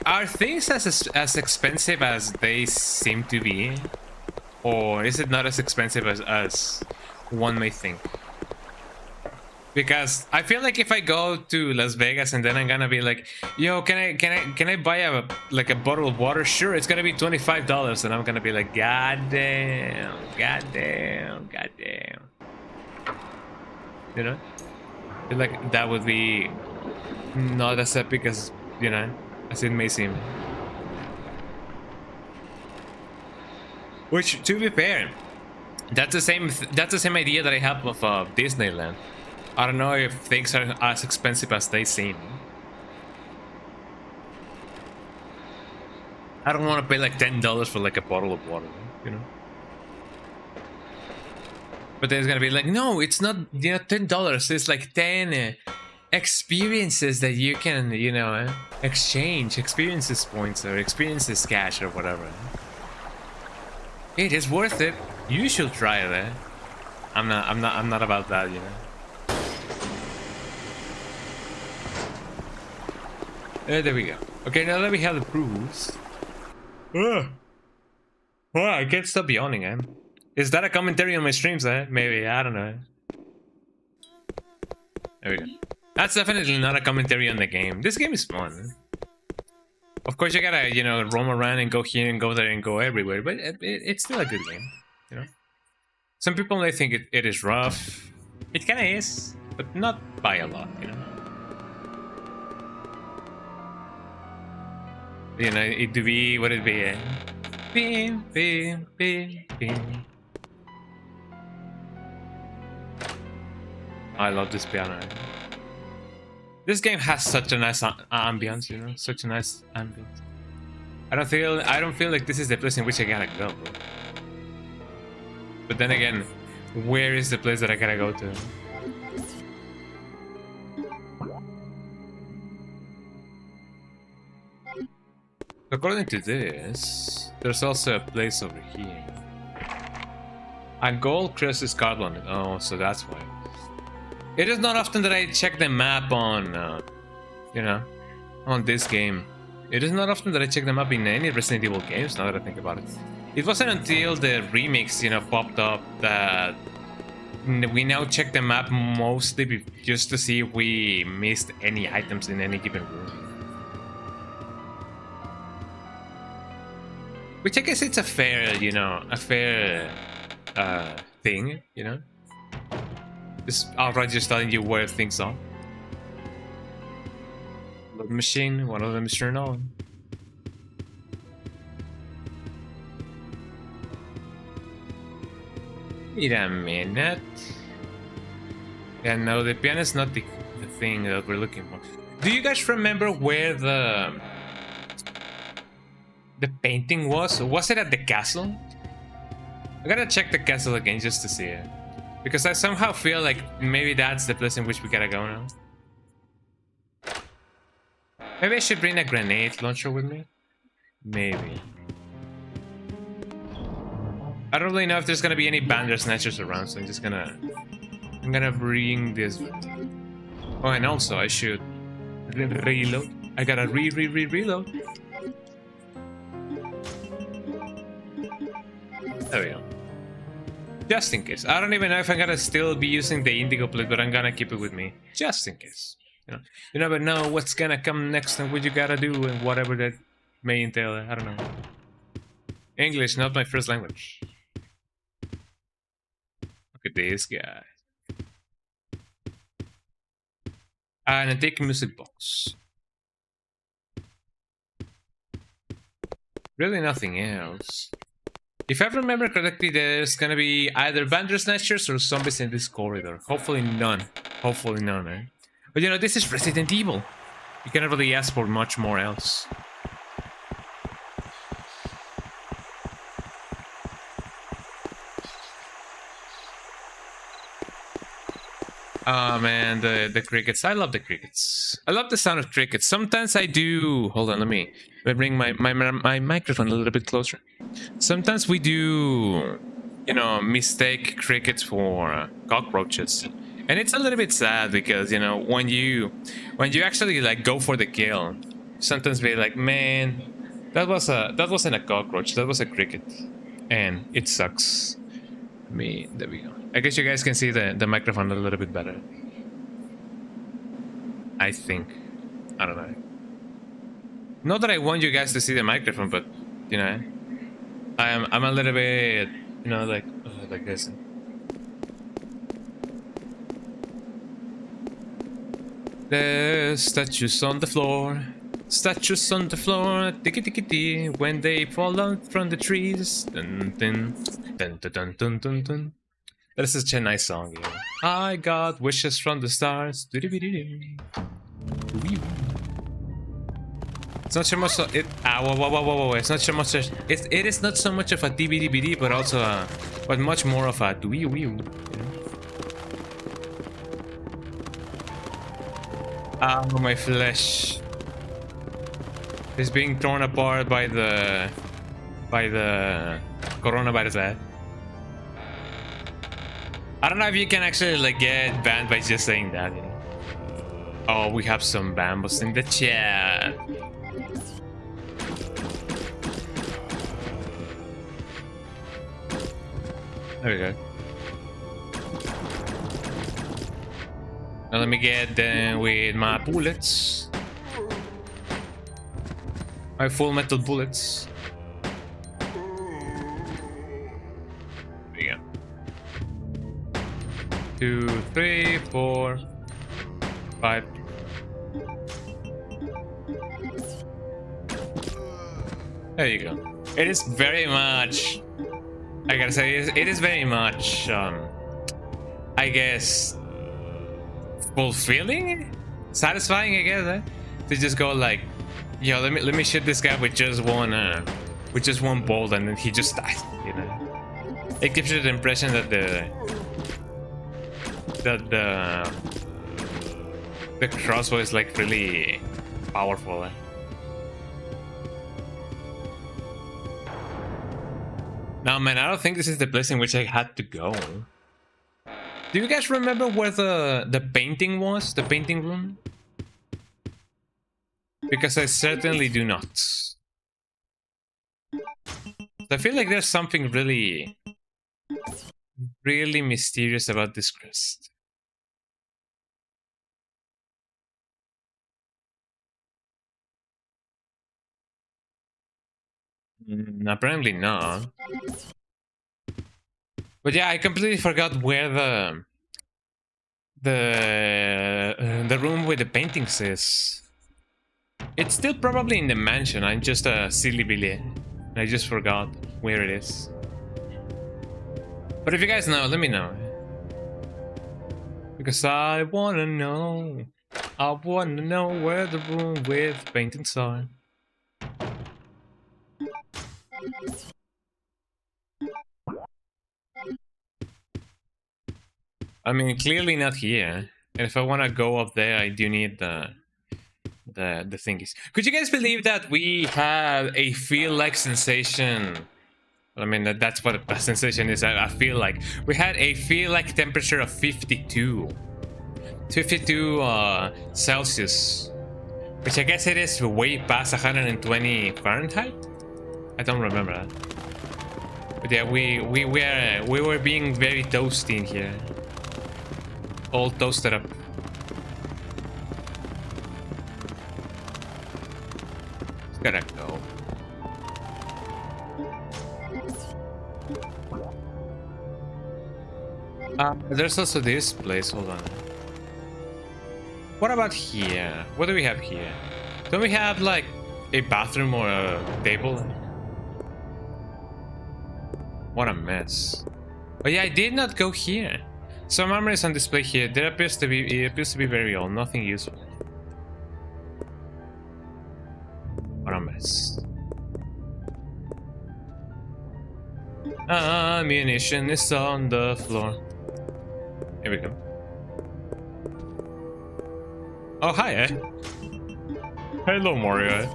Are things as expensive as they seem to be? Or is it not as expensive as one may think? Because I feel like if I go to Las Vegas and then I'm gonna be like, yo, can I buy a bottle of water? Sure, it's gonna be $25, and I'm gonna be like, god damn. You know? I feel like that would be not as epic as, you know, as it may seem. Which, to be fair, that's the same idea that I have of Disneyland. I don't know if things are as expensive as they seem. I don't want to pay like $10 for like a bottle of water, you know. But then it's gonna be like, no, it's not, you know, $10. It's like 10 experiences that you can, you know, exchange experiences points or experiences cash or whatever. It is worth it. You should try it. Eh? I'm not about that, you know. There we go. Okay, now that we have the proofs. Oh, I can't stop yawning, eh? Is that a commentary on my streams, eh? Maybe, I don't know. There we go. That's definitely not a commentary on the game. This game is fun. Of course, you gotta, you know, roam around and go here and go there and go everywhere, but it's still a good game, you know? Some people may think it is rough. It kinda is, but not by a lot, you know? You know, it would be, what it'd be, beam, beam, beam, beam. I love this piano. This game has such a nice ambience, you know, such a nice ambience. I don't feel like this is the place in which I gotta go. But then again, where is the place that I gotta go to? According to this, there's also a place over here. A gold crest is Scotland. Oh, so that's why. It is not often that I check the map on, you know, on this game. It is not often that I check the map in any Resident Evil games, now that I think about it. It wasn't until the remix, you know, popped up that we now check the map mostly just to see if we missed any items in any given room. Which I guess it's a fair, you know, thing, you know? Just outright just telling you where things are. Load machine, one of them is turned on. Wait a minute. Yeah, no, the piano is not the thing that we're looking for. Do you guys remember where the painting was? Was it at the castle? I gotta check the castle again just to see it. Because I somehow feel like maybe that's the place in which we gotta go now. Maybe I should bring a grenade launcher with me? Maybe. I don't really know if there's gonna be any Bandersnatchers around, so I'm gonna bring this. Oh, and also I should reload. I gotta reload. There we go. Just in case. I don't even know if I'm gonna still be using the indigo plate, but I'm gonna keep it with me. Just in case. You never know what's gonna come next and what you gotta do and whatever that may entail. I don't know. English, not my first language. Look at this guy. An antique music box. Really nothing else. If I remember correctly, there's gonna be either Bandersnatchers or zombies in this corridor. Hopefully none. Hopefully none, eh? But you know, this is Resident Evil. You cannot really ask for much more else. Oh man, the crickets. I love the crickets. I love the sound of crickets. Sometimes I do. Hold on, let me bring my microphone a little bit closer. Sometimes we do, you know, mistake crickets for cockroaches, and it's a little bit sad because, you know, when you actually like go for the kill, sometimes be like, man, that wasn't a cockroach, that was a cricket, and it sucks. There we go. I guess you guys can see the microphone a little bit better. I think. I don't know. Not that I want you guys to see the microphone, but you know, I'm a little bit, you know, like this. There's statues on the floor. Statues on the floor. Tiki tiki tiki. When they fall out from the trees. Dun dun dun dun dun dun dun dun. That is such a nice song, yeah. I got wishes from the stars. It's not so much. Whoa. It's not so much. It is not so much of a DVD, but also but much more of a Oh, my flesh is being torn apart by the coronavirus. I don't know if you can actually like get banned by just saying that, you know. Oh, we have some bambos in the chat. There we go. Now let me get them with my bullets. My full metal bullets. 2, 3, 4, 5. There you go. It is very much. I gotta say, it is very much. I guess fulfilling, satisfying. I guess to just go like, yo, let me shoot this guy with just one bolt, and then he just dies. You know, it gives you the impression that the crossbow is like really powerful. Now, man, I don't think this is the place in which I had to go. Do you guys remember where the painting was? The painting room? Because I certainly do not. I feel like there's something really mysterious about this crest. Apparently not. But yeah, I completely forgot where the room with the paintings is. It's still probably in the mansion. I'm just a silly Billy. I just forgot where it is. But if you guys know, let me know. Because I wanna know. I wanna know where the room with paintings are. I mean, clearly not here. And if I wanna go up there, I do need the thingies. Could you guys believe that we had a feel-like sensation? I mean, that's what a sensation is. I feel like we had a feel-like temperature of 52 Celsius, which I guess it is way past 120 Fahrenheit. I don't remember that. But yeah, we were being very toasty in here, all toasted up. It's gotta go. There's also this place. Hold on. What about here? What do we have here? Don't we have like a bathroom or a table? What a mess. Oh yeah, I did not go here. Some armor is on display here. It appears to be very old. Nothing useful. What a mess. Ammunition is on the floor. Here we go. Oh, hi, eh? Hello, Mario.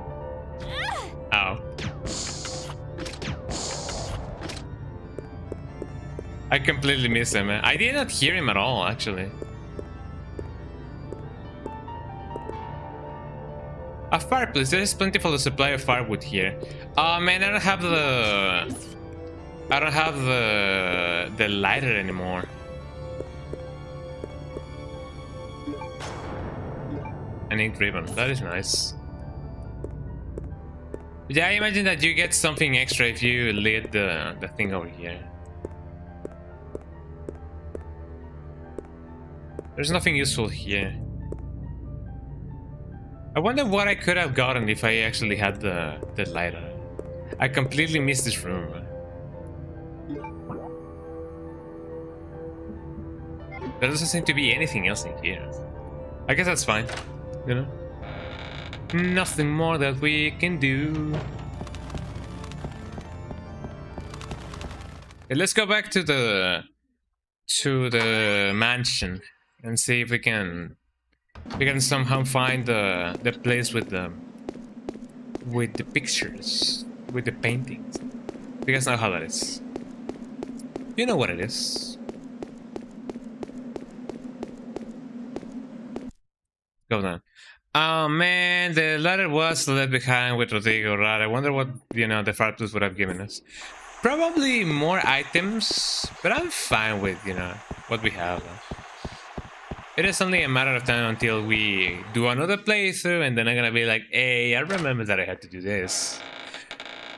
Ow. I completely missed him, man. I did not hear him at all, actually. A fireplace. There is plentiful supply of firewood here. Oh man, I don't have the lighter anymore. An ink ribbon. That is nice. Yeah, I imagine that you get something extra if you lit the thing over here. There's nothing useful here. I wonder what I could have gotten if I actually had the lighter. I completely missed this room. There doesn't seem to be anything else in here. I guess that's fine, you know? Nothing more that we can do. Okay, let's go back to the mansion and see if we can somehow find the place with the pictures, with the paintings. You guys know how that is. You know what it is. Go down. Oh man, the ladder was left behind with Rodrigo, right? I wonder what, you know, the fireplace would have given us. Probably more items, but I'm fine with, you know, what we have. It is only a matter of time until we do another playthrough, and then I'm gonna be like, hey, I remember that I had to do this.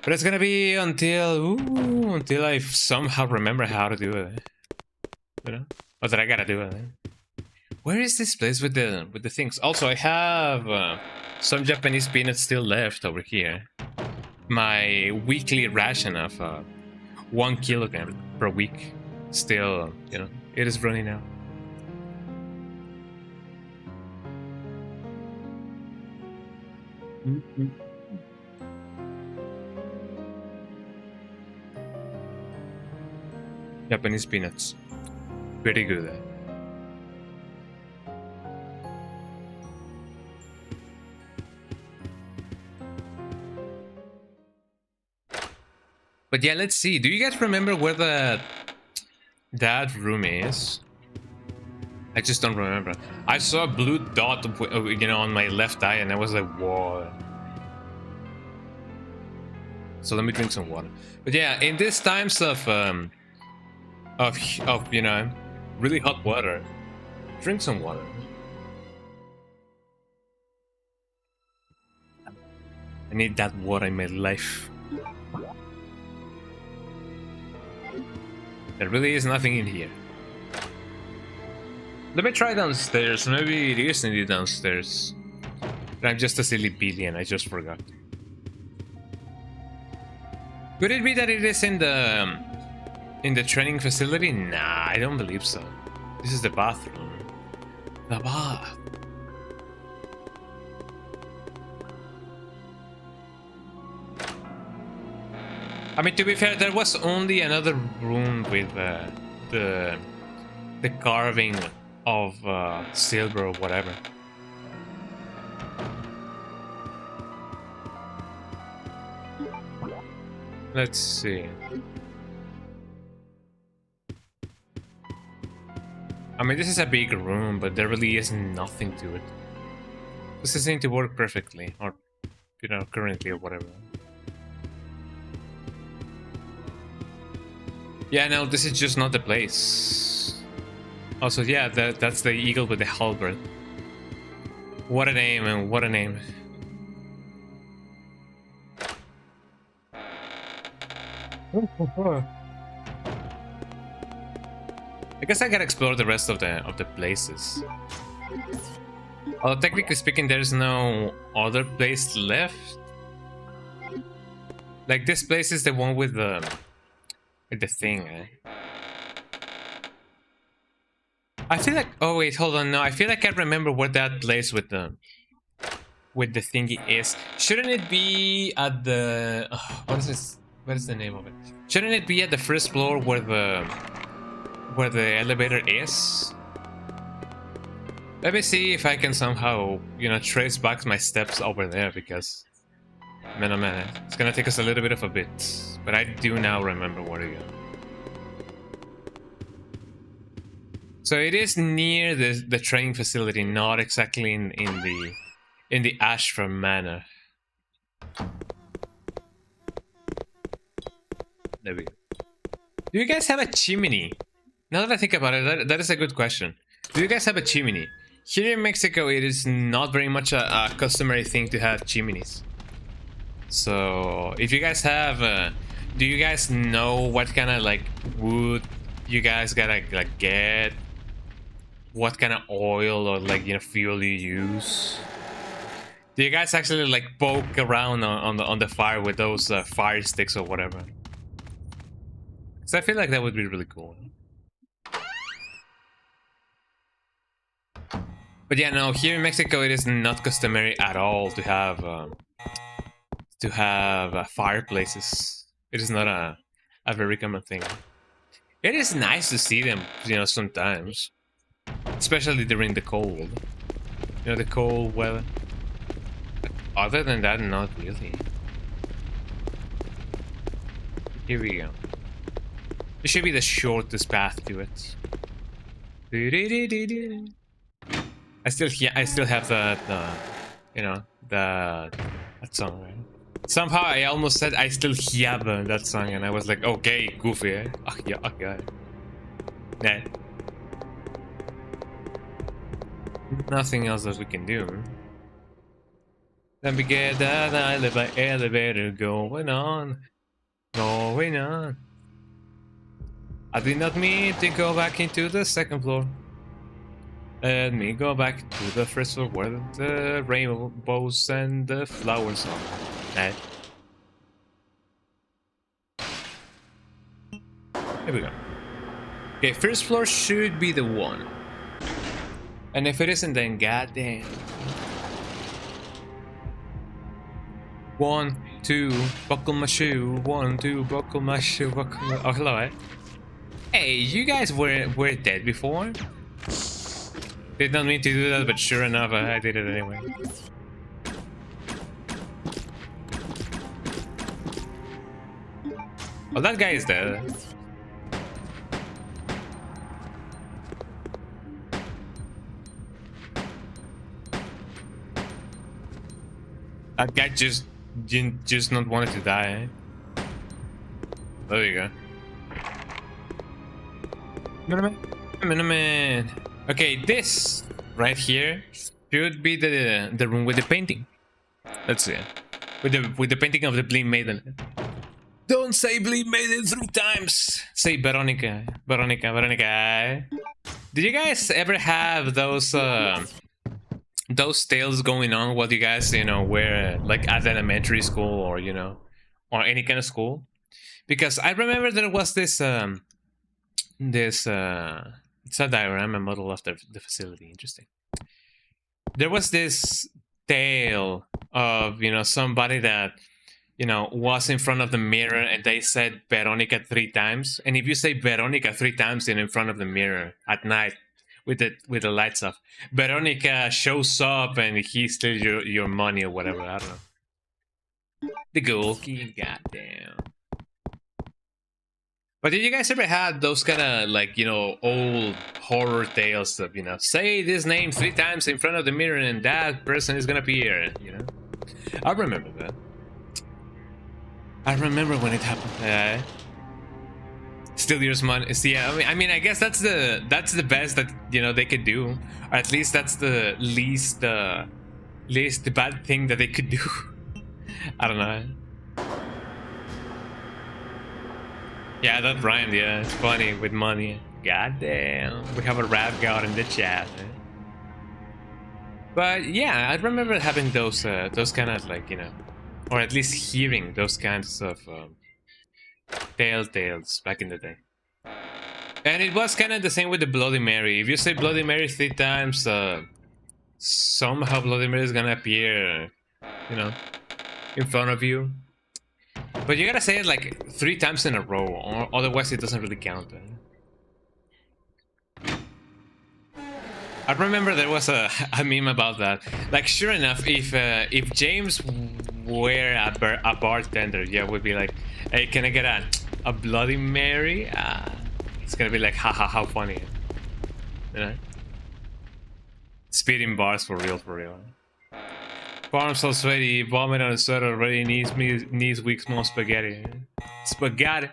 But it's gonna be until I somehow remember how to do it. You know? Or that I gotta do it. Where is this place with the things? Also, I have some Japanese peanuts still left over here. My weekly ration of 1 kilogram per week. Still, you know, it is running out. Japanese peanuts. Pretty good. But yeah, let's see. Do you guys remember where that room is? I just don't remember. I saw a blue dot, you know, on my left eye, and I was like, whoa. So let me drink some water. But yeah, in these times of you know, really hot water, drink some water. I need that water in my life. There really is nothing in here. Let me try downstairs. Maybe it is indeed downstairs. But I'm just a silly billion. I just forgot. Could it be that it is in the In the training facility? Nah, I don't believe so. This is the bathroom. The bath. I mean, to be fair, there was only another room with the carving of silver or whatever. Let's see. I mean, this is a big room, but there really is nothing to it. This is going to work perfectly, or, you know, currently or whatever. Yeah, no, this is just not the place. Also, yeah, that's the eagle with the halberd. What a name, and what a name. I guess I gotta explore the rest of the places. Although technically speaking, there's no other place left. Like this place is the one with the thing. Eh? I feel like. Oh wait, hold on. No, I feel like I remember where that place with the thingy is. Shouldn't it be at the? What is this? What is the name of it? Shouldn't it be at the first floor where the elevator is? Let me see if I can somehow, you know, trace back my steps over there, because man, oh man, it's gonna take us a little bit of a bit, but I do now remember where to go. So it is near the training facility, not exactly in the Ashford Manor. There we go. Do you guys have a chimney? Now that I think about it, that is a good question. Do you guys have a chimney? Here in Mexico, it is not very much a customary thing to have chimneys. So, if you guys have, do you guys know what kind of like wood you guys gotta like get? What kind of oil or like, you know, fuel you use? Do you guys actually like poke around on the fire with those fire sticks or whatever? So I feel like that would be really cool. But yeah, no, here in Mexico it is not customary at all to have fireplaces. It is not a very common thing. It is nice to see them, you know, sometimes, especially during the cold. You know, the cold weather. Other than that, not really. Here we go. This should be the shortest path to it. I still have that, you know, that song, right? Somehow I almost said I still have that song, and I was like, okay, goofy, eh? Oh, yeah, okay. Nah. Nothing else that we can do. Let me get that elevator going on. Going on. I did not mean to go back into the second floor. Let me go back to the first floor where the rainbows and the flowers are. Hey. Here we go. Okay, first floor should be the one. And if it isn't, then goddamn. 1, 2, buckle my shoe. 1, 2, buckle my shoe. Buckle my... Oh, hello, eh? Hey, you guys were dead before? Did not mean to do that, but sure enough, I did it anyway. Oh, that guy is dead. That guy just not wanted to die, eh? There you go. Man. Okay, this right here should be the room with the painting. Let's see. With the painting of the Bleed Maiden. Don't say Bleed Maiden 3 times. Say Veronica. Veronica. Did you guys ever have those tales going on while you guys, you know, were like at elementary school, or, you know, or any kind of school? Because I remember there was this this it's a diorama model of the facility. Interesting. There was this tale of, you know, somebody that, you know, was in front of the mirror and they said Veronica 3 times. And if you say Veronica 3 times in front of the mirror at night with the lights off, Veronica shows up and he steals your money or whatever. I don't know. The Golki, goddamn. But did you guys ever had those kind of, like, you know, old horror tales of, you know, say this name 3 times in front of the mirror and that person is gonna appear, you know? I remember that. I remember when it happened. Steal your money. See, I mean, I guess that's the best that, you know, they could do, or at least that's the least bad thing that they could do. I don't know. Yeah, that rhymed. Yeah, it's funny with money. Goddamn, we have a rap god in the chat. But yeah, I remember having those kind of, like, you know, or at least hearing those kinds of tales back in the day. And it was kind of the same with the Bloody Mary. If you say Bloody Mary 3 times, somehow Bloody Mary is gonna appear, you know, in front of you. But you gotta say it like 3 times in a row, or otherwise it doesn't really count. I remember there was a meme about that. Like, sure enough, if James were a bartender, yeah, would be like, hey, can I get a Bloody Mary? It's gonna be like, haha, how funny. You know? Speeding bars for real, for real. Farm so sweaty, vomit on a sweater already needs weak small spaghetti. Spaghetti.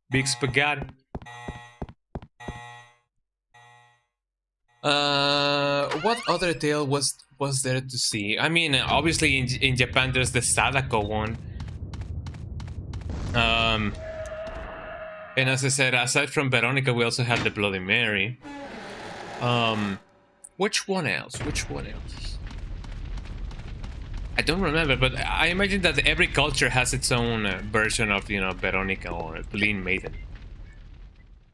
Big spaghetti. What other tale was there to see? I mean, obviously in Japan there's the Sadako one. And as I said, aside from Veronica, we also have the Bloody Mary. Which one else? I don't remember, but I imagine that every culture has its own version of, you know, Veronica or Bleed Maiden.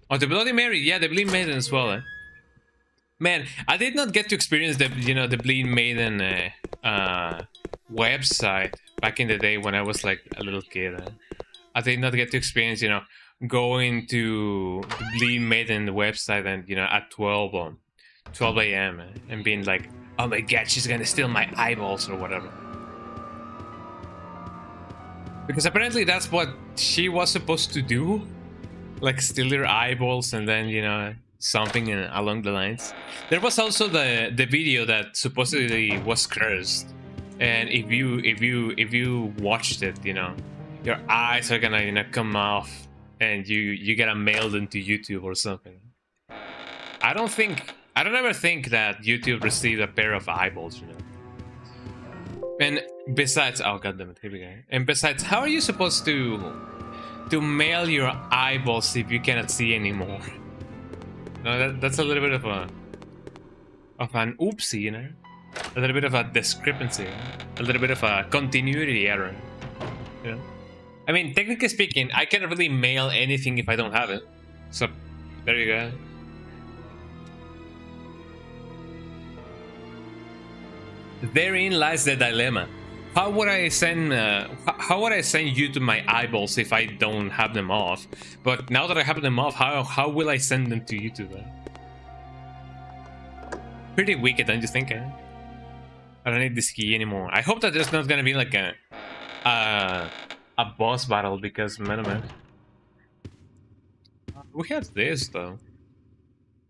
Oh, the Bloody Mary, yeah, the Bleed Maiden as well. Man, I did not get to experience the, you know, the Bleed Maiden website back in the day when I was like a little kid. I did not get to experience, you know, going to the Bleed Maiden website and, you know, at 12 a.m. and being like, oh my god, she's gonna steal my eyeballs or whatever. Because apparently that's what she was supposed to do. Like, steal your eyeballs and then, you know, something along the lines. There was also the video that supposedly was cursed. And if you watched it, you know, your eyes are gonna, you know, come off and you get mailed into YouTube or something. I don't ever think that YouTube received a pair of eyeballs, you know. And besides, oh goddammit, here we go. And besides, how are you supposed to mail your eyeballs if you cannot see anymore? No, that's a little bit of an oopsie, you know. A little bit of a discrepancy, a little bit of a continuity error, you know. I mean, technically speaking, I can't really mail anything if I don't have it. So there you go. Therein lies the dilemma. How would I send you to my eyeballs if I don't have them off? But now that I have them off, how will I send them to YouTube? Pretty wicked, don't you think? I don't need this key anymore. I hope that there's not gonna be like a boss battle, because man, we have this though.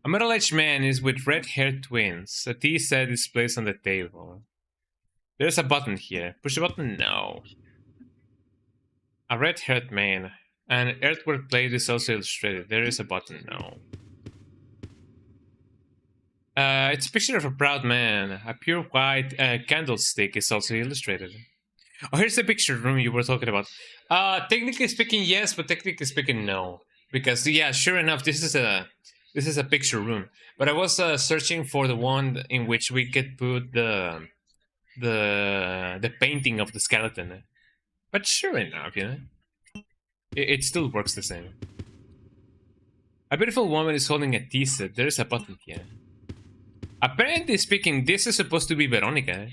A middle-aged man is with red-haired twins. A tea set is placed on the table. There's a button here. Push the button? No. A red-haired man. An earthwork plate is also illustrated. There is a button? No. It's a picture of a proud man. A pure white candlestick is also illustrated. Oh, here's the picture room you were talking about. Technically speaking, yes, but technically speaking, no. Because, yeah, sure enough, this is a picture room. But I was searching for the one in which we could put the painting of the skeleton. But sure enough, you know, it still works the same. A beautiful woman is holding a tea set. There's a button here. Apparently speaking, this is supposed to be Veronica.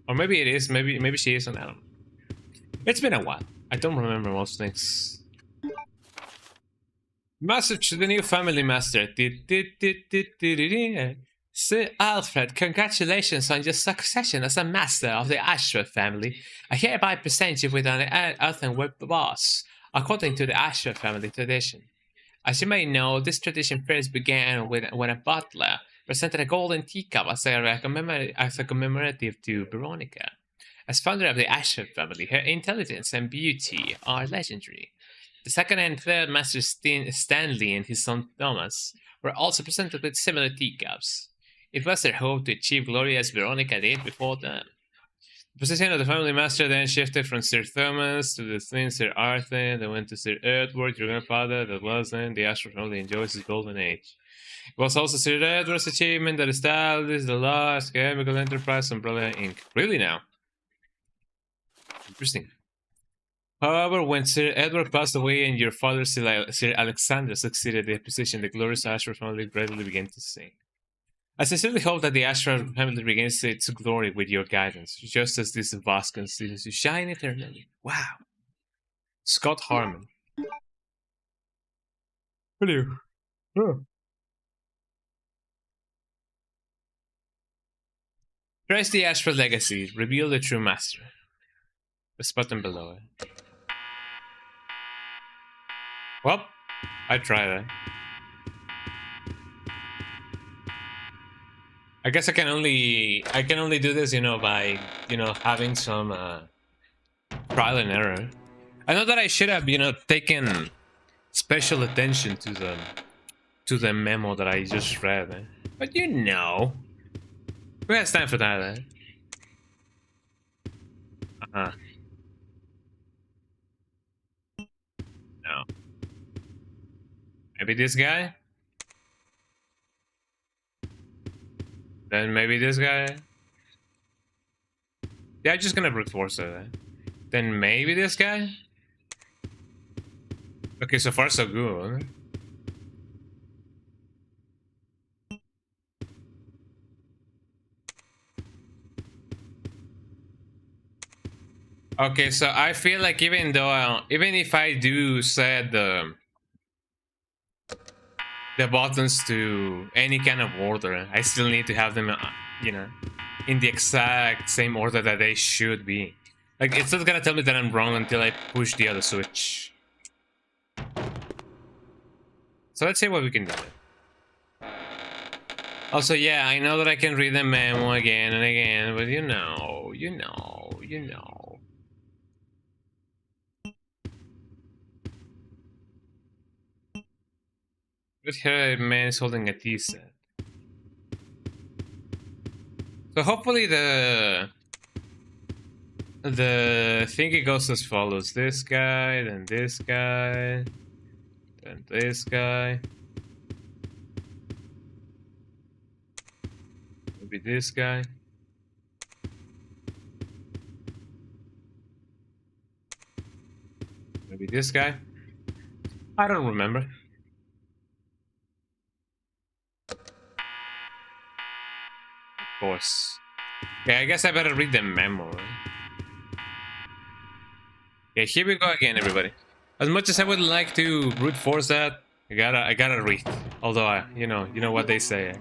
Or maybe it is. Maybe she isn't. I don't know. It's been a while. I don't remember most things. Message to the new family master. Sir Alfred, congratulations on your succession as a master of the Ashford family. I hereby present you with an earthenware vase, according to the Ashford family tradition. As you may know, this tradition first began when a butler presented a golden teacup as a commemorative to Veronica. As founder of the Ashford family, her intelligence and beauty are legendary. The second and third masters Stanley and his son Thomas were also presented with similar teacups. It was their hope to achieve glory as Veronica did before them. The position of the family master then shifted from Sir Thomas to the twin Sir Arthur, then went to Sir Edward, your grandfather, that was then the Ashford family enjoys its golden age. It was also Sir Edward's achievement that established the large chemical enterprise Umbrella Inc. Really now? Interesting. However, when Sir Edward passed away and your father Sir Alexander succeeded the position, the glorious Ashford family gradually began to sink. I sincerely hope that the Ashford family regains its glory with your guidance, just as this vase continues to shine eternally. Wow. Scott Harmon. Hello. Oh. Trace the Ashford legacy. Reveal the true master. There's a button below it. Well, I tried it. I guess I can only do this, by, having some trial and error. I know that I should have, taken special attention to the memo that I just read, but who has time for that? No. Maybe this guy? Then maybe this guy? Yeah, I'm just gonna brute force it. Then maybe this guy? Okay, so far so good. Okay, so I feel like even if I do set the buttons to any kind of order, I still need to have them, in the exact same order that they should be. Like, it's not gonna tell me that I'm wrong until I push the other switch. So let's see what we can do. Also, yeah, I know that I can read the memo again and again, but you know. But here a man is holding a tea set. So hopefully the thingy goes as follows. This guy, then this guy, then this guy. Maybe this guy. Maybe this guy. I don't remember. Course. Okay, I guess I better read the memo. Okay, here we go again, everybody. As much as I would like to brute force that, I gotta read. Although, you know what they say.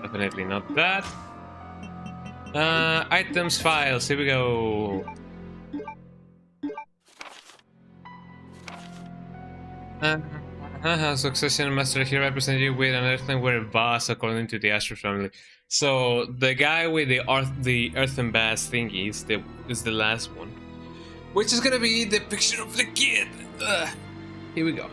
Definitely not that. Items, files. Here we go. Succession master here represents you with an earthenware vase according to the Ashford family. So the guy with the earthen vase thingy is the last one, which is gonna be the picture of the kid. Here we go.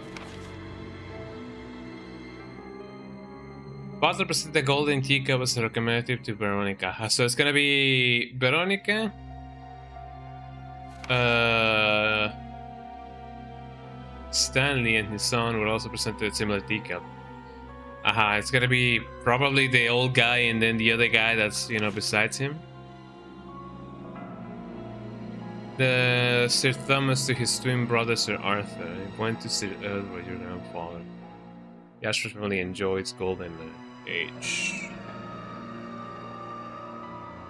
Butler presents the golden teacup as a recommendation to Veronica. So it's gonna be Veronica. Stanley and his son were also presented a similar teacup. It's gonna be probably the old guy and then the other guy that's, besides him. The Sir Thomas to his twin brother Sir Arthur. He went to Sir Edward, your grandfather. The Ashford family enjoyed its golden age.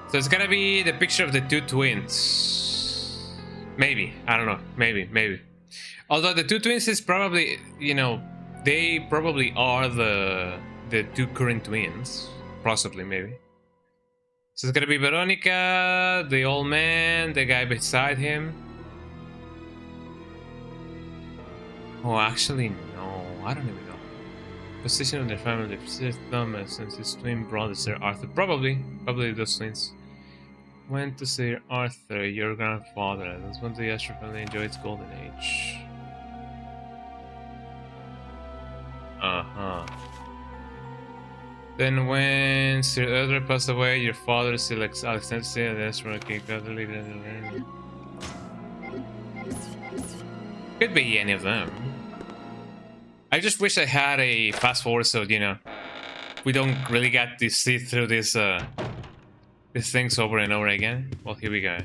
So it's gonna be the picture of the two twins. Maybe. I don't know. Maybe. Although the two twins is probably, you know, they probably are the two current twins. Possibly, maybe. So it's gonna be Veronica, the old man, the guy beside him. Oh, actually, no. I don't even know. Position of their family, Sir Thomas and his twin brother, Sir Arthur. Probably those twins. Went to Sir Arthur, your grandfather. That's when the Ashford family enjoyed its golden age. Then when Sir Edward passed away, your father, Sir Alexander, the Ashford king, could be any of them. I just wish I had a fast forward so, you know, we don't really get to see through this these things over and over again. Well, here we go.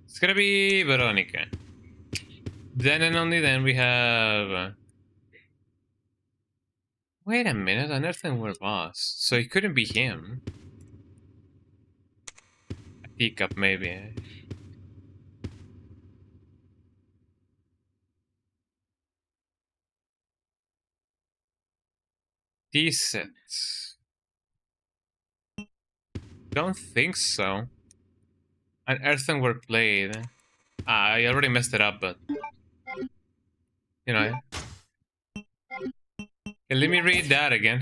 It's gonna be Veronica. Then and only then we have... Wait a minute, an earthenware boss. So it couldn't be him. A teacup, maybe. Decent. Don't think so. An earthenware blade. I already messed it up, but... You know... Okay, let me read that again.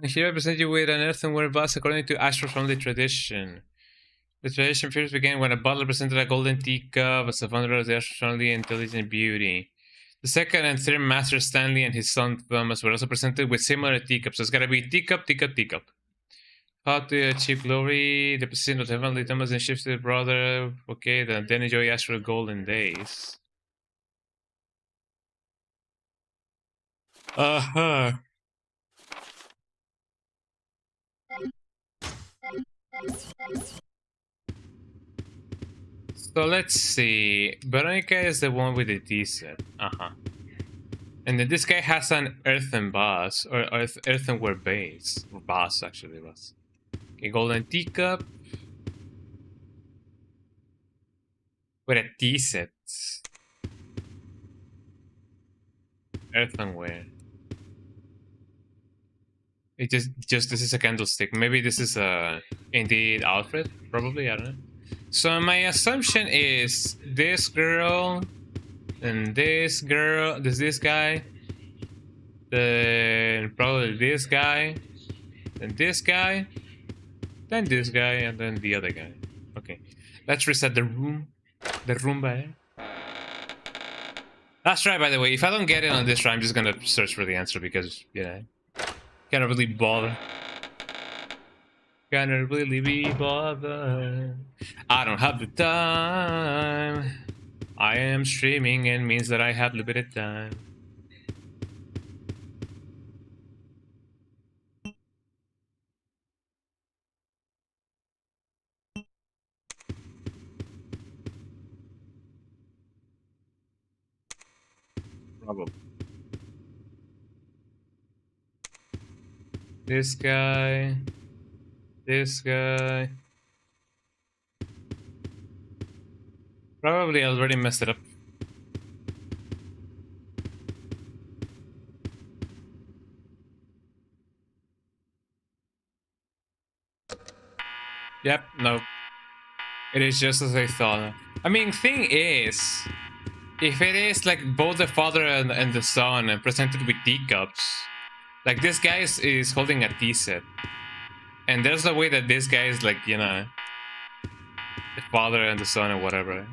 Here I present you with an earthenware vase according to Ashford family tradition. The tradition first began when a butler presented a golden teacup as a founder of the Ashford family intelligent beauty. The second and third masters, Stanley and his son Thomas, were also presented with similar teacups. So it's gotta be teacup. How to achieve glory, the position of the heavenly Thomas and shifts to the brother. Okay, then enjoy Ashford golden days. So let's see. Veronica is the one with the D set. And then this guy has an earthen base, or earthenware base. Or base, actually, was. Okay, golden teacup. With a D set. Earthenware. It just this is a candlestick. Maybe this is indeed Alfred. Probably, I don't know. So my assumption is this girl, and this girl, this guy, then probably this guy, then this guy, then this guy, and then the other guy. Okay, let's reset the room. The Roomba. That's right, by the way. If I don't get it on this try, I'm just gonna search for the answer because, you know, can't really bother. Can't really be bothered. I don't have the time. I am streaming and means that I have limited time. Probably. This guy. This guy. Probably already messed it up. Yep, no. It is just as I thought. I mean, thing is, if it is like both the father and the son and presented with teacups, like this guy is holding a tea set. And there's a way that this guy is like, you know, the father and the son or whatever.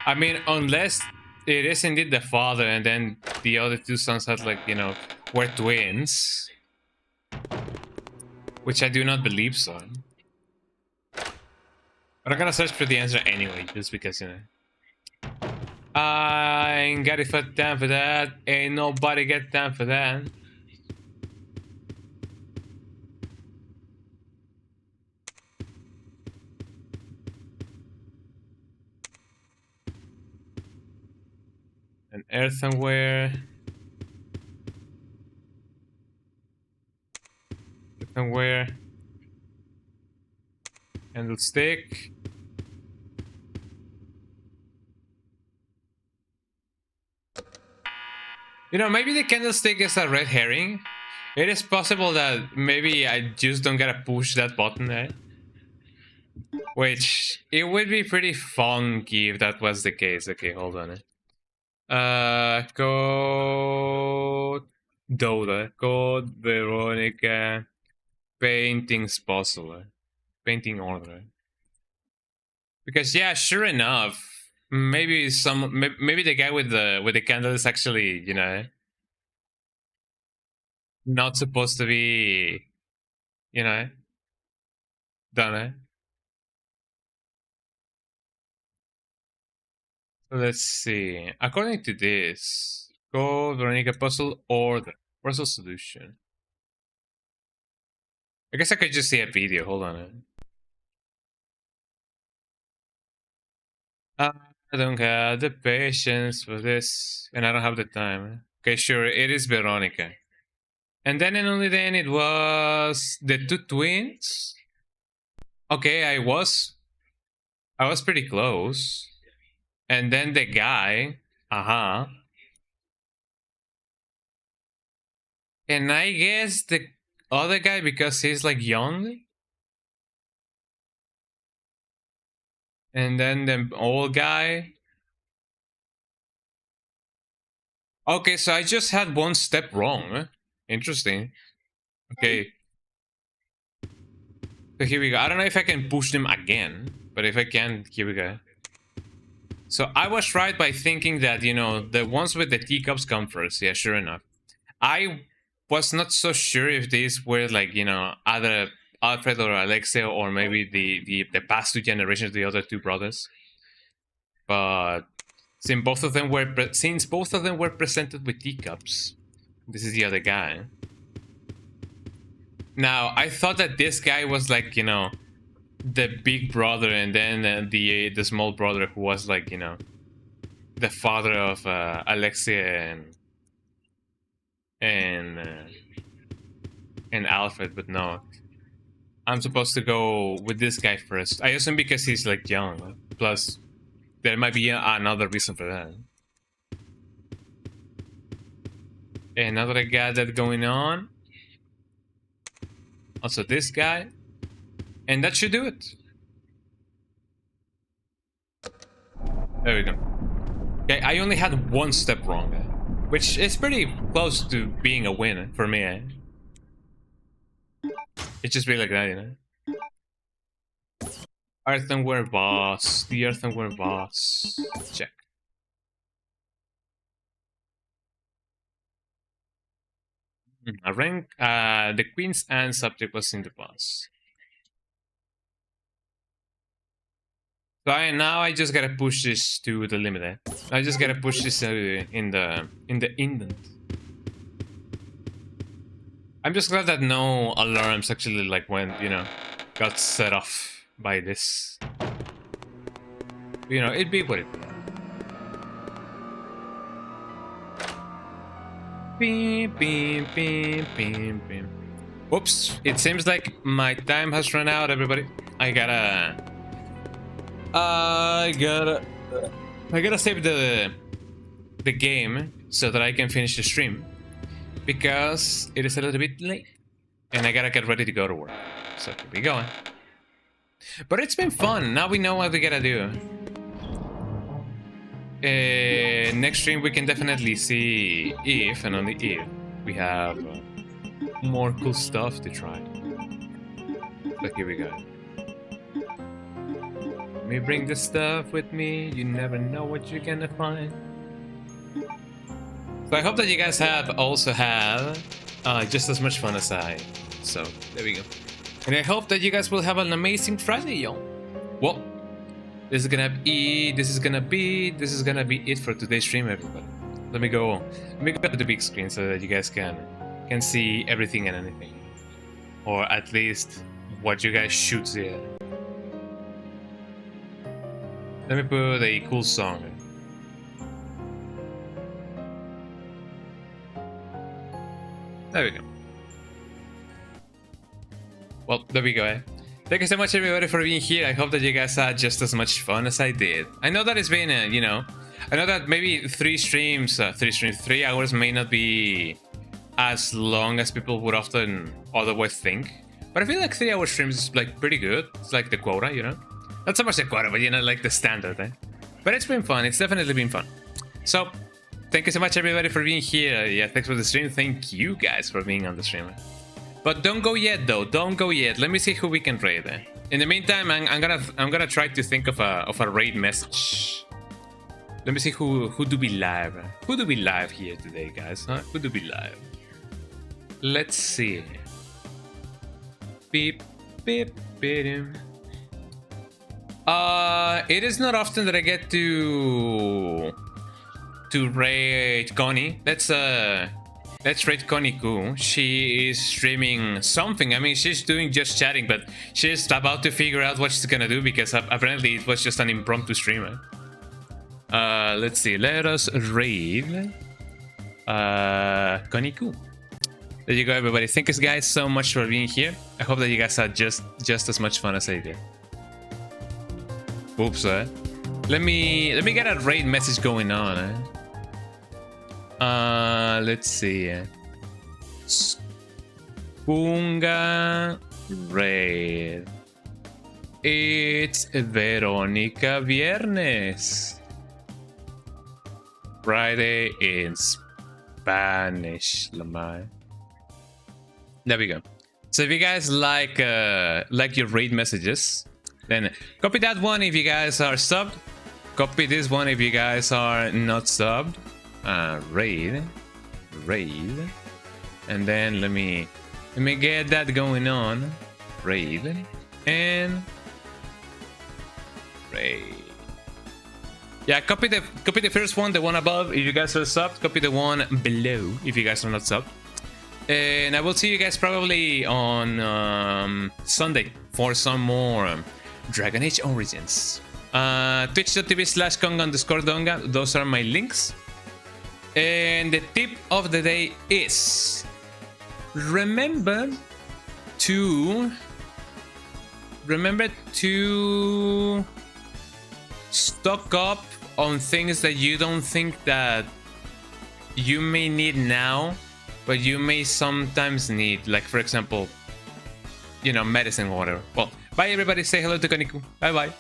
I mean, unless it is indeed the father and then the other two sons had like, you know, were twins. Which I do not believe so. But I'm gonna search for the answer anyway, just because, you know. I ain't got it time for that. Ain't nobody got time for that. An earthenware. Earthenware. Candlestick. You know, maybe the candlestick is a red herring. It is possible that maybe I just don't gotta push that button there. Which, it would be pretty funky if that was the case. Okay, hold on. Code Doda, code Veronica, paintings puzzle, painting order. Because yeah, sure enough, maybe maybe the guy with the candle is actually, you know, not supposed to be, you know, done it. Let's see. According to this, code Veronica puzzle order, puzzle solution. I guess I could just see a video. Hold on. I don't have the patience for this, and I don't have the time. Okay, sure, it is Veronica. And then and only then it was the two twins. Okay, I was pretty close. And then the guy, and I guess the other guy because he's like young. And then the old guy. Okay, so I just had one step wrong. Interesting. Okay. So here we go. I don't know if I can push them again, but if I can, here we go. So I was right by thinking that, you know, the ones with the teacups come first. Yeah, sure enough. I was not so sure if these were like, you know, either Alfred or Alexia or maybe the past two generations, the other two brothers. But since both of them were presented with teacups, this is the other guy. Now I thought that this guy was like, you know, the big brother, and then the small brother who was like, you know, the father of Alexia and Alfred. But no, I'm supposed to go with this guy first. I assume because he's like young. Plus, there might be another reason for that. Another guy that's going on. Also this guy. And that should do it. There we go. Okay, I only had one step wrong. Which is pretty close to being a win for me. It's just really like that, you know? Earthenware boss. The earthenware boss. Check. A rank. The queen's and subject was in the boss. So now I just gotta push this to the limit. I just gotta push this in the indent. I'm just glad that no alarms actually like went, you know, got set off by this. You know, it'd be what it. Beep, beep, beep, beep, beep. Whoops! It seems like my time has run out, everybody. I gotta save the game so that I can finish the stream, because it is a little bit late and I gotta get ready to go to work. So here we go. But it's been fun. Now we know what we gotta do. Next stream we can definitely see if, and only if, we have more cool stuff to try. So here we go. Let me bring the stuff with me. You never know what you're gonna find. So I hope that you guys have also had just as much fun as I. So there we go. And I hope that you guys will have an amazing Friday, y'all. Well, this is gonna be it for today's stream, everybody. Let me go to the big screen so that you guys can see everything and anything, or at least what you guys should see. Let me put a cool song. There we go. Well, there we go, eh? Thank you so much, everybody, for being here. I hope that you guys had just as much fun as I did. I know that it's been, you know, I know that maybe 3 hours may not be as long as people would often otherwise think. But I feel like 3-hour streams is like pretty good. It's like the quota, you know? Not so much the quota, but you know, like the standard, eh? But it's been fun. It's definitely been fun. So, thank you so much, everybody, for being here. Yeah, thanks for the stream. Thank you guys for being on the stream. But don't go yet, though. Don't go yet. Let me see who we can raid. In the meantime, I'm gonna try to think of a raid message. Let me see who do we live. Who do we live here today, guys? Huh? Who do we live? Let's see. Beep beep beep. It is not often that I get to raid Connie. Let's rate Connie Koo. She is streaming something. I mean, she's doing just chatting, but she's about to figure out what she's gonna do because apparently it was just an impromptu stream. Let's see. Let us raid Connie Koo. There you go, everybody. Thank you guys so much for being here. I hope that you guys had just as much fun as I did. Oops. Let me get a raid message going on. Let's see. Spunga raid. It's Veronica Viernes. Friday in Spanish. There we go. So if you guys like your raid messages, then copy that one if you guys are subbed. Copy this one if you guys are not subbed. Raid, and then let me get that going on. Raid and raid. Yeah, copy the first one, the one above if you guys are subbed. Copy the one below if you guys are not subbed. And I will see you guys probably on Sunday for some more Dragon Age Origins. Twitch.tv/Kong_Donga. Those are my links. And the tip of the day is remember to stock up on things that you don't think that you may need now, but you may sometimes need, like for example, you know, medicine or whatever. Well, bye everybody. Say hello to Koniku. Bye bye.